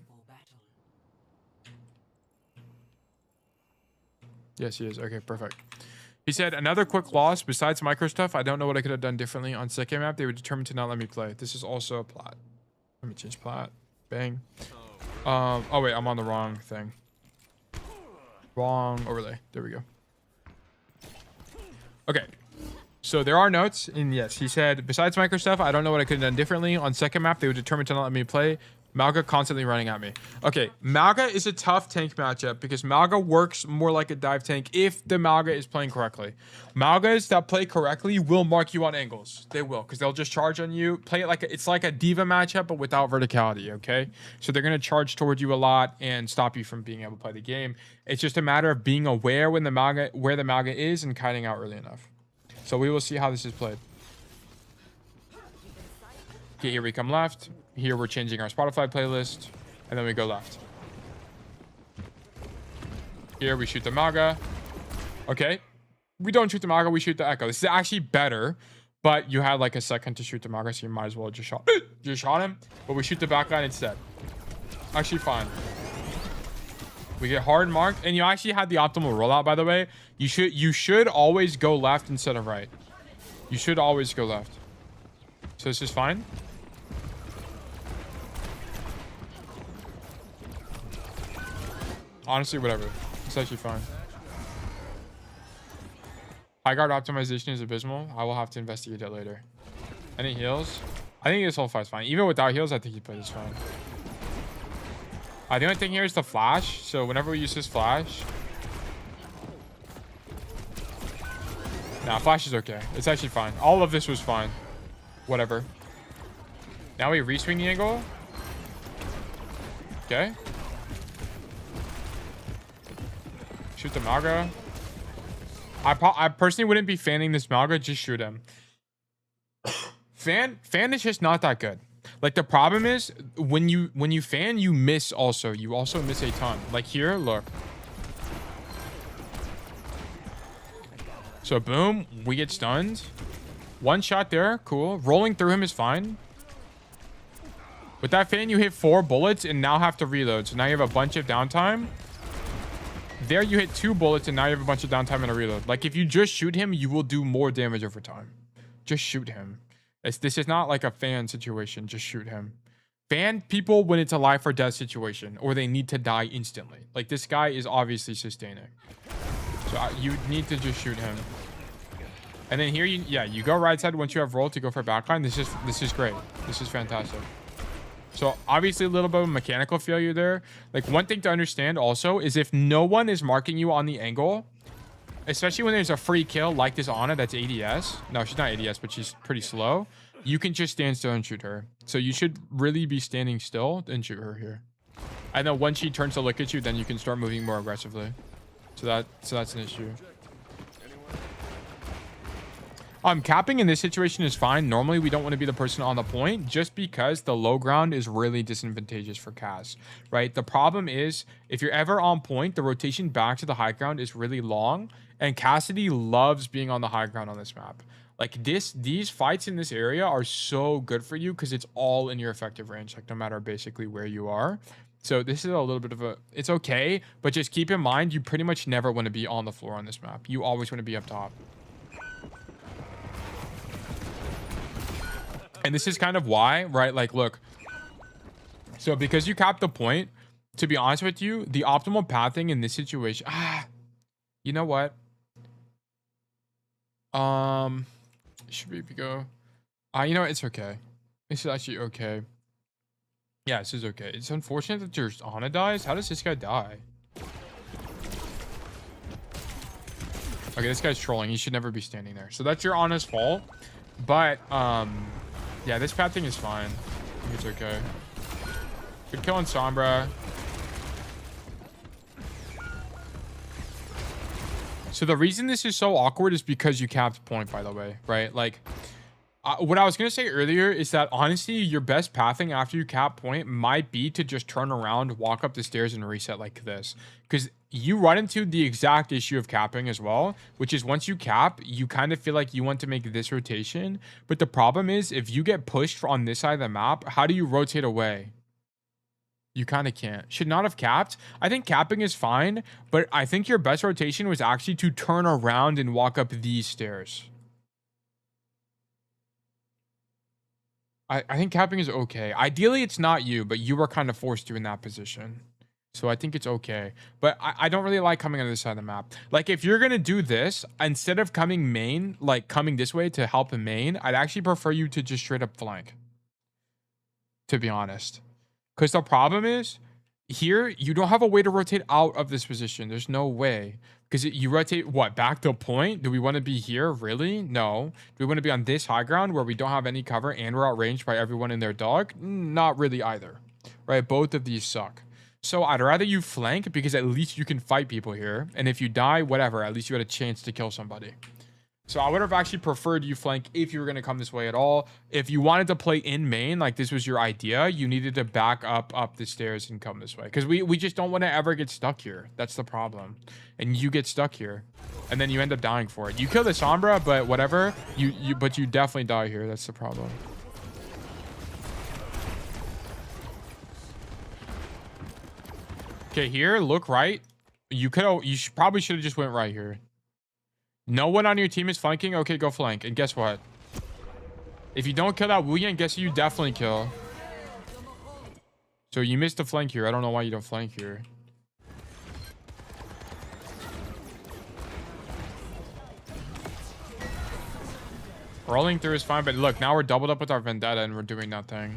Yes, he is. Okay, perfect. He said, another quick loss. Besides micro stuff, I don't know what I could have done differently on second map. They were determined to not let me play. This is also a plot. Let me change plot. Bang. Oh wait, I'm on the wrong thing. Wrong overlay. There we go. Okay. So there are notes, and yes, he said, besides micro stuff, I don't know what I could have done differently. On second map, they were determined to not let me play. Malga constantly running at me. Okay, Malga is a tough tank matchup because Malga works more like a dive tank if the Malga is playing correctly. Malgas that play correctly will mark you on angles. They will, because they'll just charge on you. Play it like it's like a diva matchup, but without verticality, okay? So they're going to charge towards you a lot and stop you from being able to play the game. It's just a matter of being aware when the Malga, where the Malga is and kiting out early enough. So we will see how this is played. Okay, here we come left. Here we're changing our Spotify playlist. And then we go left. Here we shoot the Malga. Okay. We don't shoot the Malga, we shoot the Echo. This is actually better. But you had like a second to shoot the Malga, so you might as well just shot him. But we shoot the backline instead. Actually fine. We get hard marked, and you actually had the optimal rollout, by the way. You should always go left instead of right. You should always go left. So this is fine. Honestly, whatever. It's actually fine. High guard optimization is abysmal. I will have to investigate it later. Any heals? I think this whole fight's fine. Even without heals, I think he plays fine. The only thing here is the flash. So whenever we use this flash. Nah, flash is okay. It's actually fine. All of this was fine. Whatever. Now we re-swing the angle. Okay. Shoot the Malga. I personally wouldn't be fanning this Malga. Just shoot him. Fan is just not that good. Like the problem is when you fan, you miss also. You also miss a ton. Like here, look. So boom, we get stunned. One shot there, cool. Rolling through him is fine. With that fan, you hit 4 bullets and now have to reload. So now you have a bunch of downtime. There you hit 2 bullets and now you have a bunch of downtime and a reload. Like if you just shoot him, you will do more damage over time. Just shoot him. This is not like a fan situation. Just shoot him. Fan people when it's a life or death situation or they need to die instantly. Like this guy is obviously sustaining. So you need to just shoot him. And then here, you go right side once you have roll to go for backline. This is great. This is fantastic. So obviously a little bit of a mechanical failure there. Like one thing to understand also is if no one is marking you on the angle, especially when there's a free kill like this Ana that's ADS. No, she's not ADS, but she's pretty slow. You can just stand still and shoot her. So you should really be standing still and shoot her here. And then once she turns to look at you, then you can start moving more aggressively. So that's an issue. Capping in this situation is fine. Normally, we don't want to be the person on the point just because the low ground is really disadvantageous for Cass, right? The problem is if you're ever on point, the rotation back to the high ground is really long, and Cassidy loves being on the high ground on this map. Like these fights in this area are so good for you because it's all in your effective range, like no matter basically where you are. So this is a little bit of it's okay, but just keep in mind, you pretty much never want to be on the floor on this map. You always want to be up top. And this is kind of why, right? Like, look. So because you capped the point, to be honest with you, the optimal pathing in this situation, you know what? Should we go? You know, it's okay. This is actually okay. Yeah, this is okay. It's unfortunate that your Ana dies. How does this guy die? Okay, this guy's trolling. He should never be standing there. So that's your Ana's fault. But, yeah, this pathing is fine. I think it's okay. Good kill on Sombra. So the reason this is so awkward is because you capped point, by the way, right? Like, what I was going to say earlier is that, honestly, your best pathing after you cap point might be to just turn around, walk up the stairs, and reset like this. Because you run into the exact issue of capping as well, which is once you cap, you kind of feel like you want to make this rotation. But the problem is, if you get pushed on this side of the map, how do you rotate away? You kind of can't. Should not have capped. I think capping is fine, but I think your best rotation was actually to turn around and walk up these stairs. I think capping is okay. Ideally, it's not you, but you were kind of forced to in that position. So I think it's okay. But I don't really like coming on this side of the map. Like, if you're going to do this, instead of coming main, like coming this way to help in main, I'd actually prefer you to just straight up flank. To be honest. Because the problem is, here, you don't have a way to rotate out of this position. There's no way. Because you rotate, what, back to point? Do we want to be here? Really? No. Do we want to be on this high ground where we don't have any cover and we're outranged by everyone and their dog? Not really either. Right? Both of these suck. So I'd rather you flank because at least you can fight people here. And if you die, whatever, at least you had a chance to kill somebody. So I would have actually preferred you flank if you were going to come this way at all. If you wanted to play in main, like this was your idea, you needed to back up the stairs and come this way. Because we just don't want to ever get stuck here. That's the problem. And you get stuck here. And then you end up dying for it. You kill the Sombra, but whatever. But you definitely die here. That's the problem. Okay, here, look right. You probably should have just went right here. No one on your team is flanking. Okay, go flank. And guess what? If you don't kill that Wuyan, guess who you definitely kill. So you missed the flank here. I don't know why you don't flank here. Rolling through is fine, but look, now we're doubled up with our Vendetta and we're doing nothing.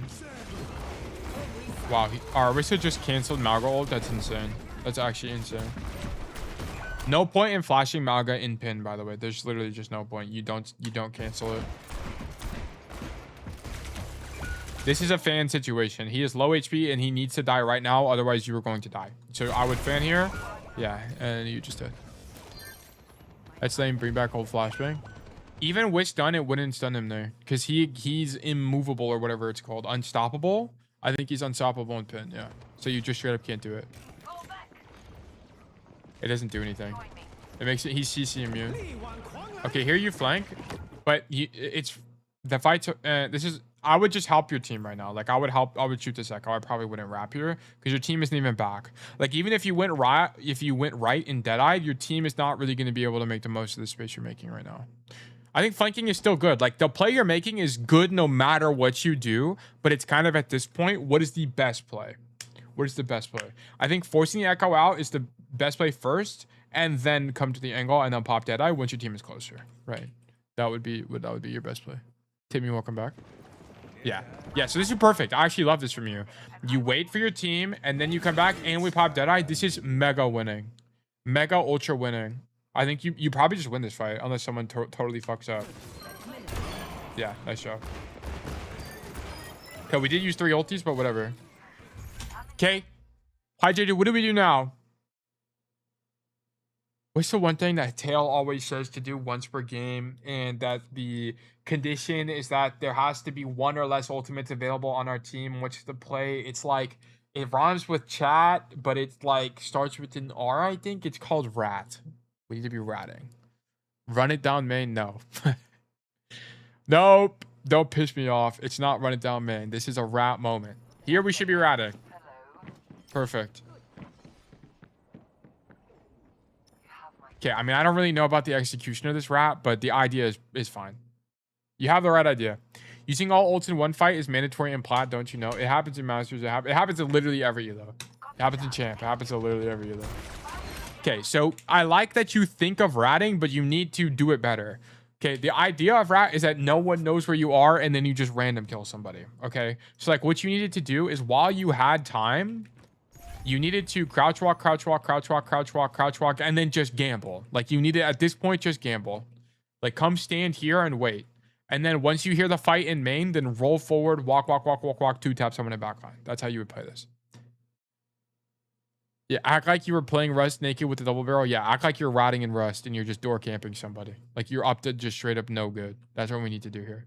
Wow, our Orisa just canceled Malga ult. That's insane. That's actually insane. No point in flashing Malga in pin, by the way. There's literally just no point. You don't cancel it. This is a fan situation. He is low HP and he needs to die right now. Otherwise, you are going to die. So I would fan here. Yeah, and you just did. Let's let him bring back old flashbang. Even with stun, it wouldn't stun him there. Because he's immovable or whatever it's called. Unstoppable. I think he's unstoppable in pin, yeah. So you just straight up can't do it. It doesn't do anything. It makes it, he's CC immune. Okay, here you flank. But it's, the fight, I would just help your team right now. Like, I would shoot this echo. I probably wouldn't wrap here. Because your team isn't even back. Like, even if you went right, in Deadeye, your team is not really going to be able to make the most of the space you're making right now. I think flanking is still good. Like, the play you're making is good no matter what you do. But it's kind of at this point, what is the best play? What is the best play? I think forcing the echo out is the best play first. And then come to the angle and then pop Deadeye once your team is closer. Right. That would be your best play. Timmy, welcome back. Yeah. Yeah, so this is perfect. I actually love this from you. You wait for your team and then you come back and we pop Deadeye. This is mega winning. Mega ultra winning. I think you probably just win this fight unless someone totally fucks up. Yeah, nice job. Okay, we did use 3 ultis, but whatever. Okay. Hi, JJ. What do we do now? What's the one thing that Tail always says to do once per game? And that the condition is that there has to be 1 or less ultimates available on our team. What's the play? It's like, it rhymes with chat, but it's like starts with an R, I think. It's called rat. We need to be ratting. Run it down main? No. Nope. Don't piss me off. It's not run it down main. This is a rat moment. Here we should be ratting. Perfect. Okay, I mean, I don't really know about the execution of this rat, but the idea is fine. You have the right idea. Using all ults in one fight is mandatory in plat, don't you know? It happens in Masters. It happens in literally every elo. It happens in Champ. It happens in literally every elo. Okay, so I like that you think of ratting, but you need to do it better. Okay, the idea of rat is that no one knows where you are, and then you just random kill somebody. Okay, so like what you needed to do is while you had time, you needed to crouch walk, crouch walk, crouch walk, crouch walk, crouch walk, and then just gamble. Like you needed at this point, just gamble. Like come stand here and wait. And then once you hear the fight in main, then roll forward, walk, walk, walk, walk, walk, 2 taps someone in backline. That's how you would play this. Yeah, act like you were playing Rust naked with the double barrel. Yeah, act like you're rotting in Rust and you're just door camping somebody. Like you're up to just straight up no good. That's what we need to do here.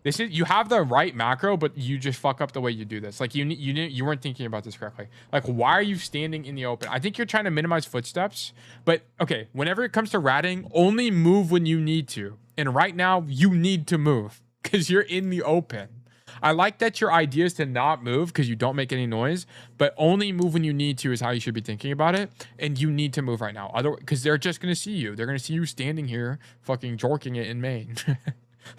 This is, you have the right macro, but you just fuck up the way you do this. Like you weren't thinking about this correctly. Like why are you standing in the open? I think you're trying to minimize footsteps, but okay, whenever it comes to ratting, only move when you need to. And right now you need to move because you're in the open. I like that your idea is to not move because you don't make any noise, but only move when you need to is how you should be thinking about it. And you need to move right now. Otherwise, because they're just going to see you. They're going to see you standing here fucking jorking it in Maine.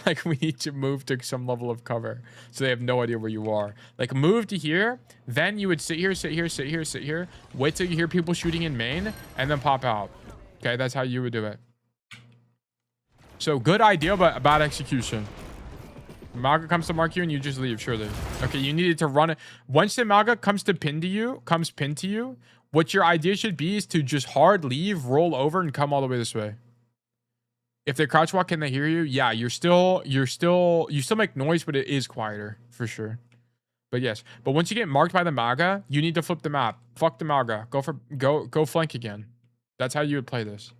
Like, we need to move to some level of cover so they have no idea where you are. Like, move to here, then you would sit here, sit here, sit here, sit here, wait till you hear people shooting in Maine, and then pop out. Okay, that's how you would do it. So, good idea, but bad execution. Maga comes to mark you and you just leave, surely. Okay, you needed to run it. Once the Maga comes to pin to you, what your idea should be is to just hard leave, roll over, and come all the way this way. If they crouch walk and they hear you, yeah, you still make noise, but it is quieter for sure. But yes, but once you get marked by the Maga, you need to flip the map. Fuck the Maga. Go flank again. That's how you would play this.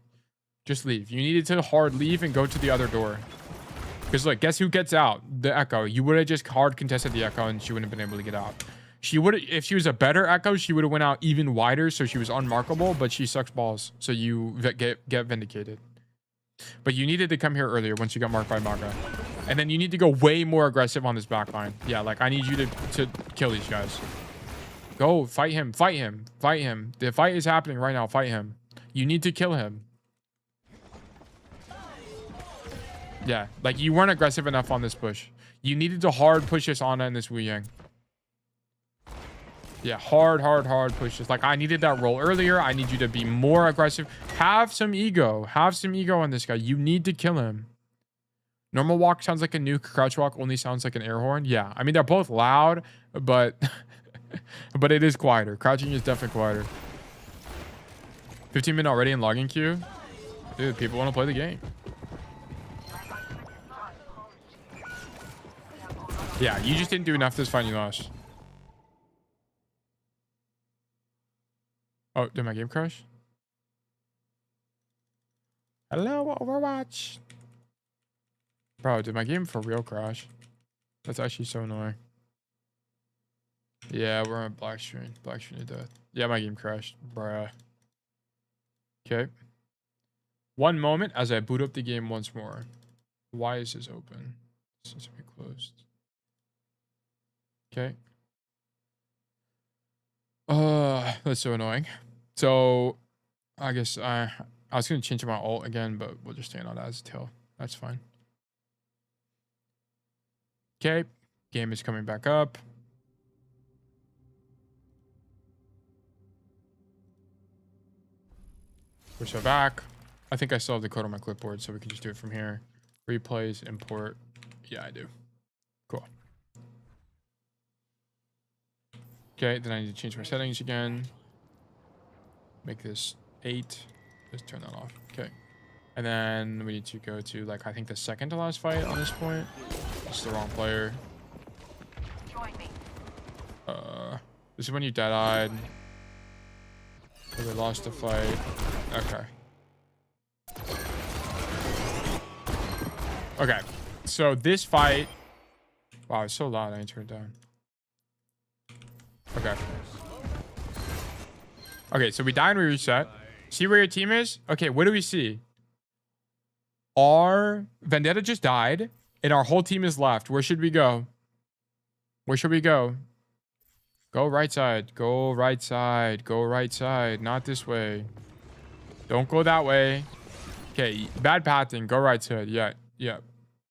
Just leave. You needed to hard leave and go to the other door. Because look, guess who gets out? The Echo. You would have just hard contested the Echo and she wouldn't have been able to get out. She would, if she was a better Echo, she would have went out even wider, so she was unmarkable. But she sucks balls, so you get vindicated. But you needed to come here earlier once you got marked by Maga. And then you need to go way more aggressive on this back line. Yeah, like I need you to kill these guys. Go, fight him, fight him, fight him. The fight is happening right now, fight him. You need to kill him. Yeah, like you weren't aggressive enough on this push. You needed to hard push this Ana and this Wu Yang. Yeah, hard push this. Like I needed that roll earlier. I need you to be more aggressive. Have some ego. Have some ego on this guy. You need to kill him. Normal walk sounds like a nuke. Crouch walk only sounds like an air horn. Yeah, I mean, they're both loud, but but it is quieter. Crouching is definitely quieter. 15 minutes already in logging queue. Dude, people want to play the game. Yeah, you just didn't do enough this fight. You lost. Oh, did my game crash? Hello, Overwatch. Bro, did my game for real crash? That's actually so annoying. Yeah, we're on black screen. Black screen of death. Yeah, my game crashed. Bruh. Okay. One moment as I boot up the game once more. Why is this open? Since we closed. Okay. That's so annoying. So, I guess I was going to change my ult again, but we'll just stand on that as a tail. That's fine. Okay. Game is coming back up. Push it back. I think I still have the code on my clipboard, so we can just do it from here. Replays, import. Yeah, I do. Cool. Okay, then I need to change my settings again. Make this 8. Just turn that off. Okay. And then we need to go to, like, I think the second to last fight on this point. It's the wrong player. This is when you dead-eyed. We lost the fight. Okay. Okay. So this fight... Wow, it's so loud. I need to turn it down. Okay. Okay, so we die and we reset. See where your team is? Okay, what do we see? Our Vendetta just died, and our whole team is left. Where should we go? Where should we go? Go right side. Go right side. Go right side. Not this way. Don't go that way. Okay, bad pathing. Go right side. Yeah, yeah.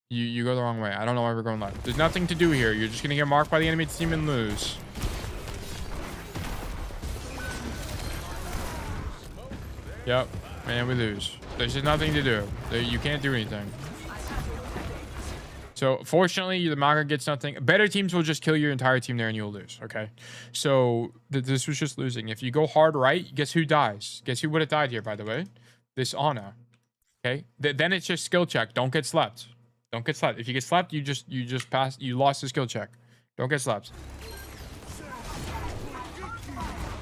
You go the wrong way. I don't know why we're going left. There's nothing to do here. You're just going to get marked by the enemy team and lose. Yep, and we lose. There's just nothing to do. You can't do anything. So, fortunately, the Maga gets nothing. Better teams will just kill your entire team there and you'll lose, okay? So, this was just losing. If you go hard right, guess who dies? Guess who would have died here, by the way? This Ana. Okay? Then it's just skill check. Don't get slept. Don't get slept. If you get slept, you just passed. You lost the skill check. Don't get slept.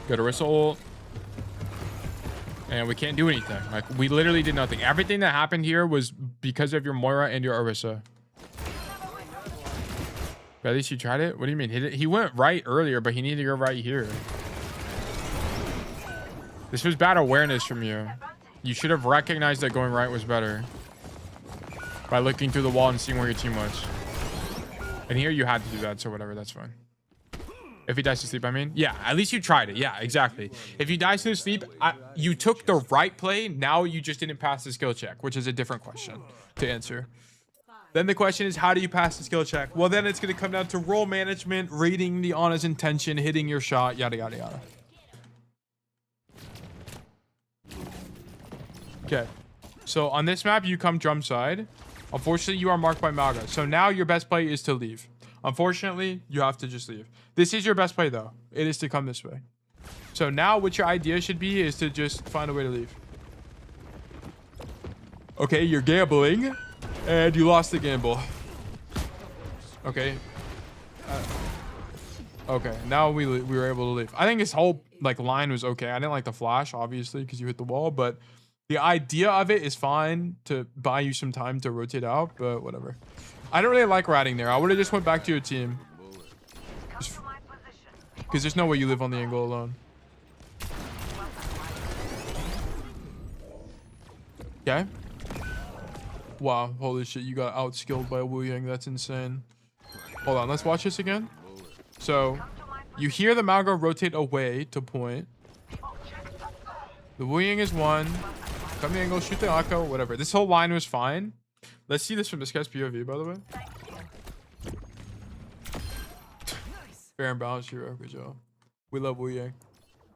Go to Orisa. And we can't do anything. Like, we literally did nothing. Everything that happened here was because of your Moira and your Orisa. But at least you tried it? What do you mean? He went right earlier, but he needed to go right here. This was bad awareness from you. You should have recognized that going right was better. By looking through the wall and seeing where your team was. And here you had to do that, so whatever, that's fine. If he dies to sleep, I mean. Yeah, at least you tried it. Yeah, exactly. If you dies to sleep, you took the right play. Now you just didn't pass the skill check, which is a different question to answer. Then the question is, how do you pass the skill check? Well, then it's going to come down to role management, reading the Ana's intention, hitting your shot, yada, yada, yada. Okay. So on this map, you come drum side. Unfortunately, you are marked by Maga. So now your best play is to leave. Unfortunately, you have to just leave. This is your best play, though. It is to come this way. So now what your idea should be is to just find a way to leave. Okay, you're gambling. And you lost the gamble. Okay. Okay, now we were able to leave. I think this whole like line was okay. I didn't like the flash, obviously, because you hit the wall, but the idea of it is fine to buy you some time to rotate out, but whatever. I don't really like ratting there. I would have just went back to your team. Because there's no way you live on the angle alone. Okay. Wow, holy shit, you got outskilled by Wu Yang. That's insane. Hold on, let's watch this again. So, you hear the Malgo rotate away to point. The Wu Yang is one. Come the angle, shoot the Akko, whatever. This whole line was fine. Let's see this from this guy's POV, by the way. Fair and balanced hero. Good job. We love Wu Yang.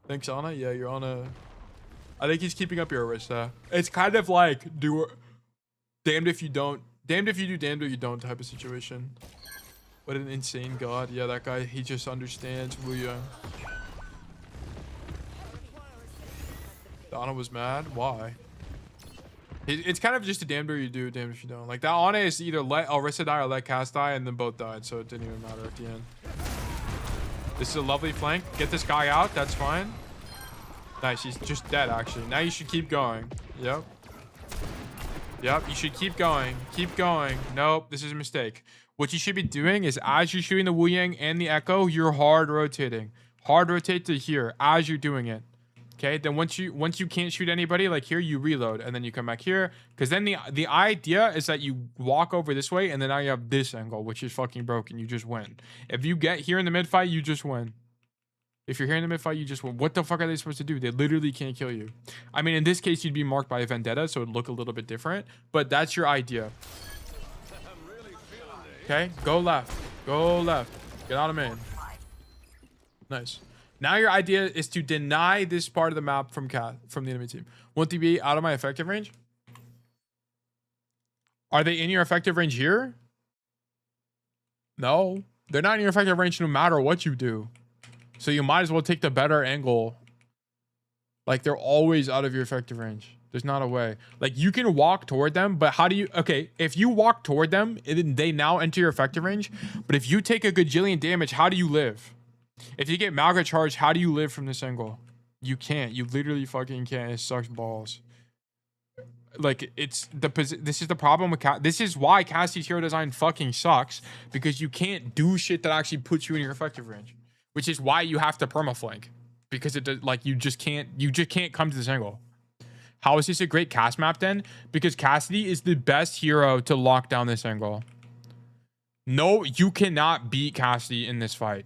Thanks, Ana. Yeah, you're on a... I think he's keeping up your Arista. It's kind of like damned if you don't, damned if you do, damned if you don't type of situation. What an insane god. Yeah, that guy, he just understands Wu Yang. Ana was mad. Why? It's kind of just a damned if you do, damned if you don't. Like that Ana is either let Arista die or let Cass die, and then both died, so it didn't even matter at the end. This is a lovely flank. Get this guy out. That's fine. Nice. He's just dead, actually. Now you should keep going. Yep. Yep. You should keep going. Keep going. Nope. This is a mistake. What you should be doing is as you're shooting the Wu Yang and the Echo, you're hard rotating. Hard rotate to here as you're doing it. Okay. Then once you can't shoot anybody, like here, you reload and then you come back here. Because then the idea is that you walk over this way and then now you have this angle, which is fucking broken. You just win. If you get here in the mid fight, you just win. If you're here in the mid fight, you just win. What the fuck are they supposed to do? They literally can't kill you. I mean, in this case, you'd be marked by a vendetta, so it'd look a little bit different. But that's your idea. Okay, go left. Go left. Get out of main. Nice. Now your idea is to deny this part of the map from the enemy team. Won't they be out of my effective range? Are they in your effective range here? No. They're not in your effective range no matter what you do. So you might as well take the better angle. Like they're always out of your effective range. There's not a way. Like you can walk toward them, but how do you... Okay, if you walk toward them, they now enter your effective range. But if you take a gajillion damage, how do you live? If you get Malga charged, how do you live from this angle? You can't. You literally fucking can't. It sucks balls. Like it's this is the problem with this is why Cassidy's hero design fucking sucks, because you can't do shit that actually puts you in your effective range, which is why you have to permaflank, because it does, like you just can't come to this angle. How is this a great cast map then? Because Cassidy is the best hero to lock down this angle. No, you cannot beat Cassidy in this fight.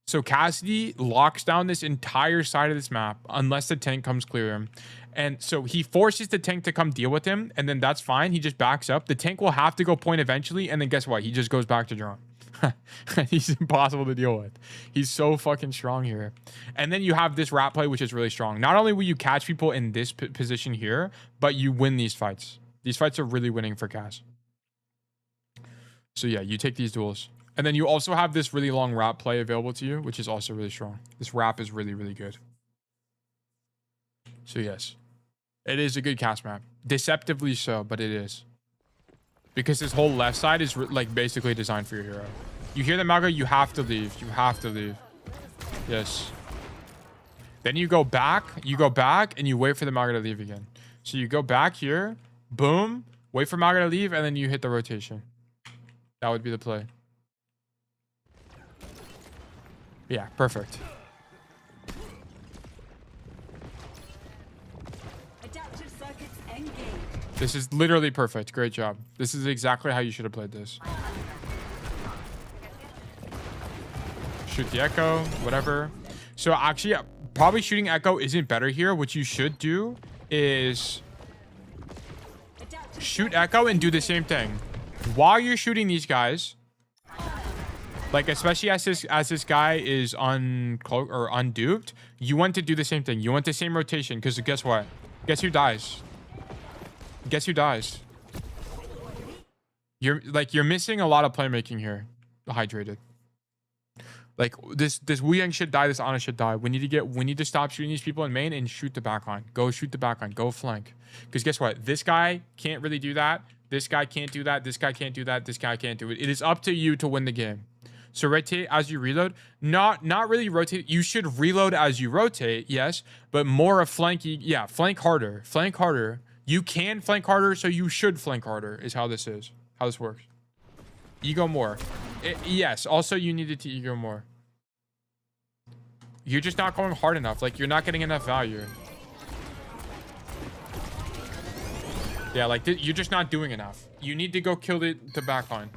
So Cassidy locks down this entire side of this map unless the tank comes clear him. And so he forces the tank to come deal with him, and then that's fine. He just backs up. The tank will have to go point eventually, and then guess what? He just goes back to drone. He's impossible to deal with. He's so fucking strong here. And then you have this rat play, which is really strong. Not only will you catch people in this position here, but you win these fights. These fights are really winning for Cass. So yeah, you take these duels. And then you also have this really long wrap play available to you, which is also really strong. This wrap is really, really good. So yes, it is a good cast map. Deceptively so, but it is. Because this whole left side is like basically designed for your hero. You hear the Maga, you have to leave. You have to leave. Yes. Then you go back, and you wait for the Maga to leave again. So you go back here, boom, wait for Maga to leave, and then you hit the rotation. That would be the play. Yeah, perfect. Adaptive circuits engaged. This is literally perfect. Great job. This is exactly how you should have played this. Shoot the echo, whatever. So actually, probably shooting echo isn't better here. What you should do is shoot echo and do the same thing. While you're shooting these guys, like especially as this guy is uncloaked or unduped, you want to do the same thing. You want the same rotation, because guess what? Guess who dies? Guess who dies? You're missing a lot of playmaking here. Hydrated. Like this Wu Yang should die. This Ana should die. We need to stop shooting these people in main and shoot the backline. Go shoot the backline. Go flank. Because guess what? This guy can't really do that. This guy can't do that. This guy can't do that. This guy can't do it. It is up to you to win the game. So rotate as you reload. Not really rotate. You should reload as you rotate, yes, but more of flanking. Yeah, flank harder. Flank harder. You can flank harder, so you should flank harder. Is how this works. Ego more. Yes. Also, you needed to ego more. You're just not going hard enough. Like you're not getting enough value. Yeah, like you're just not doing enough. You need to go kill the backline.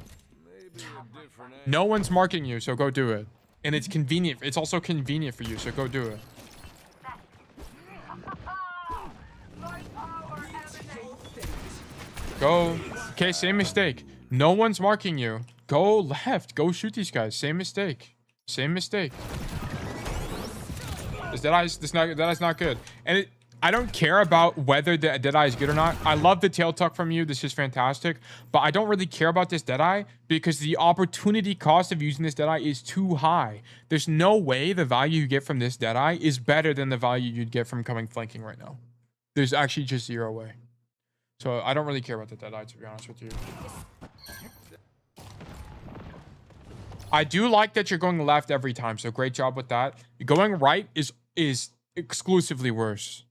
No one's marking you, so go do it. And it's convenient. It's also convenient for you, so go do it. Go. Okay, same mistake. No one's marking you. Go left. Go shoot these guys. Same mistake. Same mistake. That is not good. And I don't care about whether the Deadeye is good or not. I love the tail tuck from you. This is fantastic. But I don't really care about this Deadeye because the opportunity cost of using this Deadeye is too high. There's no way the value you get from this Deadeye is better than the value you'd get from coming flanking right now. There's actually just zero way. So I don't really care about the Deadeye, to be honest with you. I do like that you're going left every time, so great job with that. Going right is exclusively worse.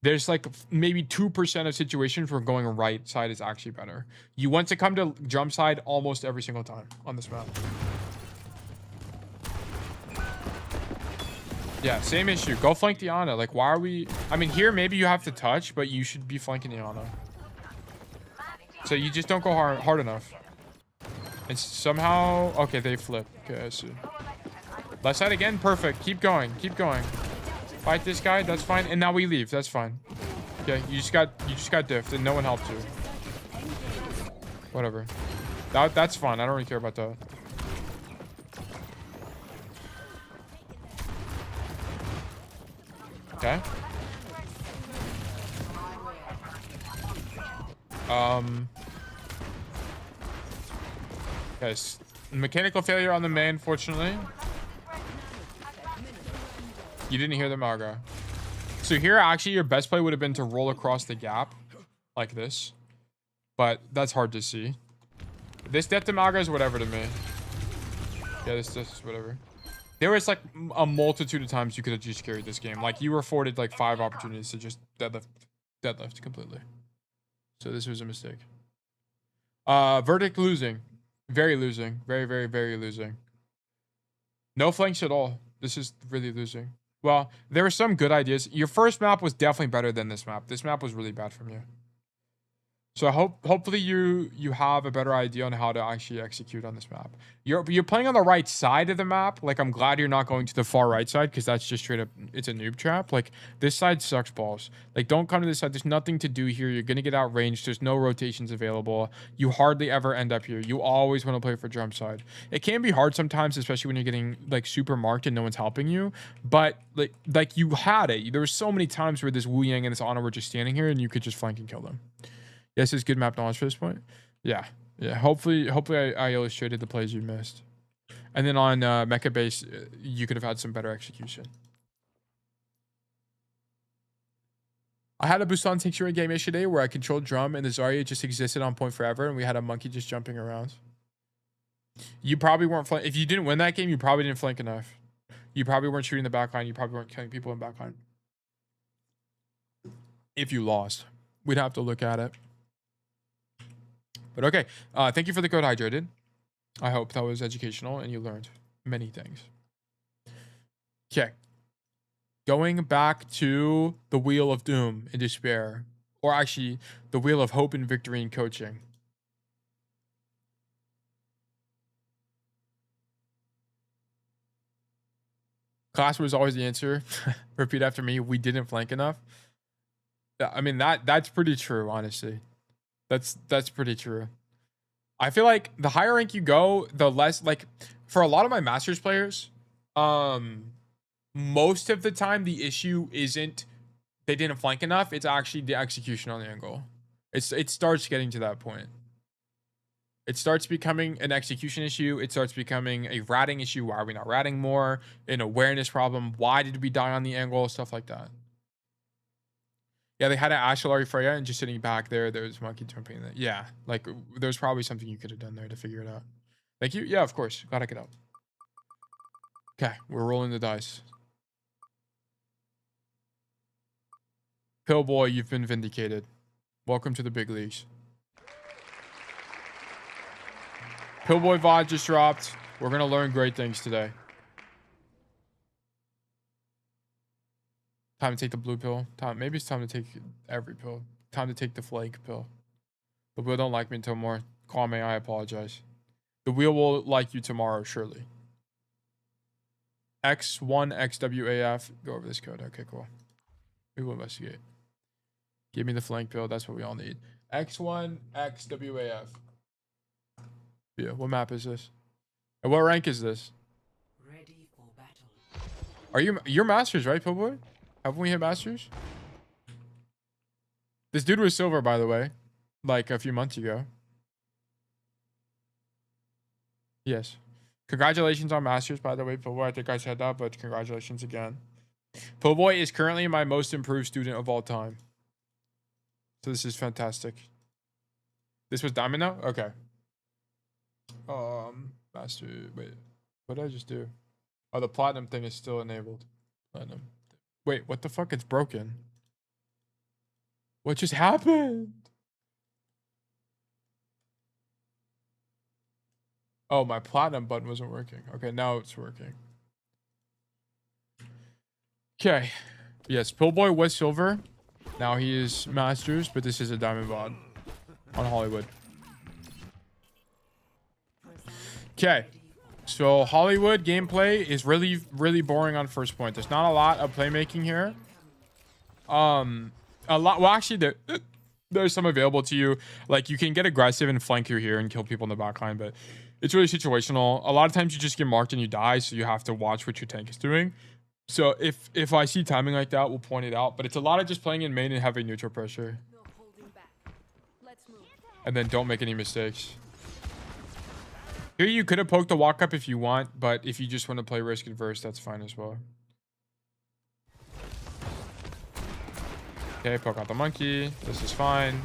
There's like maybe 2% of situations where going right side is actually better. You want to come to jump side almost every single time on this map. Yeah, same issue. Go flank the Ana. Like, why are we... I mean, here maybe you have to touch, but you should be flanking the Ana. So you just don't go hard enough. And somehow... Okay, they flip. Okay, I see. Left side again. Perfect. Keep going. Keep going. Fight this guy. That's fine. And now we leave. That's fine. Okay, you just got diffed and no one helped you. Whatever. That's fine. I don't really care about that. Okay. Okay. Mechanical failure on the main, fortunately. You didn't hear the Maga. So here, actually, your best play would have been to roll across the gap like this. But that's hard to see. This death to Maga is whatever to me. Yeah, this is whatever. There was like a multitude of times you could have just carried this game. Like you were afforded like 5 opportunities to just deadlift completely. So this was a mistake. Verdict losing. Very losing. Very, very, very losing. No flanks at all. This is really losing. Well, there were some good ideas. Your first map was definitely better than this map. This map was really bad from you. So hopefully you have a better idea on how to actually execute on this map. You're playing on the right side of the map. Like, I'm glad you're not going to the far right side because that's just straight up, it's a noob trap. Like, this side sucks balls. Like, don't come to this side. There's nothing to do here. You're going to get outranged. There's no rotations available. You hardly ever end up here. You always want to play for jump side. It can be hard sometimes, especially when you're getting, like, super marked and no one's helping you. But, like you had it. There were so many times where this Wu Yang and this Ana were just standing here and you could just flank and kill them. Yes, it's good map knowledge for this point. Yeah. Hopefully I illustrated the plays you missed. And then on Mecha base, you could have had some better execution. I had a Busan Sanctuary game yesterday where I controlled drum and the Zarya just existed on point forever and we had a monkey just jumping around. You probably weren't flanking. If you didn't win that game, you probably didn't flank enough. You probably weren't shooting the backline. You probably weren't killing people in backline. If you lost, we'd have to look at it. But okay, thank you for the code hydrated. I hope that was educational and you learned many things. Okay. Going back to the Wheel of Doom and Despair. Or actually, the Wheel of Hope and Victory and Coaching. Class was always the answer. Repeat after me. We didn't flank enough. Yeah, I mean that's pretty true, honestly. That's pretty true. I feel like the higher rank you go, the less like for a lot of my masters players, most of the time the issue isn't they didn't flank enough, it's actually the execution on the angle. It starts getting to that point. It starts becoming an execution issue. It starts becoming a ratting issue. Why are we not ratting more? An awareness problem. Why did we die on the angle? Stuff like that. Yeah, they had an Ashalari Freya and just sitting back there, there was monkey jumping. Yeah, like there's probably something you could have done there to figure it out. Thank you. Yeah, of course. Glad I could help. Okay, we're rolling the dice. Pillboy, you've been vindicated. Welcome to the big leagues. Pillboy VOD just dropped. We're going to learn great things today. Time to take the blue pill. Maybe it's time to take every pill. Time to take the flake pill. The wheel don't like me until more. Call me, I apologize. The wheel will like you tomorrow, surely. X1XWAF. Go over this code. Okay, cool. We will investigate. Give me the flank pill. That's what we all need. X1XWAF. Yeah, what map is this? And what rank is this? Ready for battle. Are you're masters, right, Pillboy? Haven't we hit masters? This dude was silver, by the way, like a few months ago. Yes. Congratulations on masters, by the way, Pillboy. I think I said that, but congratulations again. Pillboy is currently my most improved student of all time. So this is fantastic. This was diamond now? Okay. Master, wait, what did I just do? Oh, the platinum thing is still enabled. Platinum. Wait, what the fuck? It's broken. What just happened? Oh, my platinum button wasn't working. Okay, now it's working. Okay. Yes, Pillboy was silver. Now he is masters, but this is a diamond VOD on Hollywood. Okay, so Hollywood gameplay is really boring on first point. There's not a lot of playmaking here. A lot. Well, actually, there's some available to you. Like you can get aggressive and flank through here and kill people in the backline, but it's really situational. A lot of times you just get marked and you die, so you have to watch what your tank is doing. So if I see timing like that, we'll point it out. But it's a lot of just playing in main and having neutral pressure. No holding back. Let's move. And then don't make any mistakes. Here you could have poked the walk up if you want, but if you just want to play risk adverse, that's fine as well. Okay, poke out the monkey. This is fine.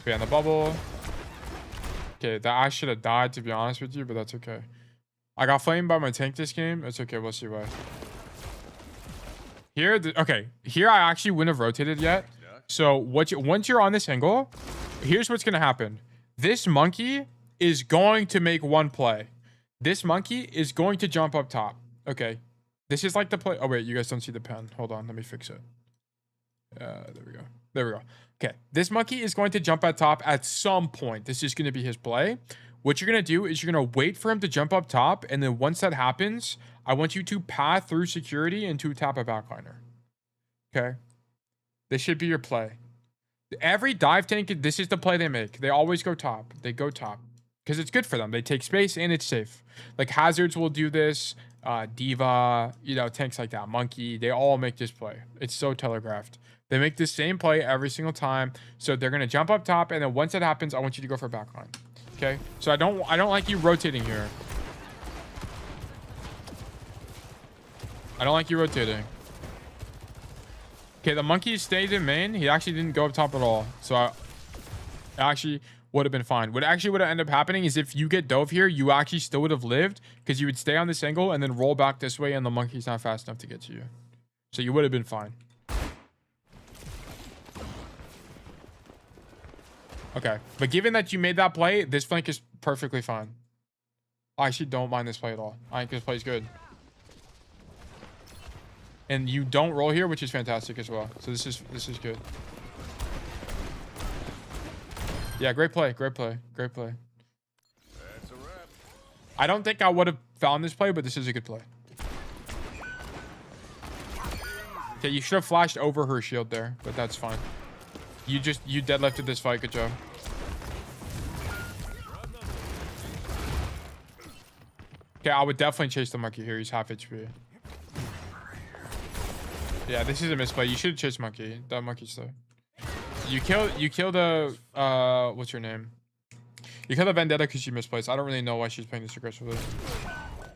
Be on the bubble. Okay, that I should have died, to be honest with you, but that's okay. I got flamed by my tank this game. It's okay, we'll see why. Here, okay, here I actually wouldn't have rotated yet. So once you're on this angle, here's what's gonna happen. This monkey is going to make one play. This monkey is going to jump up top. Okay. This is like the play. Oh, wait. You guys don't see the pen. Hold on. Let me fix it. There we go. There we go. Okay. This monkey is going to jump at top at some point. This is going to be his play. What you're going to do is you're going to wait for him to jump up top. And then once that happens, I want you to path through security and to tap a backliner. Okay. This should be your play. Every dive tank, this is the play they make. They always go top. They go top because it's good for them. They take space and it's safe. Like Hazards will do this. Diva, you know, tanks like that. Monkey, they all make this play. It's so telegraphed. They make the same play every single time. So they're gonna jump up top, and then once that happens, I want you to go for a backline. Okay. So I don't like you rotating here. I don't like you rotating. Okay, the monkey stayed in main. He actually didn't go up top at all. So I actually would have been fine. What actually would have ended up happening is if you get dove here, you actually still would have lived because you would stay on this angle and then roll back this way and the monkey's not fast enough to get to you. So you would have been fine. Okay, but given that you made that play, this flank is perfectly fine. I actually don't mind this play at all. I think this play is good. And you don't roll here, which is fantastic as well. So this is good. Yeah, great play, great play, great play. That's a wrap. I don't think I would have found this play, but this is a good play. Okay, you should have flashed over her shield there, but that's fine. You deadlifted this fight. Good job. Okay, I would definitely chase the monkey here. He's half HP. Yeah, this is a misplay. You should have chased monkey. That monkey's there. You kill the what's your name? You kill the Vendetta because she misplaced. I don't really know why she's playing this aggressively.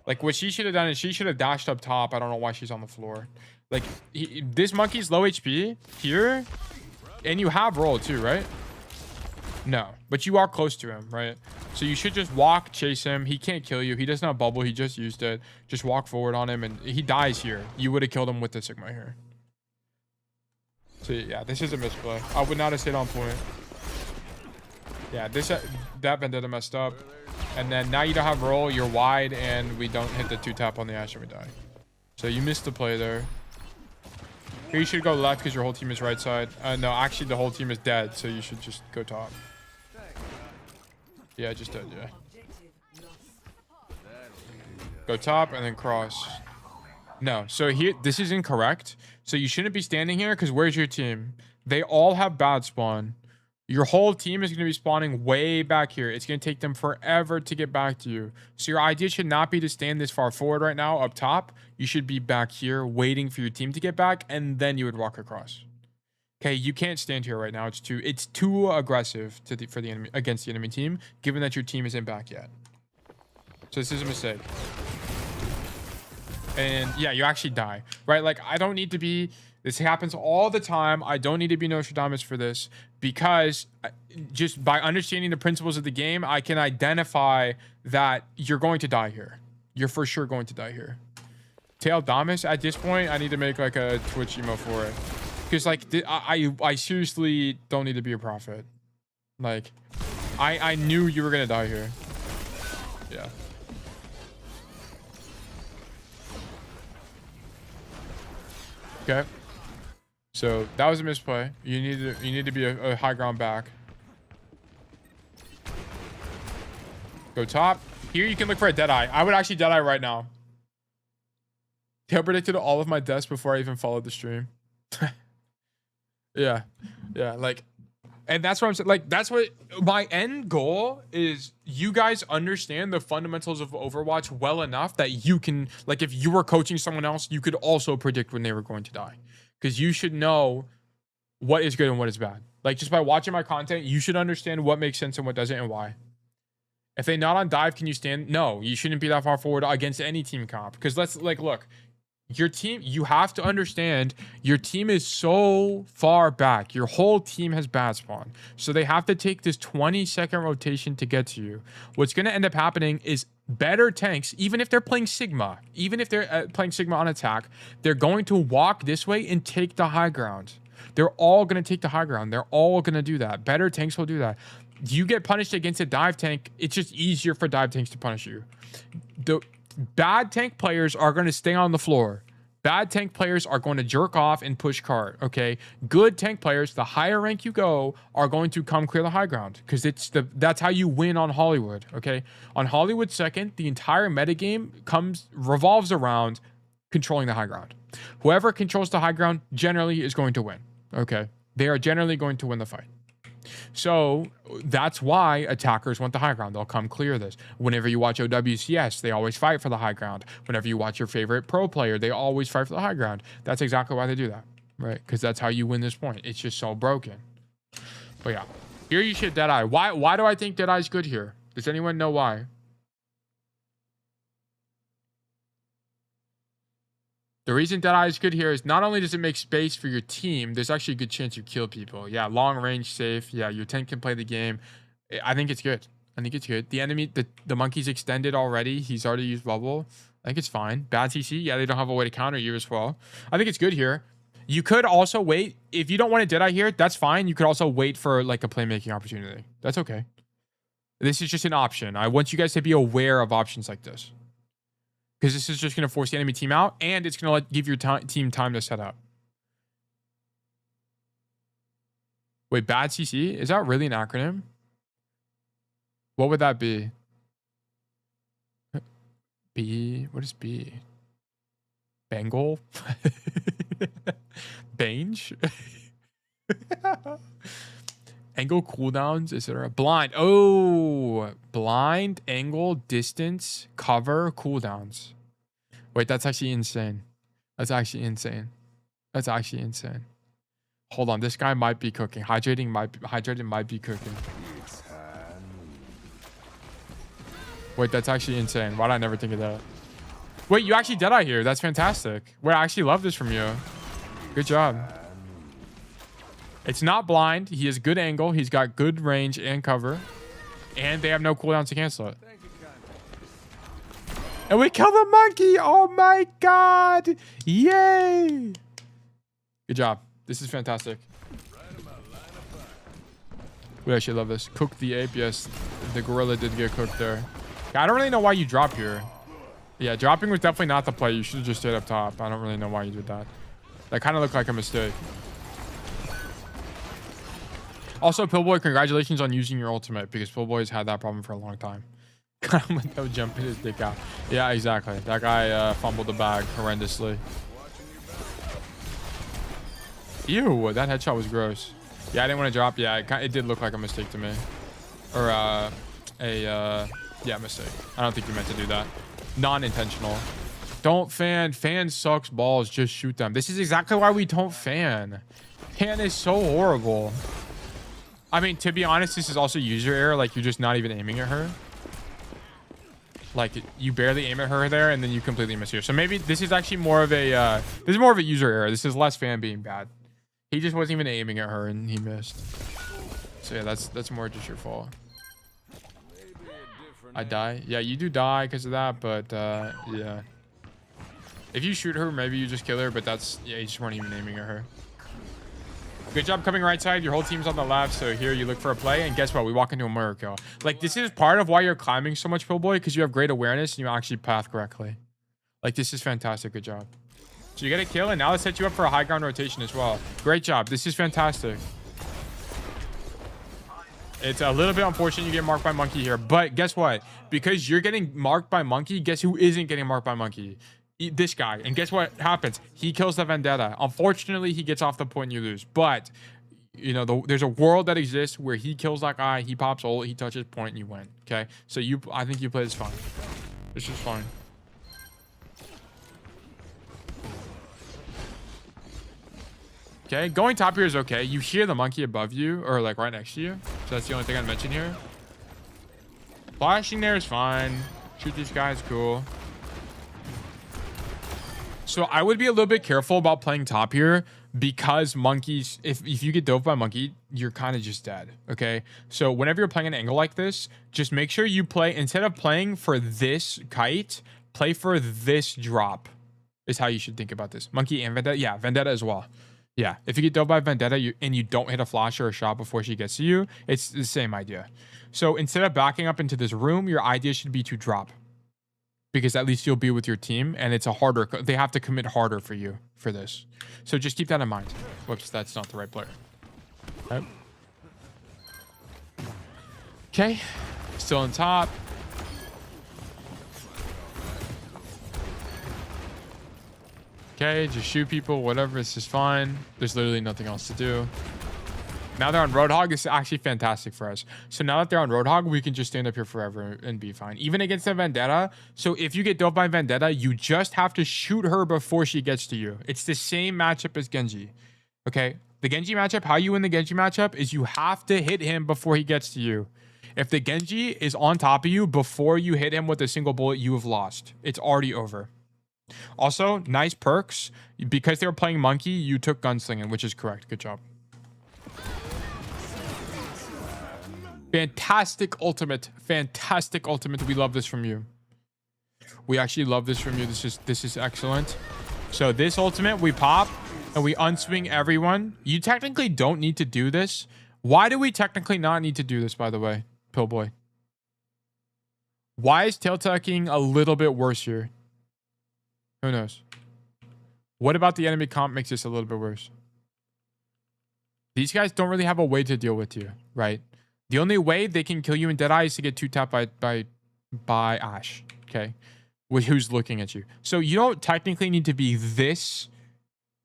Like what she should have done is she should have dashed up top. I don't know why she's on the floor. Like this monkey's low HP here, and you have roll too, right? No, but you are close to him, right? So you should just walk, chase him. He can't kill you. He doesn't have bubble. He just used it. Just walk forward on him, and he dies here. You would have killed him with the Sigma here. So yeah, this is a misplay. I would not have stayed on point. Yeah, that Vendetta messed up. And then now you don't have roll. You're wide, and we don't hit the 2-tap on the Ash, and we die. So you missed the play there. Here you should go left because your whole team is right side. No, actually the whole team is dead, so you should just go top. Yeah, just dead, yeah. Go top and then cross. No, so here, this is incorrect. So you shouldn't be standing here because where's your team? They all have bad spawn. Your whole team is going to be spawning way back here. It's going to take them forever to get back to you. So your idea should not be to stand this far forward right now up top. You should be back here waiting for your team to get back, and then you would walk across. Okay, you can't stand here right now. It's too aggressive for the enemy against the enemy team, given that your team isn't back yet. So this is a mistake. And yeah, you actually die, right? Like I don't need to be. This happens all the time. I don't need to be Nostradamus for this because just by understanding the principles of the game, I can identify that you're going to die here. You're for sure going to die here. Tail Damus, at this point, I need to make like a Twitch emo for it. Because like, I seriously don't need to be a prophet. Like, I knew you were going to die here. Yeah. Okay. So that was a misplay. You need to be a high ground back. Go top. Here you can look for a Deadeye. I would actually Deadeye right now. Tail predicted all of my deaths before I even followed the stream. Yeah. Yeah, like, and that's what I'm saying. Like, that's what my end goal is. You guys understand the fundamentals of Overwatch well enough that you can, like, if you were coaching someone else, you could also predict when they were going to die. Because you should know what is good and what is bad. Like, just by watching my content, you should understand what makes sense and what doesn't and why. If they not on dive, can you stand? No, you shouldn't be that far forward against any team comp. Because let's, like, look. Your team, you have to understand, your team is so far back. Your whole team has bad spawn. So they have to take this 20-second rotation to get to you. What's going to end up happening is better tanks, even if they're playing Sigma, even if they're playing Sigma on attack, they're going to walk this way and take the high ground. They're all going to take the high ground. They're all going to do that. Better tanks will do that. You get punished against a dive tank, it's just easier for dive tanks to punish you. The bad tank players are going to stay on the floor. Bad tank players are going to jerk off and push cart, okay? Good tank players, the higher rank you go, are going to come clear the high ground because that's how you win on Hollywood, okay? On Hollywood second, the entire metagame revolves around controlling the high ground. Whoever controls the high ground generally is going to win, okay? They are generally going to win the fight. So that's why attackers want the high ground. They'll come clear this. Whenever you watch OWCS, they always fight for the high ground. Whenever you watch your favorite pro player, they always fight for the high ground. That's exactly why they do that, right? Because that's how you win this point. It's just so broken. But yeah, here you should Deadeye. Why do I think Deadeye is good here? Does anyone know why? The reason Deadeye is good here is not only does it make space for your team, there's actually a good chance you kill people. Yeah, long range safe. Yeah, your tank can play the game. I think it's good. I think it's good. The enemy, the monkey's extended already. He's already used bubble. I think it's fine. Bad CC. Yeah, they don't have a way to counter you as well. I think it's good here. You could also wait. If you don't want to Deadeye here, that's fine. You could also wait for like a playmaking opportunity. That's okay. This is just an option. I want you guys to be aware of options like this. Because this is just going to force the enemy team out, and it's going to give your team time to set up. Wait, bad CC? Is that really an acronym? What would that be? B. What is B? Bengal? Bange? Angle cooldowns, etc. Blind. Oh, blind, angle, distance, cover, cooldowns. Wait, that's actually insane. That's actually insane. That's actually insane. Hold on, this guy might be cooking. Hydrating might be cooking. Wait, that's actually insane. Why did I never think of that? Wait, you actually Deadeye here. That's fantastic. Wait, I actually love this from you. Good job. It's not blind. He has good angle. He's got good range and cover. And they have no cooldowns to cancel it. And we kill the monkey. Oh my god. Yay. Good job. This is fantastic. We actually love this. Cook the ape. Yes, the gorilla did get cooked there. I don't really know why you drop here. Yeah, dropping was definitely not the play. You should have just stayed up top. I don't really know why you did that. That kind of looked like a mistake. Also, Pillboy, congratulations on using your ultimate, because Pillboy's had that problem for a long time. Without jumping his dick out. Yeah, exactly. That guy fumbled the bag horrendously. Ew, that headshot was gross. Yeah, I didn't want to drop. Yeah, it did look like a mistake to me. Or yeah, mistake. I don't think you meant to do that. Non-intentional. Don't fan. Fan sucks balls. Just shoot them. This is exactly why we don't fan. Fan is so horrible. I mean, to be honest, this is also user error. Like, you're just not even aiming at her. Like, you barely aim at her there, and then you completely miss her. So maybe this is actually more of a this is more of a user error. This is less fan being bad. He just wasn't even aiming at her, and he missed. So yeah, that's more just your fault. I die. Yeah, you do die because of that, but yeah. If you shoot her, maybe you just kill her, but that's, yeah, you just weren't even aiming at her. Good job coming right side. Your whole team's on the left, so here you look for a play, and guess what? We walk into a murder kill. Like, this is part of why you're climbing so much, Pillboy, because you have great awareness and you actually path correctly. Like, this is fantastic. Good job. So you get a kill, and now let's set you up for a high ground rotation as well. Great job. This is fantastic. It's a little bit unfortunate you get marked by Monkey here, but guess what? Because you're getting marked by Monkey, guess who isn't getting marked by Monkey? This guy. And guess what happens? He kills the Vendetta. Unfortunately, he gets off the point and you lose. But, you know, there's a world that exists where he kills that guy, he pops ult, he touches point, and you win. Okay? So I think you play this fine. This is fine. Okay, going top here is okay. You hear the monkey above you, or like right next to you. So that's the only thing I'd mention here. Flashing there is fine. Shoot these guys, cool. So I would be a little bit careful about playing top here, because monkeys, if you get dove by monkey, you're kind of just dead. Okay, so whenever you're playing an angle like this, just make sure you play, instead of playing for this kite, play for this drop is how you should think about this. Monkey and Vendetta. Yeah, Vendetta as well. Yeah, if you get dove by Vendetta and you don't hit a flash or a shot before she gets to you, it's the same idea. So instead of backing up into this room, your idea should be to drop, because at least you'll be with your team, and it's a harder, they have to commit harder for you for this. So just keep that in mind. Whoops, that's not the right player. Okay, still on top. Okay, just shoot people, whatever, it's just fine. There's literally nothing else to do. Now they're on Roadhog. It's actually fantastic for us. So now that they're on Roadhog, we can just stand up here forever and be fine. Even against the Vendetta. So if you get dove by Vendetta, you just have to shoot her before she gets to you. It's the same matchup as Genji. Okay? The Genji matchup, how you win the Genji matchup is you have to hit him before he gets to you. If the Genji is on top of you before you hit him with a single bullet, you have lost. It's already over. Also, nice perks. Because they were playing Monkey, you took Gunslinging, which is correct. Good job. Fantastic ultimate. Fantastic ultimate. We love this from you. We actually love this from you. This is excellent. So this ultimate, we pop and we unswing everyone. You technically don't need to do this. Why do we technically not need to do this, by the way, Pillboy? Why is tail tucking a little bit worse here? Who knows? What about the enemy comp makes this a little bit worse? These guys don't really have a way to deal with you, right? The only way they can kill you in Deadeye is to get two tapped by Ash. Okay. who's looking at you. So you don't technically need to be this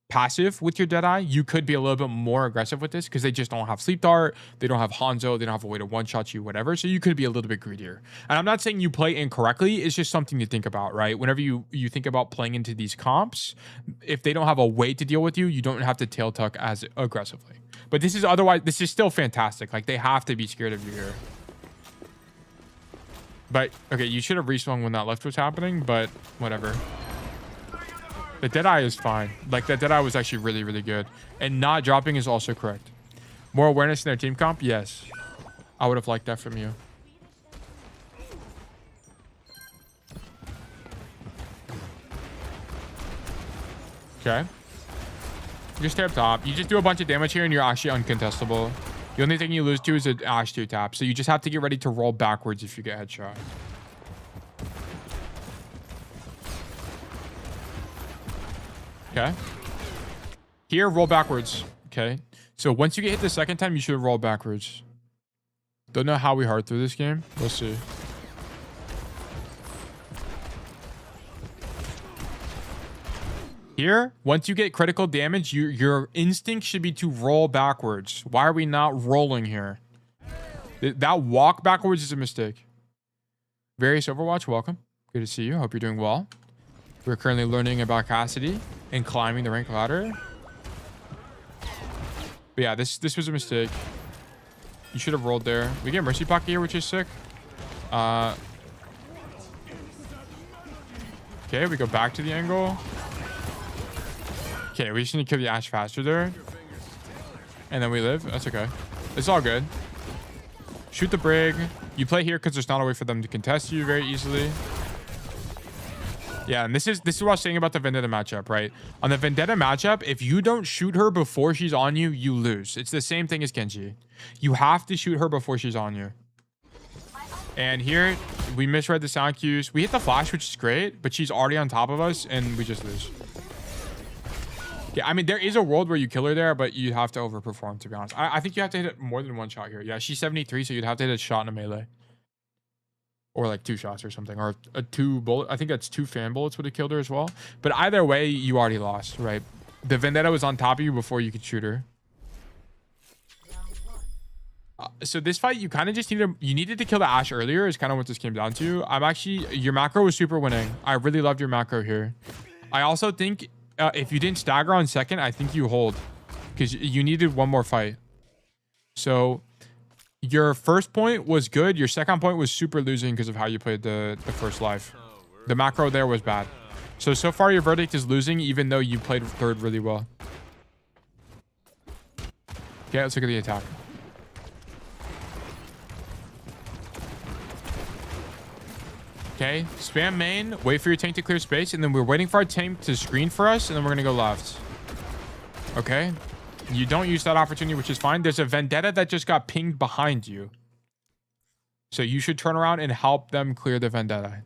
passive with your Deadeye. You could be a little bit more aggressive with this because they just don't have Sleep Dart. They don't have Hanzo. They don't have a way to one-shot you, whatever. So you could be a little bit greedier. And I'm not saying you play incorrectly. It's just something to think about, right? Whenever you think about playing into these comps, if they don't have a way to deal with you, you don't have to tail tuck as aggressively. But this is still fantastic. Like, they have to be scared of you here. But, okay, you should have reswung when that left was happening, but whatever. The Deadeye is fine. Like, that Deadeye was actually really, really good. And not dropping is also correct. More awareness in their team comp? Yes. I would have liked that from you. Okay. You just stay up top. You just do a bunch of damage here and you're actually uncontestable. The only thing you lose to is an Ash 2 tap. So you just have to get ready to roll backwards if you get headshot. Okay. Here, roll backwards. Okay. So once you get hit the second time, you should roll backwards. Don't know how we hard through this game. We'll see. Here, once you get critical damage, your instinct should be to roll backwards. Why are we not rolling here? That walk backwards is a mistake. Various Overwatch, welcome. Good to see you. Hope you're doing well. We're currently learning about Cassidy and climbing the rank ladder. But yeah, this was a mistake. You should have rolled there. We get Mercy Pocket here, which is sick. Okay, we go back to the angle. Okay, we just need to kill the Ash faster there. And then we live. That's okay. It's all good. Shoot the Brig. You play here because there's not a way for them to contest you very easily. Yeah, and this is what I was saying about the Vendetta matchup, right? On the Vendetta matchup, if you don't shoot her before she's on you, you lose. It's the same thing as Genji. You have to shoot her before she's on you. And here, we misread the sound cues. We hit the flash, which is great, but she's already on top of us, and we just lose. Yeah, I mean, there is a world where you kill her there, but you have to overperform, to be honest. I think you have to hit it more than one shot here. Yeah, she's 73, so you'd have to hit a shot in a melee. Or like 2 shots or something. Or a 2 bullet. I think that's 2 fan bullets would have killed her as well. But either way, you already lost, right? The Vendetta was on top of you before you could shoot her. So this fight, you kind of just needed to kill the Ashe earlier is kind of what this came down to. Your macro was super winning. I really loved your macro here. I also think if you didn't stagger on second, I think you hold. Because you needed one more fight. So your first point was good. Your second point was super losing because of how you played the first life. The macro there was bad. So far your verdict is losing even though you played third really well. Okay, let's look at the attack. Okay, spam main, wait for your tank to clear space, and then we're waiting for our tank to screen for us, and then we're going to go left. Okay. You don't use that opportunity, which is fine. There's a Vendetta that just got pinged behind you. So you should turn around and help them clear the Vendetta.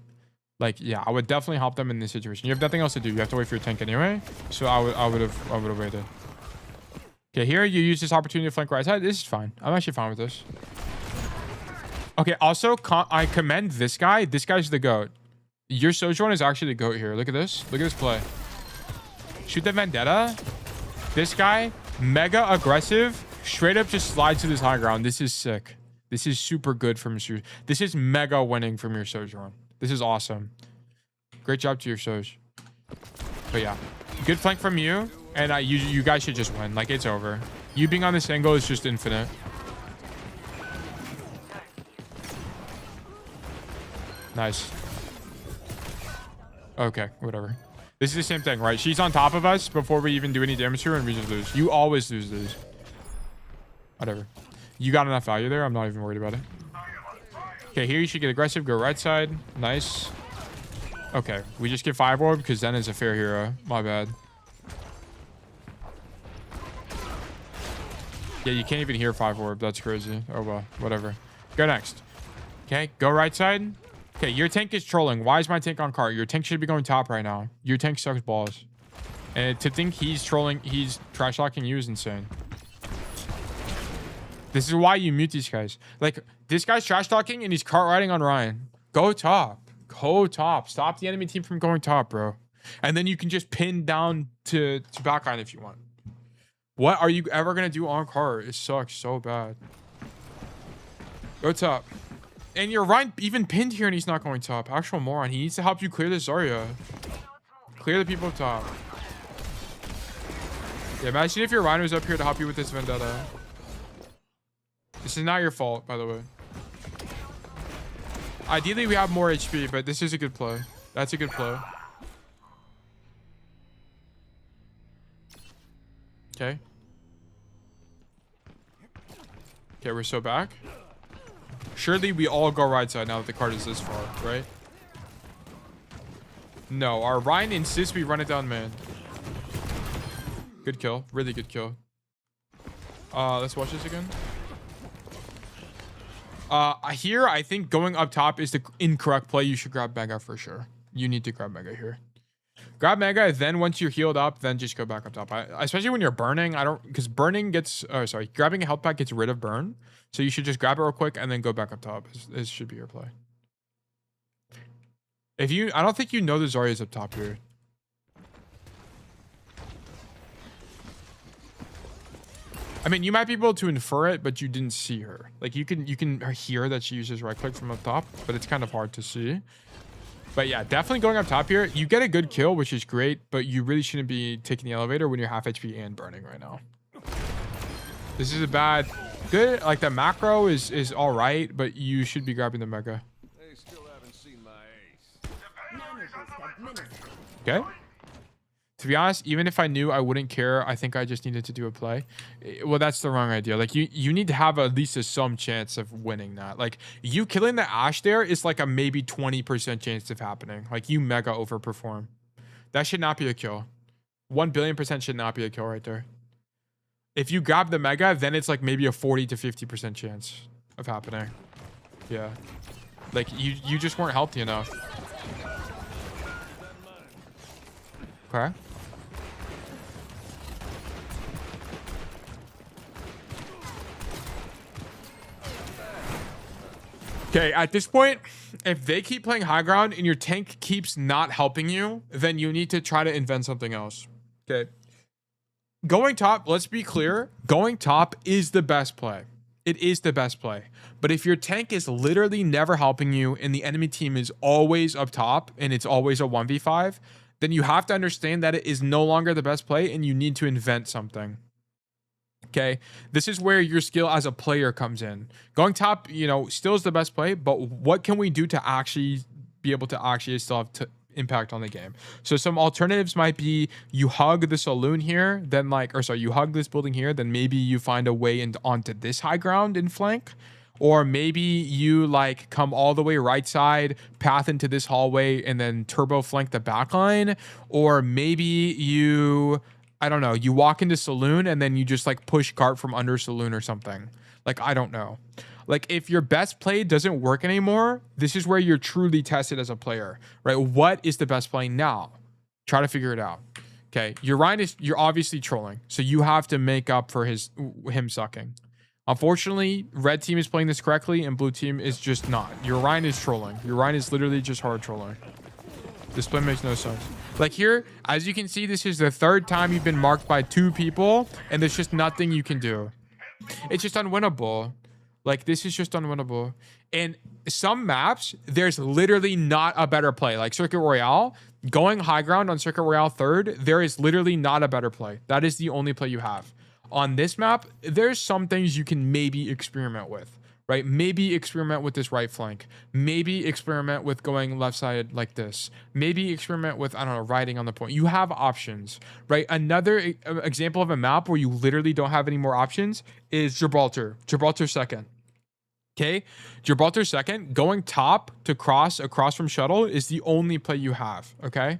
Like, yeah, I would definitely help them in this situation. You have nothing else to do. You have to wait for your tank anyway. So I would have waited. Okay, here you use this opportunity to flank right side. This is fine. I'm actually fine with this. Okay, also, I commend this guy. This guy's the GOAT. Your Sojourn is actually the GOAT here. Look at this. Look at this play. Shoot the Vendetta. This guy, mega aggressive. Straight up just slides to this high ground. This is sick. This is super good from your... This is mega winning from your Sojourn. This is awesome. Great job to your Soj. But yeah, good flank from you. And you guys should just win. Like, it's over. You being on this angle is just infinite. Nice. Okay, whatever. This is the same thing, right? She's on top of us before we even do any damage to her, and we just lose. You always lose these. Whatever. You got enough value there. I'm not even worried about it. Okay, here you should get aggressive. Go right side. Nice. Okay, we just get 5 orb because Zen is a fair hero. My bad. Yeah, you can't even hear 5 orb. That's crazy. Oh, well. Whatever. Go next. Okay, go right side. Okay, your tank is trolling. Why is my tank on cart? Your tank should be going top right now. Your tank sucks balls. And to think he's trolling, he's trash talking you is insane. This is why you mute these guys. Like, this guy's trash talking and he's cart riding on Ryan. Go top. go top. Stop the enemy team from going top, bro. And then you can just pin down to backline if you want. What are you ever gonna do on cart? It sucks so bad. Go top. And you're right, even pinned here and he's not going top. Actual moron. He needs to help you clear this Zarya. Clear the people up top. Yeah, imagine if your Rhino was up here to help you with this vendetta. This is not your fault, by the way. Ideally, we have more HP, but this is a good play. That's a good play. Okay. Okay, we're so back. Surely we all go right side now that the card is this far, right? No, our Ryan insists we run it down, man. Good kill. Really good kill. Let's watch this again. Here, I think going up top is the incorrect play. You should grab Mega for sure. You need to grab Mega here. Grab Mega, then once you're healed up, then just go back up top. Especially when you're burning, because burning gets, grabbing a health pack gets rid of burn. So you should just grab it real quick and then go back up top. This should be your play. I don't think you know the Zarya's up top here. I mean, you might be able to infer it, but you didn't see her. Like you can hear that she uses right click from up top, but it's kind of hard to see. But yeah, definitely going up top here. You get a good kill, which is great, but you really shouldn't be taking the elevator when you're half HP and burning right now. This is a bad, good. Like the macro is all right, but you should be grabbing the Mega. They still haven't seen my ace. Okay. To be honest, even if I knew, I wouldn't care. I think I just needed to do a play. Well, that's the wrong idea. Like you need to have at least some chance of winning that. Like you killing the Ashe there is like a maybe 20% chance of happening. Like you mega overperform. That should not be a kill. 1 billion% should not be a kill right there. If you grab the Mega, then it's like maybe a 40 to 50% chance of happening. Yeah. Like you just weren't healthy enough. Okay. Okay, at this point, if they keep playing high ground and your tank keeps not helping you, then you need to try to invent something else. Okay. Going top, let's be clear. Going top is the best play. It is the best play. But if your tank is literally never helping you and the enemy team is always up top and it's always a 1v5, then you have to understand that it is no longer the best play and you need to invent something. Okay, this is where your skill as a player comes in. Going top, still is the best play, but what can we do to actually be able to actually still have impact on the game? So some alternatives might be you hug the saloon here, then you hug this building here, then maybe you find a way onto this high ground in flank. Or maybe you come all the way right side, path into this hallway, and then turbo flank the back line. Or maybe you walk into saloon and then you just push cart from under saloon or something. I don't know. If your best play doesn't work anymore, this is where you're truly tested as a player, right? What is the best play now? Try to figure it out. Okay, you're obviously trolling, so you have to make up for him sucking. Unfortunately, red team is playing this correctly and blue team is just not. Your Ryan is trolling. Your Ryan is literally just hard trolling. This play makes no sense. Here, as you can see, this is the third time you've been marked by 2 people and there's just nothing you can do. It's just unwinnable. This is just unwinnable. And some maps, there's literally not a better play. Circuit Royale, going high ground on Circuit Royale 3rd, there is literally not a better play. That is the only play you have. On this map, there's some things you can maybe experiment with, right? Maybe experiment with this right flank. Maybe experiment with going left side like this. Maybe experiment with, riding on the point. You have options, right? Another example of a map where you literally don't have any more options is Gibraltar. Gibraltar 2nd. Okay? Gibraltar 2nd, going top to cross across from shuttle is the only play you have, okay?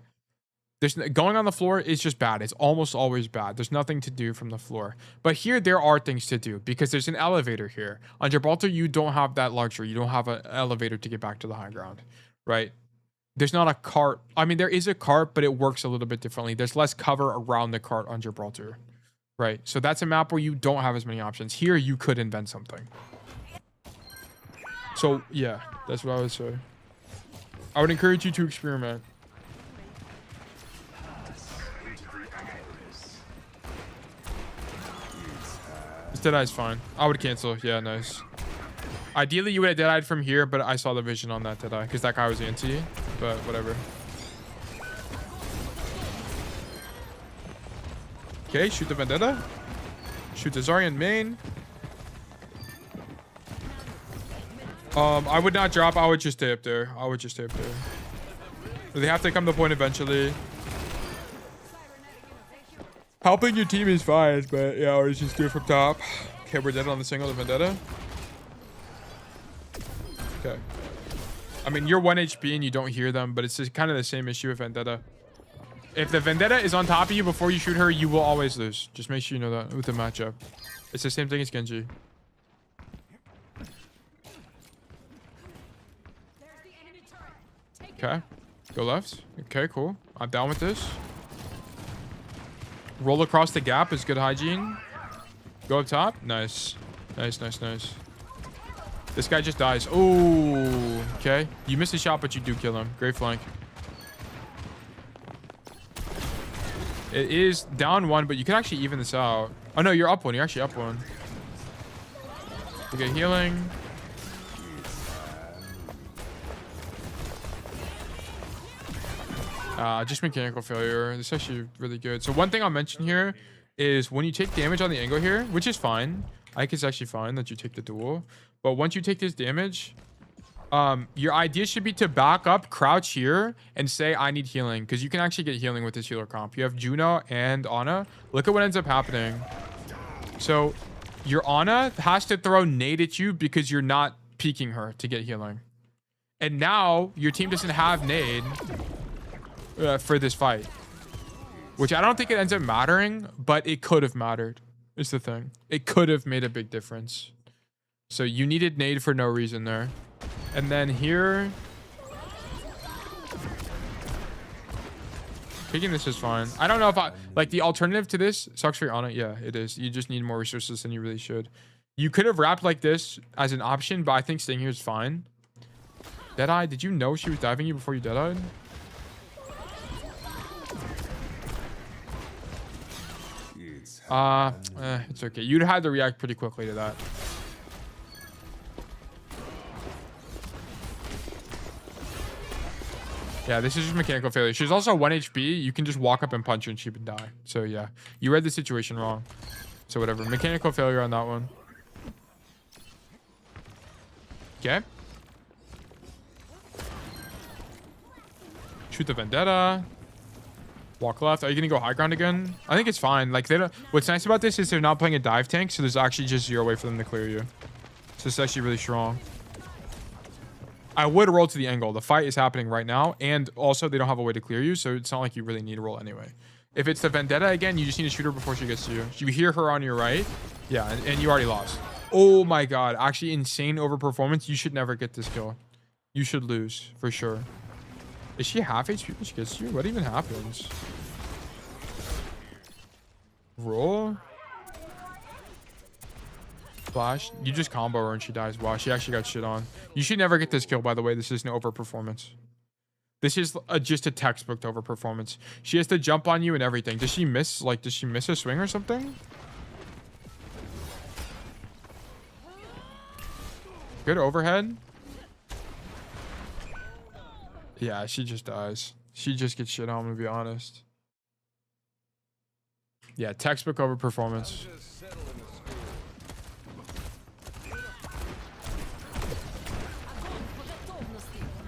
Going on the floor is just bad. It's almost always bad. There's nothing to do from the floor. But here, there are things to do because there's an elevator here. On Gibraltar, you don't have that luxury. You don't have an elevator to get back to the high ground, right? There's not a cart. I mean, there is a cart, but it works a little bit differently. There's less cover around the cart on Gibraltar, right? So that's a map where you don't have as many options. Here, you could invent something. So, yeah, that's what I would say. I would encourage you to experiment. This Deadeye's fine. I would cancel. Yeah, nice. Ideally, you would have Deadeyed from here, but I saw the vision on that Deadeye because that guy was anti. But whatever. Okay, shoot the Vendetta. Shoot the Zaryan main. I would not drop. I would just stay up there. I would just stay up there. They have to come to point eventually. Helping your team is fine, but yeah, or just do it from top. Okay, we're dead on the single, the Vendetta. Okay. I mean, you're 1 HP and you don't hear them, but it's just kind of the same issue with Vendetta. If the Vendetta is on top of you before you shoot her, you will always lose. Just make sure you know that with the matchup. It's the same thing as Genji. Okay. Go left. Okay, cool. I'm down with this. Roll across the gap is good hygiene. Go up top. Nice. Nice, nice, nice. This guy just dies. Oh, okay. You miss a shot, but you do kill him. Great flank. It is down 1, but you can actually even this out. Oh, no, you're up 1. You're actually up 1. You get healing. Just mechanical failure. This is actually really good. So one thing I'll mention here is when you take damage on the angle here, which is fine. I think it's actually fine that you take the duel. But once you take this damage, your idea should be to back up, crouch here, and say, I need healing. Because you can actually get healing with this healer comp. You have Juno and Ana. Look at what ends up happening. So your Ana has to throw nade at you because you're not peeking her to get healing. And now your team doesn't have nade for this fight. Which I don't think it ends up mattering, but it could have mattered. Is the thing. It could have made a big difference. So you needed nade for no reason there. And then here, picking this is fine. I don't know if I like the alternative to this sucks for your Ana. Yeah, it is. You just need more resources than you really should. You could have wrapped like this as an option, but I think staying here is fine. Deadeye, did you know she was diving you before you deadeyed? It's okay. You'd have had to react pretty quickly to that. Yeah, this is just mechanical failure. She's also 1 HP. You can just walk up and punch her and she would die. So yeah, you read the situation wrong. So whatever. Mechanical failure on that one. Okay. Shoot the Vendetta. Walk left. Are you gonna go high ground again? I think it's fine. Like they don't. What's nice about this is they're not playing a dive tank, so there's actually just 0 way for them to clear you. So it's actually really strong. I would roll to the angle. The fight is happening right now, and also they don't have a way to clear you, so it's not like you really need to roll anyway. If it's the Vendetta again, you just need to shoot her before she gets to you. You hear her on your right. Yeah, and you already lost. Oh my god. Actually, insane overperformance. You should never get this kill. You should lose for sure. Is she half HP when she gets you? What even happens? Roll. Flash. You just combo her and she dies. Wow, she actually got shit on. You should never get this kill, by the way. This is no overperformance. This is just a textbook overperformance. She has to jump on you and everything. Does she miss? Like, does she miss a swing or something? Good overhead. Yeah, she just dies. She just gets shit on, to be honest. Yeah, textbook overperformance.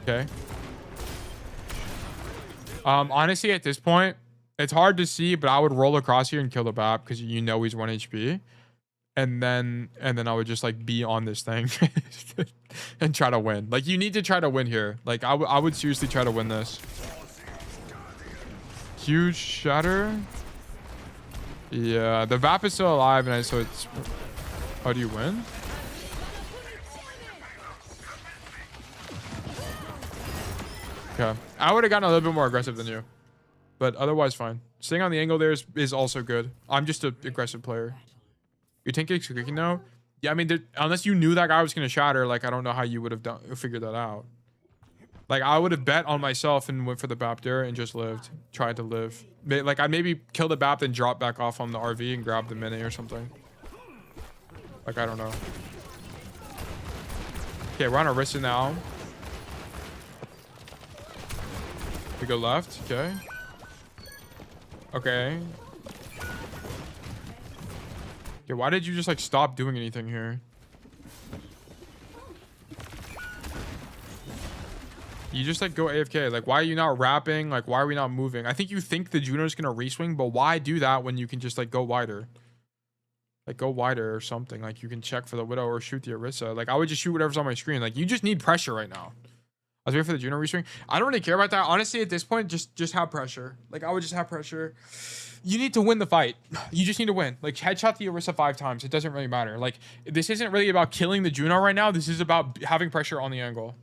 Okay. Honestly, at this point, it's hard to see, but I would roll across here and kill the BAP because you know he's 1 HP. And then I would just like be on this thing and try to win. Like you need to try to win here. Like I would seriously try to win this. Huge shatter. Yeah, the VAP is still alive, and so it's. How do you win? Okay, I would have gotten a little bit more aggressive than you, but otherwise fine. Staying on the angle there is also good. I'm just an aggressive player. Your tank is clicking now. Yeah, I mean, unless you knew that guy was gonna shatter, like I don't know how you would have figured that out. Like, I would have bet on myself and went for the BAP there and just lived. Tried to live. Like, I'd maybe kill the BAP, then drop back off on the RV and grab the mini or something. Like, I don't know. Okay, we're on Orisa now. We go left. Okay. Okay. Okay, why did you just, like, stop doing anything here? You just, like, go AFK. Like, why are you not rapping? Like, why are we not moving? I think you think the Juno's gonna reswing, but why do that when you can just, like, go wider? Like, go wider or something. Like, you can check for the Widow or shoot the Orisa. Like, I would just shoot whatever's on my screen. Like, you just need pressure right now. I was waiting for the Juno reswing. I don't really care about that. Honestly, at this point, just have pressure. Like, I would just have pressure. You need to win the fight. You just need to win. Like, headshot the Orisa 5 times. It doesn't really matter. Like, this isn't really about killing the Juno right now. This is about having pressure on the angle.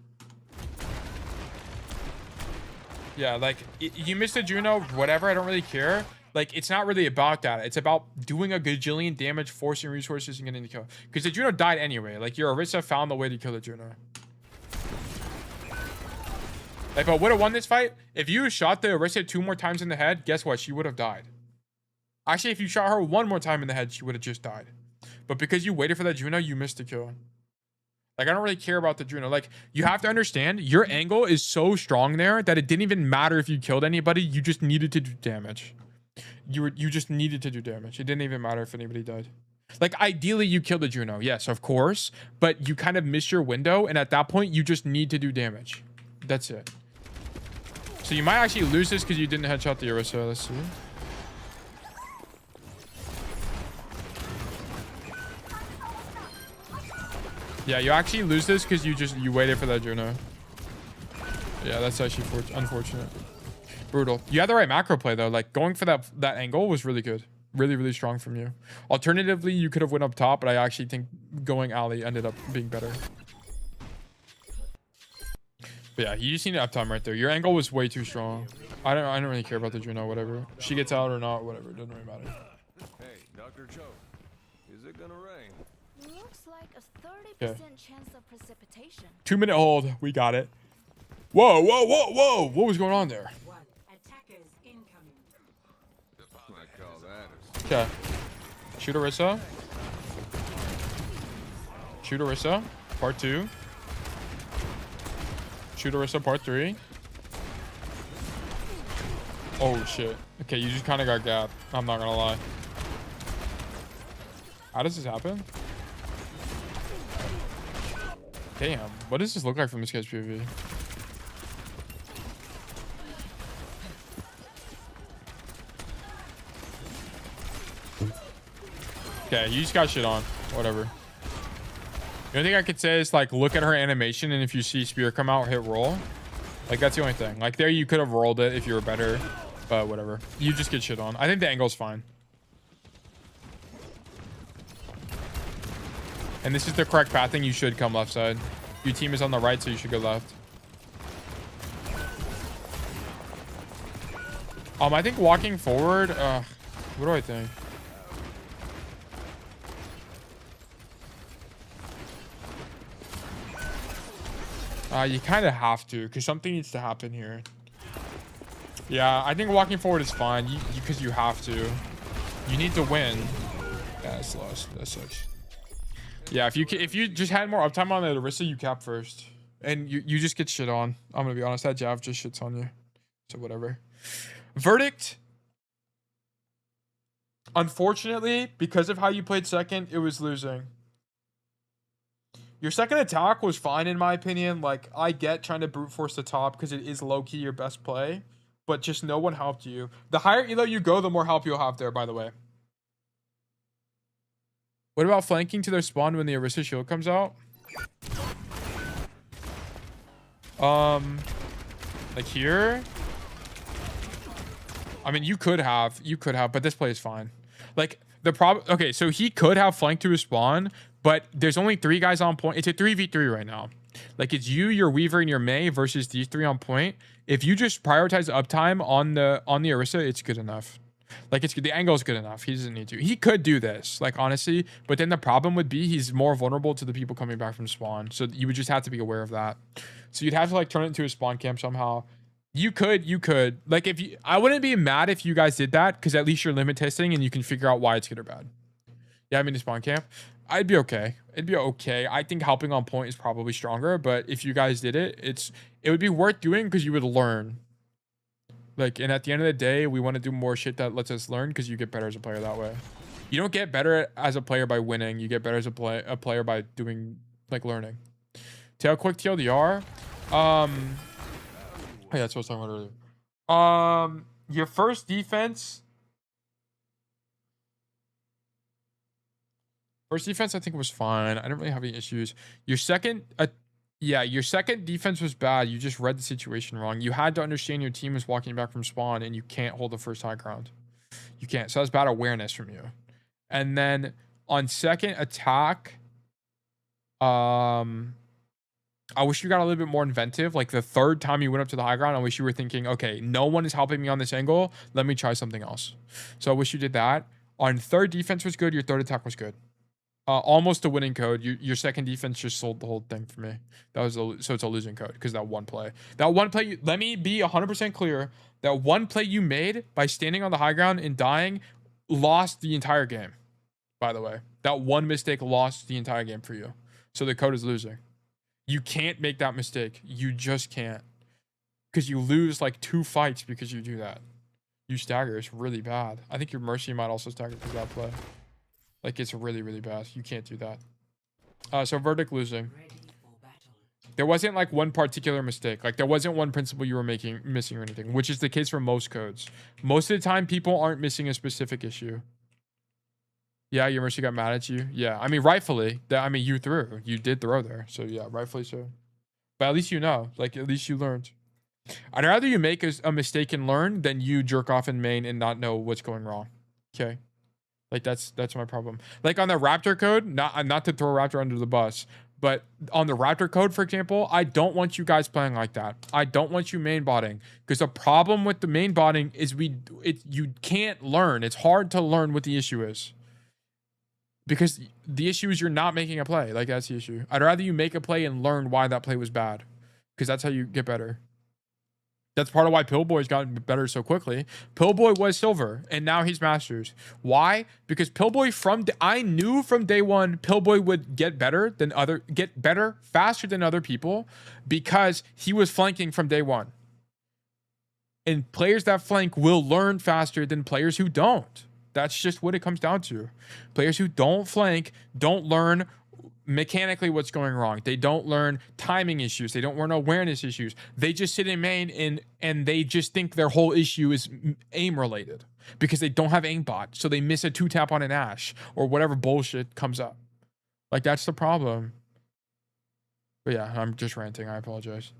Yeah, like, you missed a Juno, whatever, I don't really care. Like, it's not really about that. It's about doing a gajillion damage, forcing resources, and getting the kill. Because the Juno died anyway. Like, your Orisa found the way to kill the Juno. Like, but would have won this fight. If you shot the Orisa 2 more times in the head, guess what? She would have died. Actually, if you shot her 1 more time in the head, she would have just died. But because you waited for that Juno, you missed the kill. Like, I don't really care about the Juno. Like, you have to understand, your angle is so strong there that it didn't even matter if you killed anybody. You just needed to do damage. You just needed to do damage. It didn't even matter if anybody died. Like, ideally, you killed the Juno. Yes, of course. But you kind of missed your window. And at that point, you just need to do damage. That's it. So you might actually lose this because you didn't headshot the Orisa. Let's see. Yeah, you actually lose this because you waited for that Juno. Yeah, that's actually unfortunate. Brutal. You had the right macro play though. Like, going for that angle was really good. Really, really strong from you. Alternatively, you could have went up top, but I actually think going alley ended up being better. But yeah, you just need uptime right there. Your angle was way too strong. I don't really care about the Juno, whatever. She gets out or not, whatever. It doesn't really matter. Hey, Dr. Joe, is it gonna rain? Looks like a 30% chance of precipitation. 2-minute hold. We got it. Whoa, whoa, whoa, whoa. What was going on there? Attackers incoming. I call that Okay. Shoot Orisa. Shoot Orisa. Part 2. Shoot Orisa part 3. Oh, shit. Okay, you just kind of got gapped. I'm not going to lie. How does this happen? Damn. What does this look like from this guy's POV? Okay, you just got shit on. Whatever. The only thing I could say is, like, look at her animation, and if you see spear come out, hit roll. Like, that's the only thing. Like, there you could have rolled it if you were better, but whatever. You just get shit on. I think the angle's fine. And this is the correct pathing. You should come left side. Your team is on the right, so you should go left. I think walking forward, what do I think? You kind of have to, because something needs to happen here. Yeah, I think walking forward is fine, because you have to. You need to win. Yeah, it's lost. That sucks. Yeah, if you just had more uptime on the Orisa, you cap first. And you just get shit on. I'm going to be honest, that Jav just shits on you. So whatever. Verdict. Unfortunately, because of how you played second, it was losing. Your second attack was fine in my opinion. Like, I get trying to brute force the top because it is low-key your best play. But just no one helped you. The higher elo you go, the more help you'll have there, by the way. What about flanking to their spawn when the Orisa shield comes out? Like here? I mean, you could have, but this play is fine. Like, the problem, okay, so he could have flanked to his spawn, but there's only 3 guys on point. It's a 3v3 right now. Like, it's you, your Weaver, and your Mei versus these 3 on point. If you just prioritize uptime on the Orisa, it's good enough. Like, it's the angle is good enough. He doesn't need to. He could do this, like, honestly. But then the problem would be he's more vulnerable to the people coming back from spawn. So you would just have to be aware of that. So you'd have to like turn it into a spawn camp somehow. You could. Like if you, I wouldn't be mad if you guys did that because at least you're limit testing and you can figure out why it's good or bad. Yeah, I mean a spawn camp. I'd be okay. It'd be okay. I think helping on point is probably stronger, but if you guys did it, it would be worth doing because you would learn. Like, and at the end of the day, we want to do more shit that lets us learn because you get better as a player that way. You don't get better as a player by winning. You get better as a player by doing like learning. Tail quick TLDR. Oh, yeah, that's what I was talking about earlier. Your first defense. First defense, I think was fine. I didn't really have any issues. Your second, yeah, your second defense was bad. You just read the situation wrong. You had to understand your team was walking back from spawn, and you can't hold the first high ground. You can't. So that's bad awareness from you. And then on second attack, I wish you got a little bit more inventive. Like the third time you went up to the high ground, I wish you were thinking, okay, no one is helping me on this angle. Let me try something else. So I wish you did that. On third defense was good. Your third attack was good. Almost a winning code. Your second defense just sold the whole thing for me. That was so it's a losing code because that one play. That one play. Let me be 100% clear. That one play you made by standing on the high ground and dying lost the entire game. By the way, that one mistake lost the entire game for you. So the code is losing. You can't make that mistake. You just can't. Because you lose like 2 fights because you do that. You stagger. It's really bad. I think your Mercy might also stagger because that play. Like, it's really, really bad. You can't do that. So verdict losing. There wasn't like one particular mistake. Like there wasn't one principle you were missing or anything, which is the case for most codes. Most of the time, people aren't missing a specific issue. Yeah, your Mercy got mad at you. Yeah, I mean, rightfully. I mean, you threw. You did throw there. So yeah, rightfully so. But at least you know. Like, at least you learned. I'd rather you make a mistake and learn than you jerk off in main and not know what's going wrong. Okay? Like, that's my problem. Like, on the Raptor code, not to throw Raptor under the bus, but on the Raptor code, for example, I don't want you guys playing like that. I don't want you main botting. Because the problem with the main botting is you can't learn. It's hard to learn what the issue is. Because the issue is you're not making a play. Like, that's the issue. I'd rather you make a play and learn why that play was bad. Because that's how you get better. That's part of why Pillboy's gotten better so quickly. Pillboy was silver, and now he's masters. Why? Because Pillboy I knew from day one Pillboy would get better faster than other people because he was flanking from day one. And players that flank will learn faster than players who don't. That's just what it comes down to. Players who don't flank don't learn mechanically what's going wrong. They don't learn timing issues. They don't learn awareness issues. They just sit in main and they just think their whole issue is aim related because they don't have aimbot. So they miss a 2-tap on an Ash or whatever bullshit comes up. Like, that's the problem. But yeah, I'm just ranting. I apologize.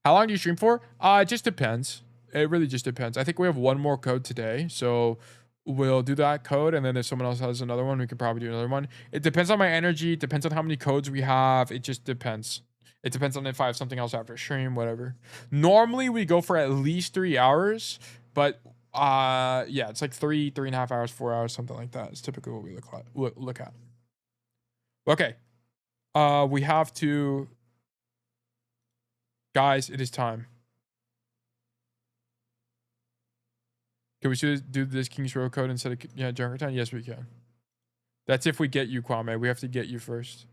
How long do you stream for? It just depends. It really just depends. I think we have one more code today. So we'll do that code, and then if someone else has another one, we could probably do another one. It depends on my energy. It depends on how many codes we have. It just depends. It depends on if I have something else after stream, whatever. Normally, we go for at least 3 hours, but yeah, it's like 3.5 hours, 4 hours, something like that. It's typically what we look at. Okay. We have to... Guys, it is time. Can we do this King's Row code instead of Junkertown? Yes, we can. That's if we get you, Kwame. We have to get you first.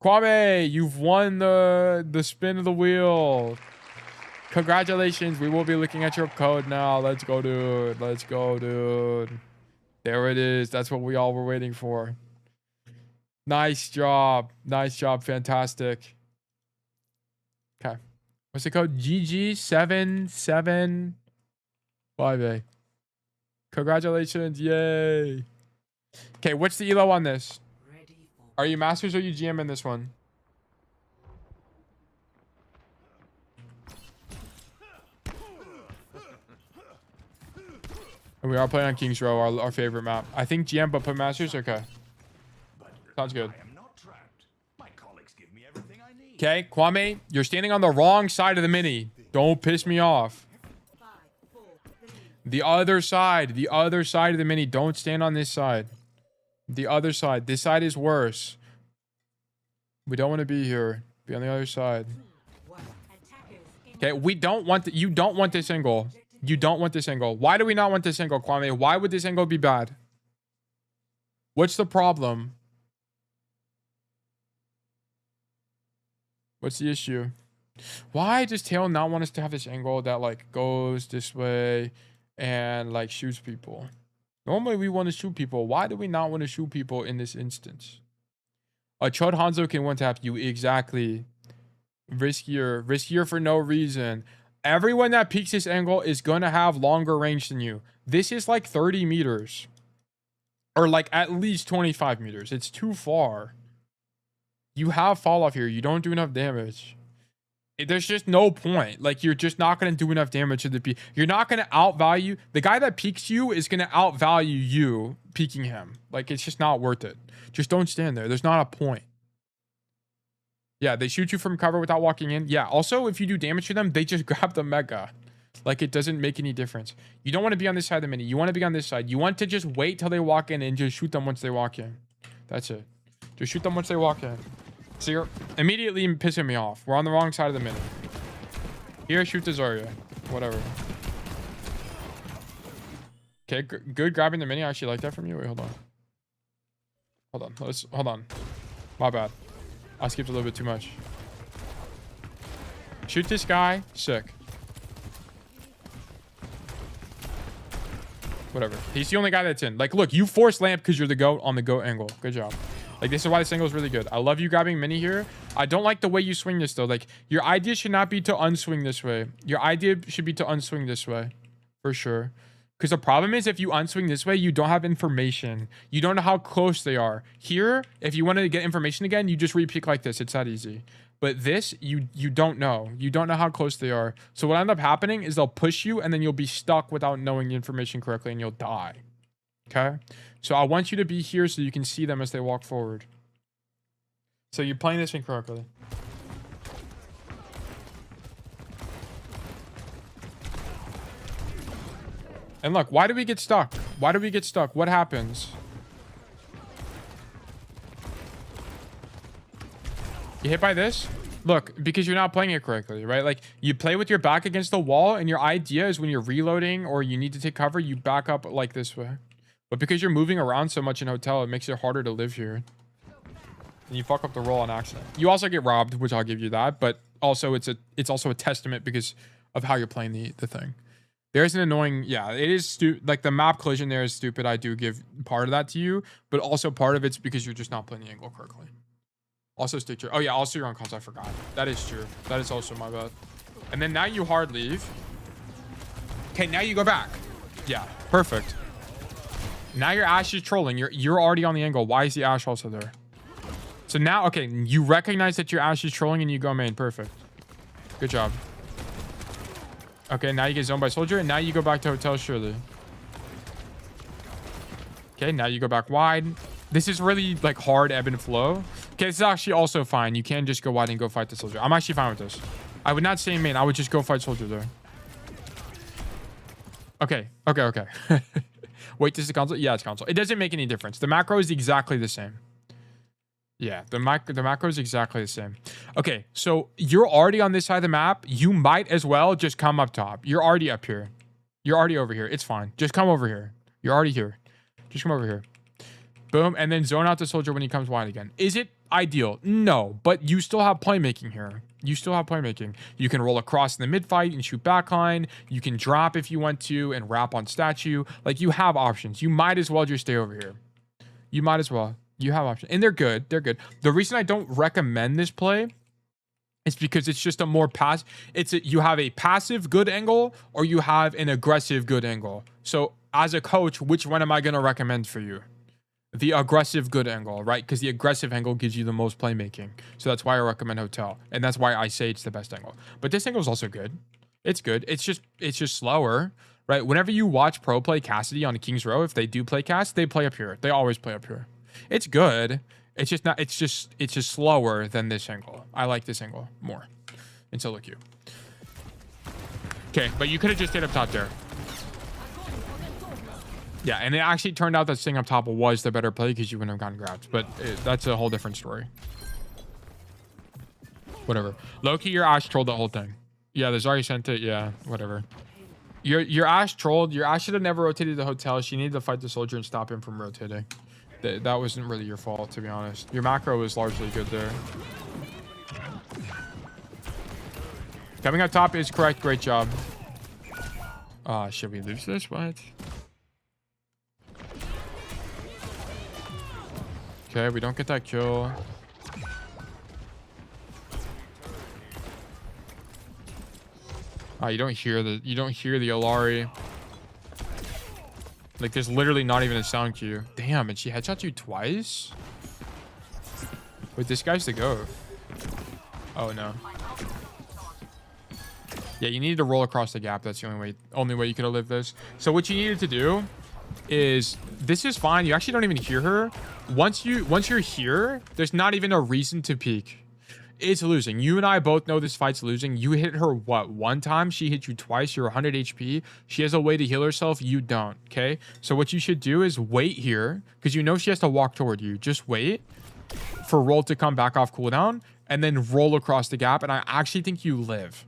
Kwame, you've won the spin of the wheel. Congratulations. We will be looking at your code now. Let's go, dude. Let's go, dude. There it is. That's what we all were waiting for. Nice job. Nice job. Fantastic. Okay. What's the code? GG775A. Congratulations. Yay. Okay, what's the elo on this? Are you masters or are you GM in this one? And we are playing on King's Row, our favorite map. I think GM, but put masters? Okay. Sounds good. Okay, Kwame, you're standing on the wrong side of the mini. Don't piss me off. The other side of the mini. Don't stand on this side. The other side. This side is worse. We don't want to be here. Be on the other side. Okay, we don't want you don't want this angle. You don't want this angle. Why do we not want this angle, Kwame? Why would this angle be bad? What's the problem? What's the issue? Why does Tail not want us to have this angle that like goes this way and like shoots people? Normally we want to shoot people. Why do we not want to shoot people in this instance? A Chud Hanzo can one tap you. Exactly. Riskier for no reason. Everyone that peeks this angle is going to have longer range than you. This is like 30 meters. Or like at least 25 meters. It's too far. You have fall off here. You don't do enough damage. There's just no point. Like, you're just not going to do enough damage to the peak. You're not going to outvalue. The guy that peeks you is going to outvalue you peeking him. Like, it's just not worth it. Just don't stand there. There's not a point. Yeah, they shoot you from cover without walking in. Yeah, also, if you do damage to them, they just grab the mega. Like, it doesn't make any difference. You don't want to be on this side of the mini. You want to be on this side. You want to just wait till they walk in and just shoot them once they walk in. That's it. Just shoot them once they walk in. So you're immediately pissing me off. We're on the wrong side of the mini. Here, shoot the Zarya. Whatever. Okay, good grabbing the mini. I actually like that from you. Wait, hold on. Hold on. My bad. I skipped a little bit too much. Shoot this guy. Sick. Whatever. He's the only guy that's in. Like, look, you force lamp because you're the goat on the goat angle. Good job. Like, this is why this angle is really good. I love you grabbing mini here. I don't like the way you swing this, though. Like, your idea should not be to unswing this way. Your idea should be to unswing this way. For sure. Because the problem is, if you unswing this way, you don't have information. You don't know how close they are. Here, if you want to get information again, you just re-peek like this. It's that easy. But this, you don't know. You don't know how close they are. So what ends up happening is they'll push you, and then you'll be stuck without knowing the information correctly, and you'll die. Okay? So I want you to be here so you can see them as they walk forward. So you're playing this incorrectly. And look, why do we get stuck? Why do we get stuck? What happens? You hit by this? Look, because you're not playing it correctly, right? Like, you play with your back against the wall, and your idea is when you're reloading or you need to take cover, you back up like this way. But because you're moving around so much in hotel, it makes it harder to live here. And you fuck up the roll on accident. You also get robbed, which I'll give you that. But also, it's also a testament because of how you're playing the thing. There's an annoying... Yeah, it is stupid. Like, the map collision there is stupid. I do give part of that to you. But also part of it's because you're just not playing the angle correctly. Also stick to... Oh, yeah, also you're on comms. I forgot. That is true. That is also my bad. And then now you hard leave. Okay, now you go back. Yeah, perfect. Now your Ash is trolling. You're already on the angle. Why is the Ash also there? So now, okay, you recognize that your Ash is trolling and you go main. Perfect. Good job. Okay, now you get zoned by soldier, and now you go back to hotel surely. Okay, now you go back wide. This is really like hard ebb and flow. Okay, this is actually also fine. You can just go wide and go fight the soldier. I'm actually fine with this. I would not stay main. I would just go fight soldier there. Okay. Wait, this is console? Yeah, it's console. It doesn't make any difference. The macro is exactly the same. Yeah, the macro is exactly the same. Okay, so you're already on this side of the map. You might as well just come up top. You're already up here. You're already over here. It's fine. Just come over here. You're already here. Just come over here. Boom, and then zone out the soldier when he comes wide again. Is it ideal? No, but you still have playmaking here. You still have playmaking. You can roll across in the mid fight and shoot backline. You can drop if you want to and wrap on statue. Like, you have options. You might as well just stay over here. You might as well. You have options. And they're good. They're good. The reason I don't recommend this play is because it's just a more pass. You have a passive good angle or you have an aggressive good angle. So as a coach, which one am I going to recommend for you? The aggressive good angle, right? Because the aggressive angle gives you the most playmaking. So that's why I recommend hotel. And that's why I say it's the best angle. But this angle is also good. It's good. It's just slower, right? Whenever you watch pro play Cassidy on the King's Row, if they do play cast, they play up here. They always play up here. It's good. It's just not, it's just slower than this angle. I like this angle more. And so look you. Okay, but you could have just stayed up top there. Yeah, and it actually turned out that staying up top was the better play because you wouldn't have gotten grabbed. But that's a whole different story. Whatever. Low-key, your Ashe trolled the whole thing. Yeah, the Zarya sent it. Yeah, whatever. Your Ashe trolled. Your Ashe should have never rotated the hotel. She needed to fight the soldier and stop him from rotating. That wasn't really your fault, to be honest. Your macro was largely good there. Coming up top is correct. Great job. Should we lose this? What? Okay, we don't get that kill. You don't hear the Olari. Like, there's literally not even a sound cue. Damn, and she headshot you twice? Wait, this guy's the GOAT. Oh no. Yeah, you needed to roll across the gap. That's the only way you could have lived this. So what you needed to do is, this is fine. You actually don't even hear her. Once you're here, there's not even a reason to peek. It's losing. You and I both know this fight's losing. You hit her, what, one time? She hit you twice. You're 100 HP. She has a way to heal herself. You don't, okay? So what you should do is wait here, because you know she has to walk toward you. Just wait for roll to come back off cooldown, and then roll across the gap, and I actually think you live.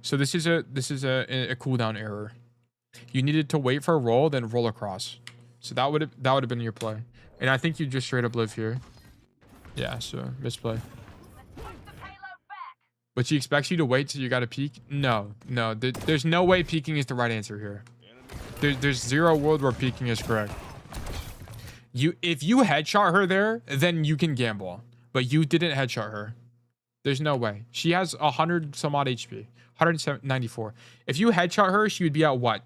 So this is a cooldown error. You needed to wait for a roll, then roll across. So that would have been your play. And I think you just straight up live here. Yeah, so misplay. But she expects you to wait till you got to peek? No. There's no way peeking is the right answer here. There's zero world where peeking is correct. If you headshot her there, then you can gamble. But you didn't headshot her. There's no way. She has 100 some odd HP. 194. If you headshot her, she would be at what?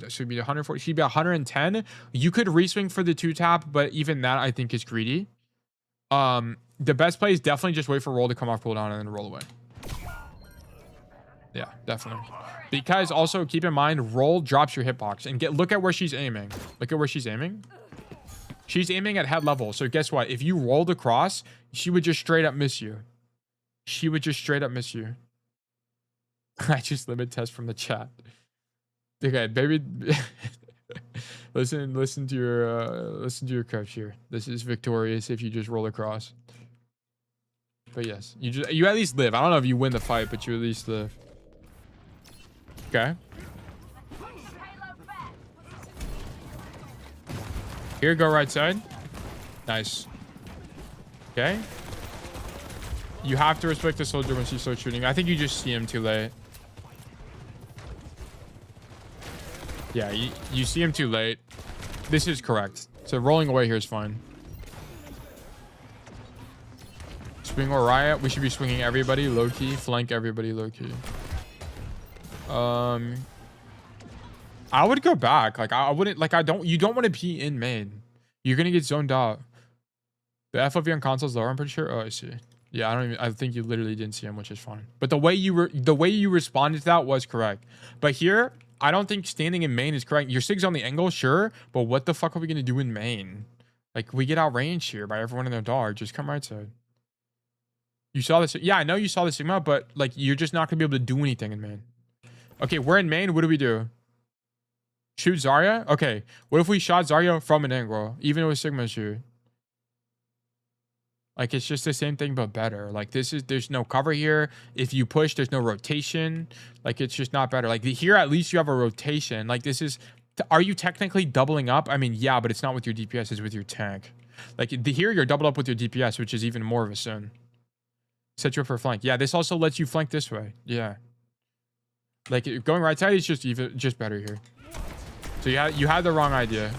She'd be 140. She'd be 110. You could reswing for the 2-tap, but even that I think is greedy. The best play is definitely just wait for roll to come off cooldown and then roll away. Yeah, definitely. Because also keep in mind, roll drops your hitbox and look at where she's aiming. Look at where she's aiming. She's aiming at head level. So guess what? If you rolled across, she would just straight up miss you. She would just straight up miss you. I just limit test from the chat. Okay, baby. listen to your coach here. This is victorious if you just roll across. But yes, you at least live. I don't know if you win the fight, but you at least live. Okay. Here, go right side. Nice. Okay. You have to respect the soldier when she starts shooting. I think you just see him too late. Yeah, you see him too late. This is correct. So rolling away here is fine. Swing or riot. We should be swinging everybody low key. Flank everybody low key. I would go back. Like I wouldn't. Like you don't want to be in main. You're gonna get zoned out. The FOV on console's lower. I'm pretty sure. Oh, I see. Yeah, I think you literally didn't see him, which is fine. But the way you responded to that was correct. But here, I don't think standing in main is correct. Your sig's on the angle, sure, but what the fuck are we gonna do in main? Like we get outranged here by everyone in their dog. Just come right side. You saw this? Yeah, I know you saw the Sigma, but like you're just not gonna be able to do anything in main. Okay, we're in main. What do we do? Shoot Zarya? Okay, what if we shot Zarya from an angle, even with Sigma shoot? Like, it's just the same thing, but better. Like, there's no cover here. If you push, there's no rotation. Like, it's just not better. Like, here, at least you have a rotation. Like, are you technically doubling up? I mean, yeah, but it's not with your DPS, it's with your tank. Like, here, you're doubled up with your DPS, which is even more of a sin. Set you up for flank. Yeah, this also lets you flank this way. Yeah. Like, going right side is just better here. So, you had the wrong idea.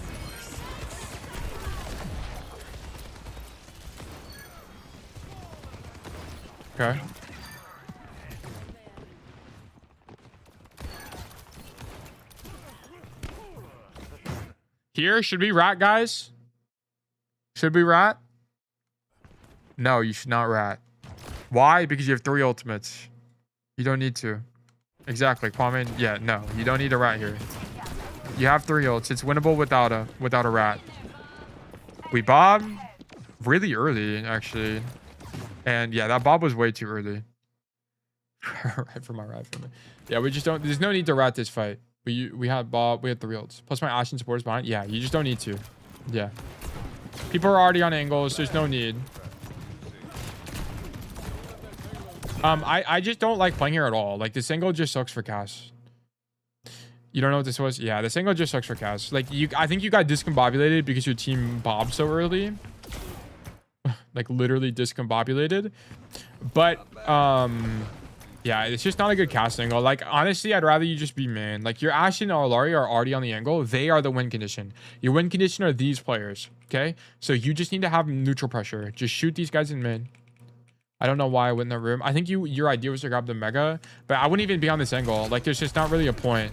Okay. Here, should we rat, guys? Should we rat? No, you should not rat. Why? Because you have 3 ultimates. You don't need to. Exactly, Kwame. Yeah, no, you don't need a rat here. You have 3 ults. It's winnable without a rat. We bob really early, actually. And yeah, that bob was way too early. Right for my right for me. Yeah, we just don't. There's no need to rat this fight. We had Bob. We had 3 ults. Plus my Ashen supporters behind. Yeah, you just don't need to. Yeah. People are already on angles. There's no need. I just don't like playing here at all. Like, this angle just sucks for Cass. You don't know what this was? Yeah, this angle just sucks for Cass. Like, I think you got discombobulated because your team bobbed so early. Like, literally discombobulated. But, yeah, it's just not a good Cass angle. Like, honestly, I'd rather you just be main. Like, your Ashen and Alari are already on the angle. They are the win condition. Your win condition are these players, okay? So you just need to have neutral pressure. Just shoot these guys in mid. I don't know why I went in the room. I think your idea was to grab the Mega, but I wouldn't even be on this angle. Like, there's just not really a point.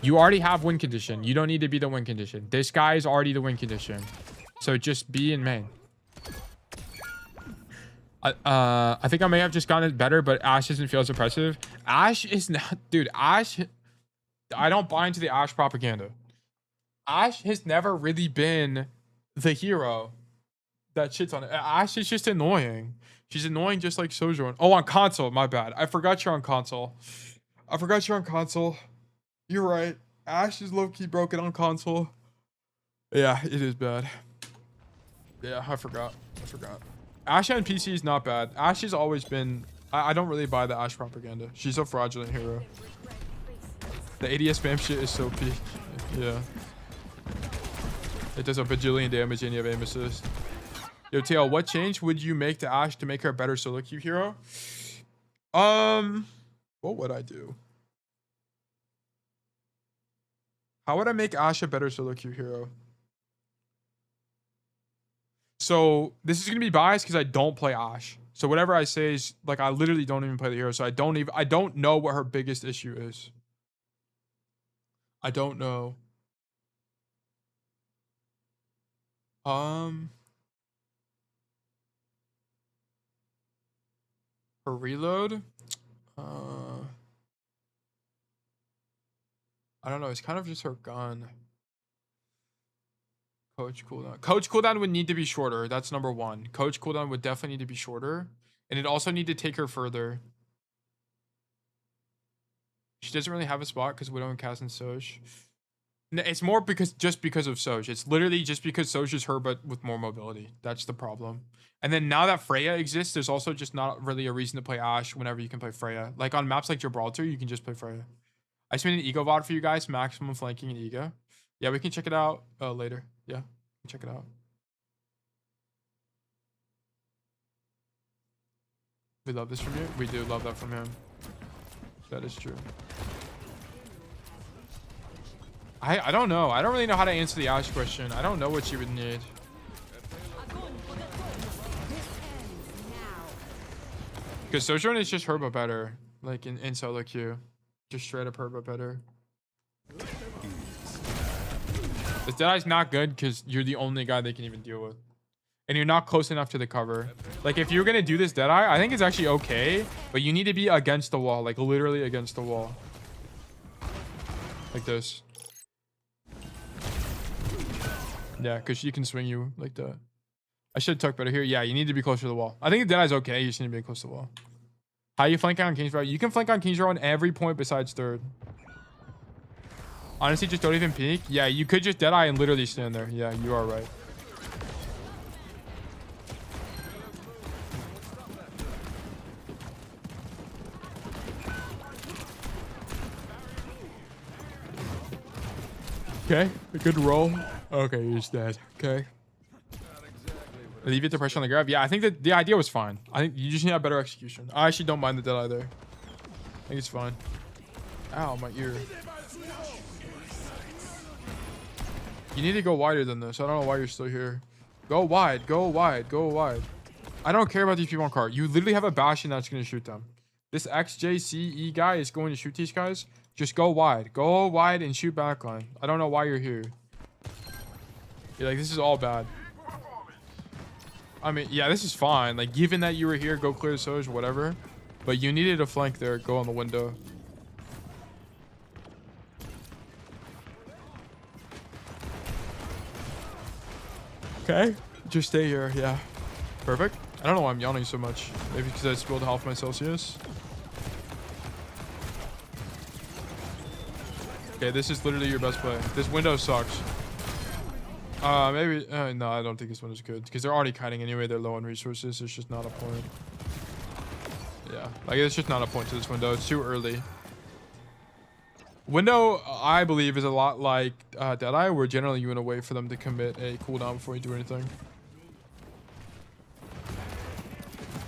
You already have win condition. You don't need to be the win condition. This guy is already the win condition. So just be in main. I think I may have just gotten it better, but Ashe doesn't feel as oppressive. Ashe is not... Dude, Ashe... I don't buy into the Ashe propaganda. Ashe has never really been the hero that shits on it. Ashe is just annoying. She's annoying just like Sojourn. Oh, on console. My bad. I forgot you're on console. You're right. Ashe is low-key broken on console. Yeah, it is bad. Yeah, I forgot. Ashe on PC is not bad. Ashe has always been... I don't really buy the Ashe propaganda. She's a fraudulent hero. The ADS spam shit is so peak. Yeah. It does a bajillion damage and you have aim assist. Yo, TL, what change would you make to Ashe to make her a better solo queue hero? What would I do? How would I make Ashe a better solo queue hero? So this is gonna be biased because I don't play Ashe. So whatever I say is like I literally don't even play the hero. So I don't know what her biggest issue is. I don't know. Her reload. I don't know. It's kind of just her gun. Coach cooldown would need to be shorter. That's number 1. Coach cooldown would definitely need to be shorter. And it also need to take her further. She doesn't really have a spot because Widow and Cass and Soj. It's more because of Soj. It's literally just because Soj is her but with more mobility. That's the problem. And then now that Freya exists, there's also just not really a reason to play Ashe whenever you can play Freya. Like on maps like Gibraltar, you can just play Freya. I just made an ego VOD for you guys. Maximum flanking and ego. Yeah, we can check it out later. Yeah, check it out. We love this from you. We do love that from him. That is true. I don't know. I don't really know how to answer the Ashe question. I don't know what you would need. Because Sojourn is just her but better. Like in solo queue. Just straight up her but better. This Deadeye's not good because you're the only guy they can even deal with. And you're not close enough to the cover. Like if you're going to do this Deadeye, I think it's actually okay. But you need to be against the wall. Like literally against the wall. Like this. Yeah, because she can swing you like that. I should tuck better here. Yeah, you need to be closer to the wall. I think the Deadeye's okay. You just need to be close to the wall. How you flank on Kingsborough? You can flank on Kingsborough on every point besides third. Honestly, just don't even peek. Yeah, you could just Deadeye and literally stand there. Yeah, you are right. Okay, a good roll. Okay, he's dead. Okay. Leave it to pressure on the grab. Yeah, I think that the idea was fine. I think you just need to have better execution. I actually don't mind the Deadeye there. I think it's fine. Ow, my ear. You need to go wider than this. I don't know why you're still here. Go wide. Go wide. Go wide. I don't care about these people on cart. You literally have a Bastion that's going to shoot them. This XJCE guy is going to shoot these guys. Just go wide. Go wide and shoot backline. I don't know why you're here. You're like, this is all bad. I mean, yeah, this is fine. Like, given that you were here, go clear the Soj, whatever. But you needed a flank there. Go on the window. Okay. Just stay here. Yeah. Perfect. I don't know why I'm yawning so much. Maybe because I spilled half my Celsius. Okay, this is literally your best play. This window sucks. Maybe, no, I don't think this one is good because they're already kiting anyway. They're low on resources. It's just not a point. Yeah, like it's just not a point to this window. It's too early. Window, I believe, is a lot like Deadeye, where generally you want to wait for them to commit a cooldown before you do anything.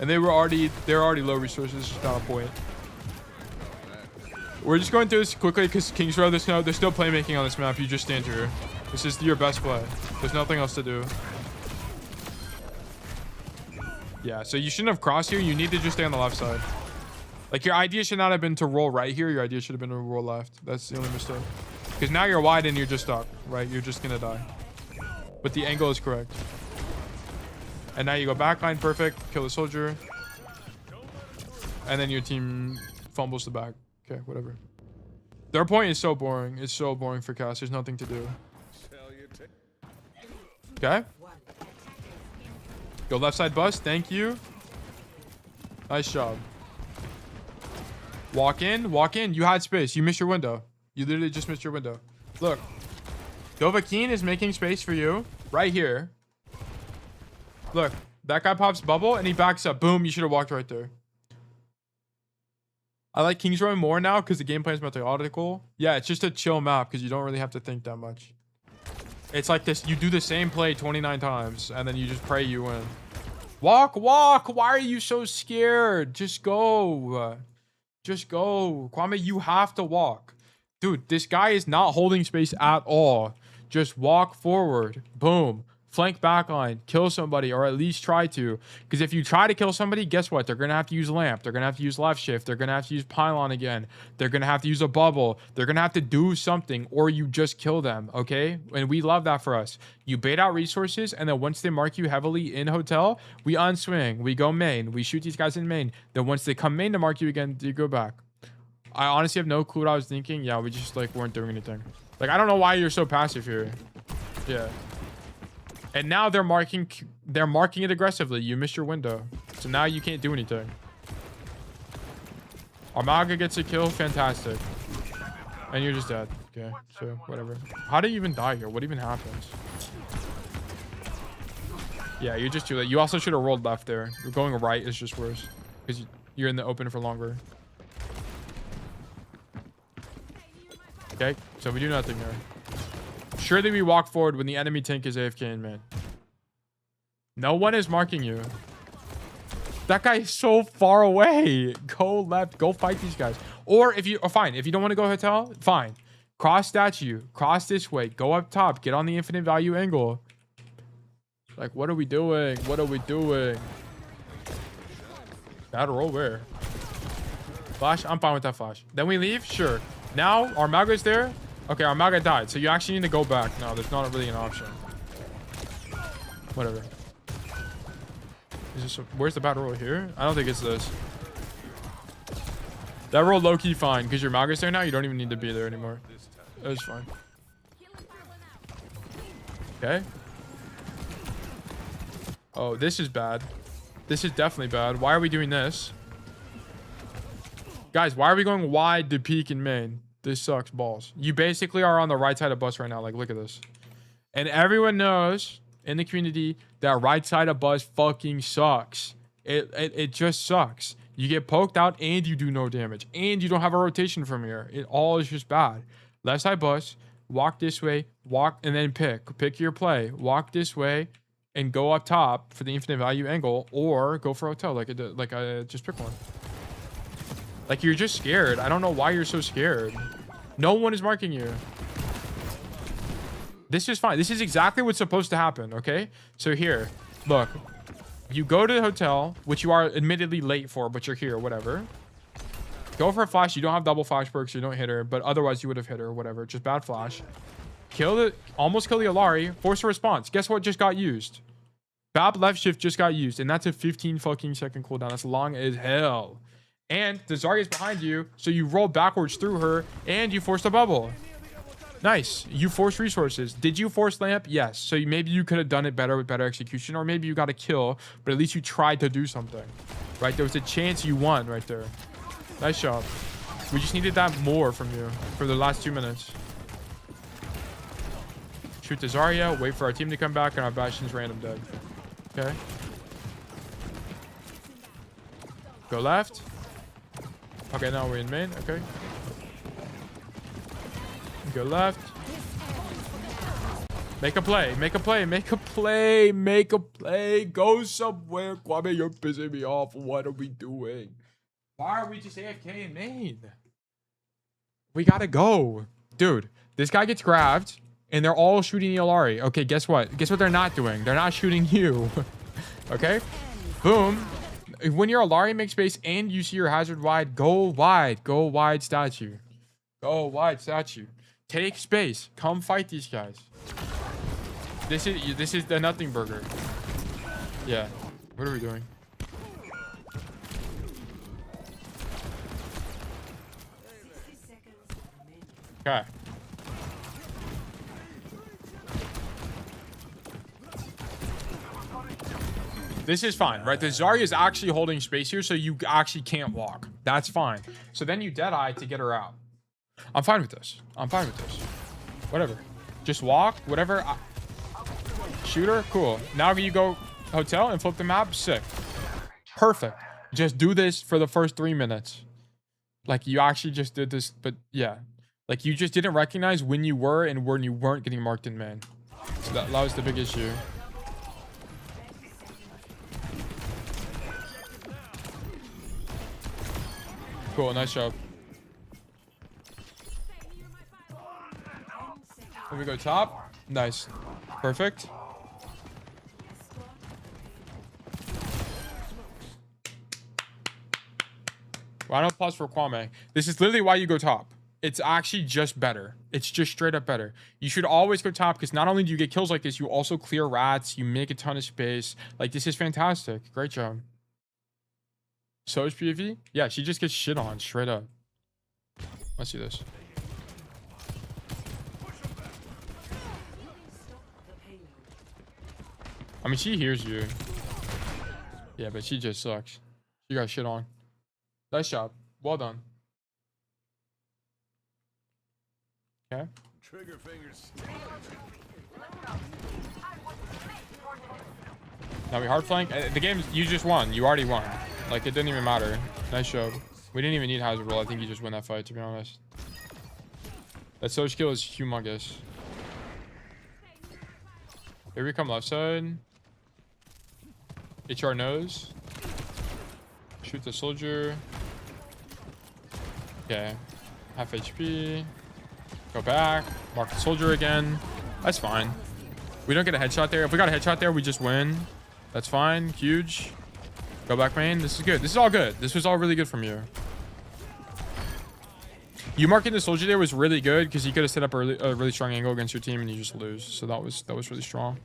And they're already low resources. It's just not a point. We're just going through this quickly because King's Row, there's still playmaking on this map. You just stand here. This is your best play. There's nothing else to do. Yeah, so you shouldn't have crossed here. You need to just stay on the left side. Like, your idea should not have been to roll right here. Your idea should have been to roll left. That's the only mistake. Because now you're wide and you're just stuck, right? You're just going to die. But the angle is correct. And now you go backline, perfect. Kill the soldier. And then your team fumbles the back. Okay, whatever. Their point is so boring. It's so boring for Cass. There's nothing to do. Okay. Go left side bust. Thank you. Nice job. Walk in. Walk in. You had space. You missed your window. You literally just missed your window. Look. Dovahkiin is making space for you. Right here. Look. That guy pops bubble and he backs up. Boom. You should have walked right there. I like King's Row more now because the gameplay is methodical. Yeah, it's just a chill map because you don't really have to think that much. It's like this. You do the same play 29 times and then you just pray you win. Walk, walk. Why are you so scared? Just go. Just go. Kwame, you have to walk. Dude, this guy is not holding space at all. Just walk forward. Boom. Flank backline. Kill somebody, or at least try to. Because if you try to kill somebody, guess what? They're going to have to use lamp. They're going to have to use left shift. They're going to have to use pylon again. They're going to have to use a bubble. They're going to have to do something, or you just kill them, okay? And we love that for us. You bait out resources, and then once they mark you heavily in hotel, we unswing. We go main. We shoot these guys in main. Then once they come main to mark you again, you go back. I honestly have no clue what I was thinking. Yeah, we just like weren't doing anything. Like, I don't know why you're so passive here. Yeah. And now they're marking it aggressively. You missed your window. So now you can't do anything. Armaga gets a kill. Fantastic. And you're just dead. Okay, so whatever. How do you even die here? What even happens? Yeah, you're just too late. You also should have rolled left there. Going right is just worse. Because you're in the open for longer. Okay, so we do nothing there. Surely we walk forward when the enemy tank is AFK in man. No one is marking you. That guy is so far away. Go left. Go fight these guys. Or if you... Oh, fine. If you don't want to go hotel, fine. Cross statue. Cross this way. Go up top. Get on the infinite value angle. Like, what are we doing? What are we doing? Bad roll where? Flash? I'm fine with that flash. Then we leave? Sure. Now, Armaga is there. Okay, Armaga died. So you actually need to go back. No, there's not really an option. Whatever. Is this where's the bad roll here? I don't think it's this. That roll low-key fine. Because your Armaga's there now, you don't even need to be there anymore. It was fine. Okay. Oh, this is bad. This is definitely bad. Why are we doing this? Guys, why are we going wide to peak in main? This sucks balls. You basically are on the right side of bus right now. Like, look at this. And everyone knows in the community that right side of bus fucking sucks. It just sucks. You get poked out and you do no damage. And you don't have a rotation from here. It all is just bad. Left side bus. Walk this way. Walk and then pick. Pick your play. Walk this way and go up top for the infinite value angle. Or go for hotel. Like I just pick one. Like, you're just scared. I don't know why you're so scared. No one is marking you. This is fine. This is exactly what's supposed to happen, okay? So here, look. You go to the hotel, which you are admittedly late for, but you're here, whatever. Go for a flash. You don't have double flash perks. You don't hit her, but otherwise you would have hit her, whatever. Just bad flash. Almost kill the Alari. Force a response. Guess what just got used? Bab left shift just got used, and that's a 15 fucking second cooldown. That's long as hell. And the Zarya is behind you, so you roll backwards through her, and you forced a bubble. Nice. You forced resources. Did you force lamp? Yes. So maybe you could have done it better with better execution, or maybe you got a kill, but at least you tried to do something. Right? There was a chance you won right there. Nice job. We just needed that more from you for the last 2 minutes. Shoot the Zarya, wait for our team to come back, and our Bastion's random dead. Okay. Go left. Okay, now we're in main. Okay. Go left. Make a play. Make a play. Make a play. Make a play. Go somewhere. Kwame, you're pissing me off. What are we doing? Why are we just AFK in main? We gotta go. Dude, this guy gets grabbed, and they're all shooting Yolari. Okay, guess what? Guess what they're not doing? They're not shooting you. Okay? Boom. When your Alari makes space and you see your hazard wide, go wide. Go wide statue. Go wide statue. Take space. Come fight these guys. This is the nothing burger. Yeah. What are we doing? Okay. This is fine, right? The Zarya is actually holding space here, so you actually can't walk. That's fine. So then you Deadeye to get her out. I'm fine with this. I'm fine with this. Whatever. Just walk. Whatever. Shoot her. Cool. Now you go hotel and flip the map. Sick. Perfect. Just do this for the first 3 minutes. Like, you actually just did this, but yeah. Like, you just didn't recognize when you were and when you weren't getting marked in man. So that was the big issue. Cool, nice job. Here we go top. Nice. Perfect. Round of applause for Kwame. This is literally why you go top. It's actually just better. It's just straight up better. You should always go top because not only do you get kills like this, you also clear rats. You make a ton of space. Like, this is fantastic. Great job. So is PvP? Yeah, she just gets shit on straight up. Let's see this. I mean, she hears you. Yeah, but she just sucks. She got shit on. Nice job. Well done. Okay. Trigger fingers. Now we hard flank. The game, you just won. You already won. Like, it didn't even matter. Nice job. We didn't even need hazard roll. I think you just win that fight, to be honest. That Soch kill is humongous. Here we come left side. HR nose. Shoot the soldier. Okay. Half HP. Go back. Mark the soldier again. That's fine. We don't get a headshot there. If we got a headshot there, we just win. That's fine. Huge. Go back main. This is good. This is all good. This was all really good from you. You marking the soldier there was really good because you could have set up a really strong angle against your team and you just lose. So that was really strong.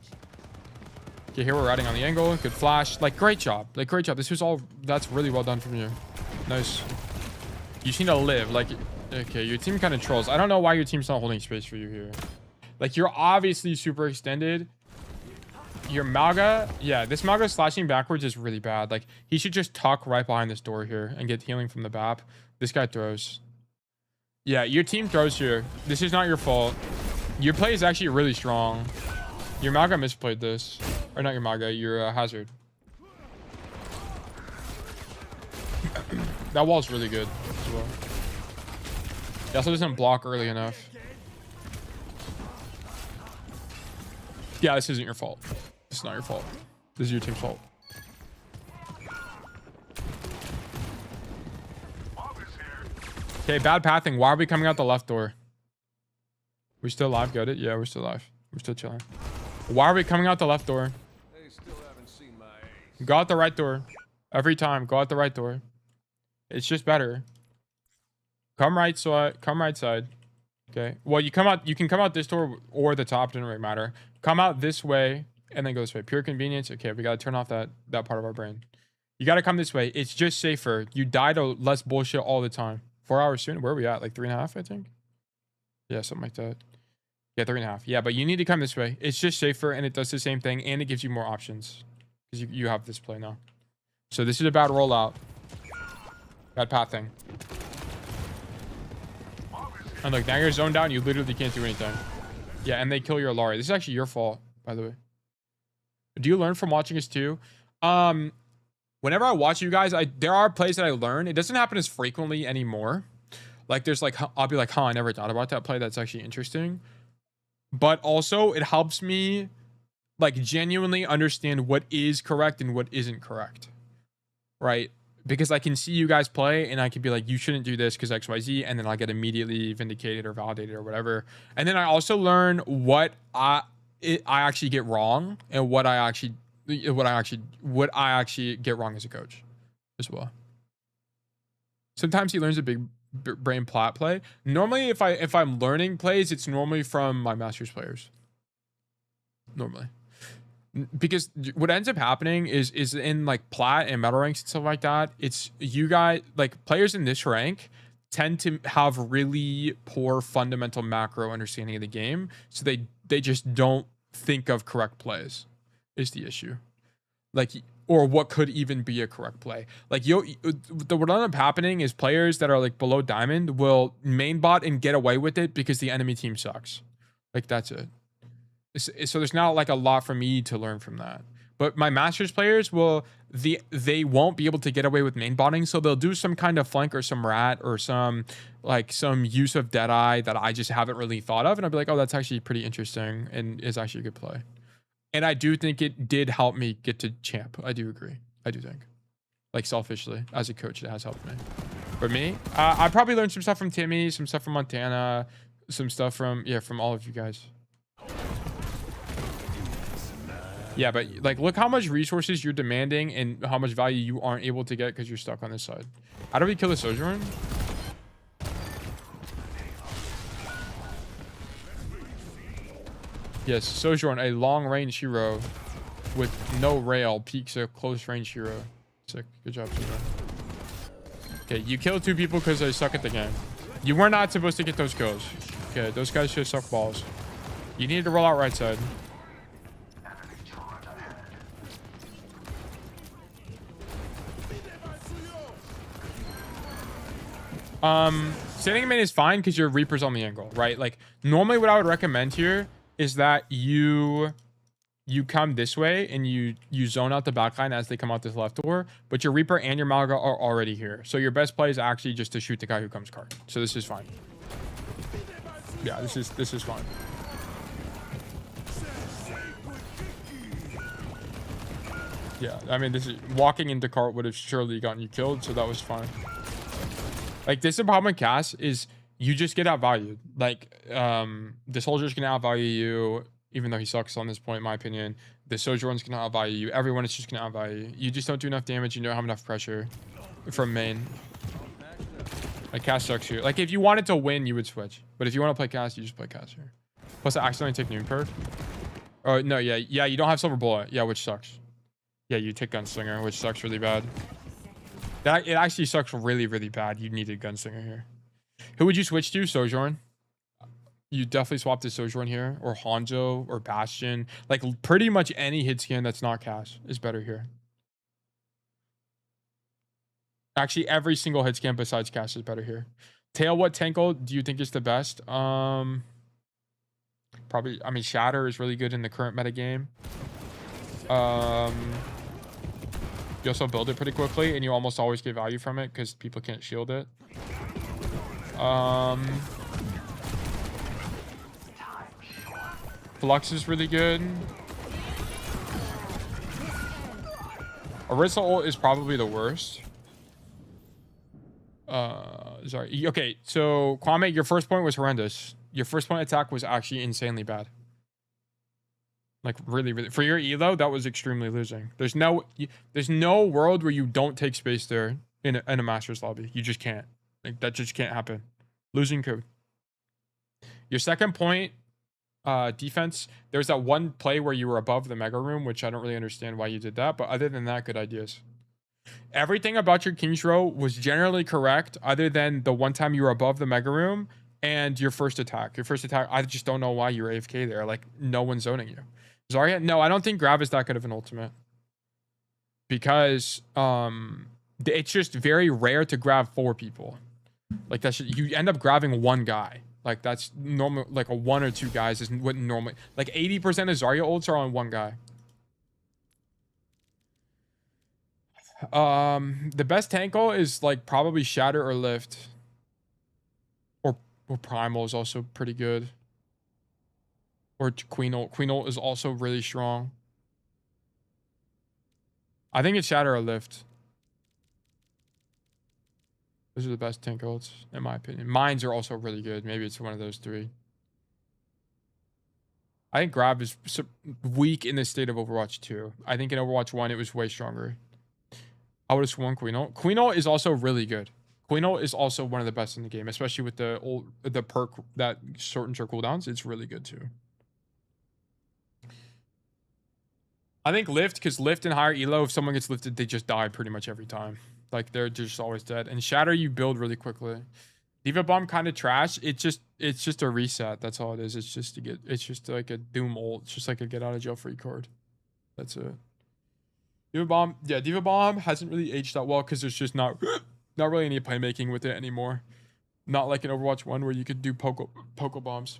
Okay, here we're riding on the angle. Good flash. Like, great job. Like, great job. This was all... That's really well done from you. Nice. You just need to live. Like, okay, your team kind of trolls. I don't know why your team's not holding space for you here. Like, you're obviously super extended. Your Malga, yeah, this Malga slashing backwards is really bad. Like, he should just tuck right behind this door here and get healing from the BAP. This guy throws. Yeah, your team throws here. This is not your fault. Your play is actually really strong. Your Malga misplayed this. Or not your Malga, your Hazard. That wall's really good as well. He also doesn't block early enough. Yeah, this isn't your fault. It's not your fault. This is your team's fault. Okay, bad pathing. Why are we coming out the left door? We still live? Got it? Yeah, we're still live. We're still chilling. Why are we coming out the left door? They still haven't seen my ace. Go out the right door. Every time. Go out the right door. It's just better. Come right side. Come right side. Okay. Well, you come out. You can come out this door or the top. Doesn't really matter. Come out this way and then go this way. Pure convenience. Okay, we gotta turn off that part of our brain. You gotta come this way. It's just safer. You die to less bullshit all the time. 4 hours soon. Where are we at? Like 3.5, I think. Yeah, something like that. Yeah, 3.5. Yeah, but you need to come this way. It's just safer and it does the same thing and it gives you more options because you have this play now. So this is a bad rollout. Bad pathing. And like now you're zoned down, you literally can't do anything. Yeah, and they kill your Lari. This is actually your fault, by the way. Do you learn from watching us too? Whenever I watch you guys, there are plays that I learn. It doesn't happen as frequently anymore. Like there's like, I'll be like, huh, I never thought about that play. That's actually interesting. But also it helps me like genuinely understand what is correct and what isn't correct. Right? Because I can see you guys play and I can be like, you shouldn't do this because XYZ, and then I'll get immediately vindicated or validated or whatever. And then I also learn what I actually get wrong and what I actually get wrong as a coach as well. Sometimes he learns a big brain plot play. Normally if I'm learning plays, it's normally from my Masters players. Normally. Because what ends up happening is in like plat and meta ranks and stuff like that, it's you guys, like players in this rank tend to have really poor fundamental macro understanding of the game, so they just don't think of correct plays is the issue. Like, or what could even be a correct play. Like what ends up happening is players that are like below diamond will main bot and get away with it because the enemy team sucks. Like that's it. So there's not like a lot for me to learn from that. But my Masters players they won't be able to get away with main botting, so they'll do some kind of flank or some rat or some use of Deadeye that I just haven't really thought of, and I'll be like, oh, that's actually pretty interesting and is actually a good play. And I do think it did help me get to champ. I do agree. I do think, like selfishly as a coach, it has helped me. For me, I probably learned some stuff from Timmy, some stuff from Montana, some stuff from all of you guys. Yeah, but like, look how much resources you're demanding and how much value you aren't able to get because you're stuck on this side. How do we kill the Sojourn? Yes, Sojourn, a long-range hero with no rail, peaks a close-range hero. Sick. Good job, Sojourn. Okay, you killed 2 people because they suck at the game. You were not supposed to get those kills. Okay, those guys should suck balls. You needed to roll out right side. Standing main is fine because your Reaper's on the angle, right? Like normally what I would recommend here is that you come this way and you zone out the backline as they come out this left door, but your Reaper and your Malga are already here. So your best play is actually just to shoot the guy who comes card. So this is fine. Yeah, this is fine. Yeah, I mean, this is walking into cart would have surely gotten you killed, so that was fine. Like, this is the problem with Cass is you just get outvalued. Like, the soldier's gonna outvalue you, even though he sucks on this point, in my opinion. The Sojourn's gonna outvalue you. Everyone is just gonna outvalue you. You just don't do enough damage. You don't have enough pressure from main. Like, Cass sucks here. Like, if you wanted to win, you would switch. But if you want to play Cass, you just play Cass here. Plus, I accidentally take Noon Perk. Oh, no, yeah, you don't have Silver Bullet. Yeah, which sucks. Yeah, you take Gunslinger, which sucks really bad. It actually sucks really, really bad. You needed Gunslinger here. Who would you switch to? Sojourn. You definitely swap to Sojourn here, or Hanzo, or Bastion. Like, pretty much any hit scan that's not Cass is better here. Actually, every single hit scan besides Cass is better here. Tail, what Tankle do you think is the best? Probably, I mean, Shatter is really good in the current meta game. You also build it pretty quickly, and you almost always get value from it because people can't shield it. Flux is really good. Orisa ult is probably the worst. Sorry. Okay, so Kwame, your first point was horrendous. Your first point attack was actually insanely bad. Like really, really, for your elo, that was extremely losing. There's no world where you don't take space there in a Masters lobby. You just can't. Like that just can't happen. Losing code. Your second point, defense. There's that one play where you were above the mega room, which I don't really understand why you did that. But other than that, good ideas. Everything about your King's Row was generally correct, other than the one time you were above the mega room and your first attack. Your first attack, I just don't know why you're AFK there. Like no one's zoning you. Zarya? No, I don't think Grav is that good of an ultimate. Because it's just very rare to grab 4 people. Like that you end up grabbing one guy. Like that's normal. Like a 1 or 2 guys is what normally. Like 80% of Zarya ults are on 1 guy. The best tank ult is like probably Shatter or Lift. Or Primal is also pretty good. Or Queen ult. Queen ult is also really strong. I think it's Shatter or Lift. Those are the best tank ults, in my opinion. Mines are also really good. Maybe it's one of those 3. I think Grab is weak in the state of Overwatch 2. I think in Overwatch 1, it was way stronger. I would have sworn Queen ult. Queen ult is also really good. Queen ult is also one of the best in the game, especially with the perk that shortens your cooldowns. It's really good too. I think Lift, because Lift and higher elo, if someone gets lifted, they just die pretty much every time. Like they're just always dead. And Shatter, you build really quickly. Diva Bomb kind of trash. It's just a reset. That's all it is. It's just like a Doom ult. It's just like a get out of jail free card. That's it. Diva Bomb, yeah, Diva Bomb hasn't really aged that well because there's just not really any playmaking with it anymore. Not like in Overwatch 1 where you could do Poke Bombs.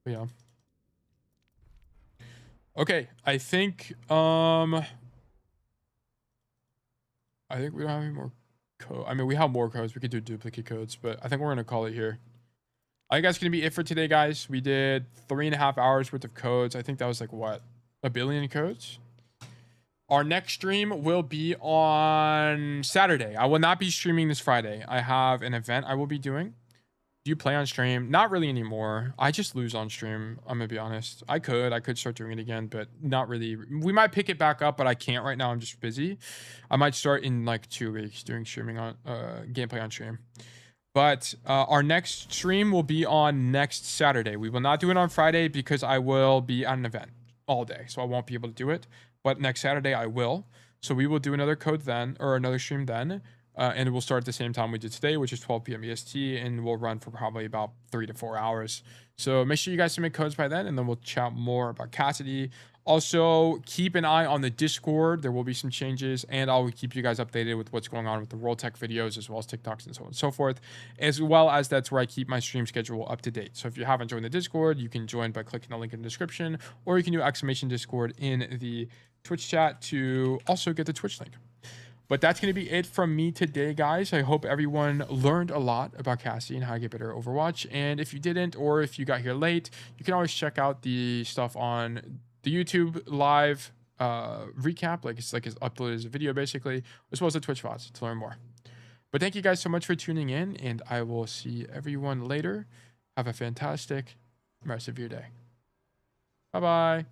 But yeah. Okay, I think we don't have any more code. I mean, we have more codes. We could do duplicate codes, but I think we're gonna call it here. I think that's gonna be it for today, guys. We did 3.5 hours worth of codes. I think that was like what, 1 billion codes. Our next stream will be on Saturday. I will not be streaming this Friday. I have an event I will be doing. Do you play on stream? Not really anymore. I just lose on stream. I'm gonna be honest. I could start doing it again, but not really. We might pick it back up, but I can't right now. I'm just busy. I might start in like 2 weeks doing streaming on gameplay on stream. But our next stream will be on next Saturday. We will not do it on Friday because I will be at an event all day, so I won't be able to do it. But next Saturday I will. So we will do another code then, or another stream then. And we'll start at the same time we did today, which is 12 p.m. EST, and we'll run for probably about 3 to 4 hours. So make sure you guys submit codes by then, and then we'll chat more about Cassidy. Also, keep an eye on the Discord. There will be some changes, and I'll keep you guys updated with what's going on with the World Tech videos, as well as TikToks and so on and so forth, as well as that's where I keep my stream schedule up to date. So if you haven't joined the Discord, you can join by clicking the link in the description, or you can do !Discord in the Twitch chat to also get the Twitch link. But that's going to be it from me today, guys. I hope everyone learned a lot about Cassidy and how to get better at Overwatch. And if you didn't, or if you got here late, you can always check out the stuff on the YouTube live recap. Like it's uploaded as a video, basically, as well as the Twitch VODs to learn more. But thank you guys so much for tuning in, and I will see everyone later. Have a fantastic rest of your day. Bye-bye.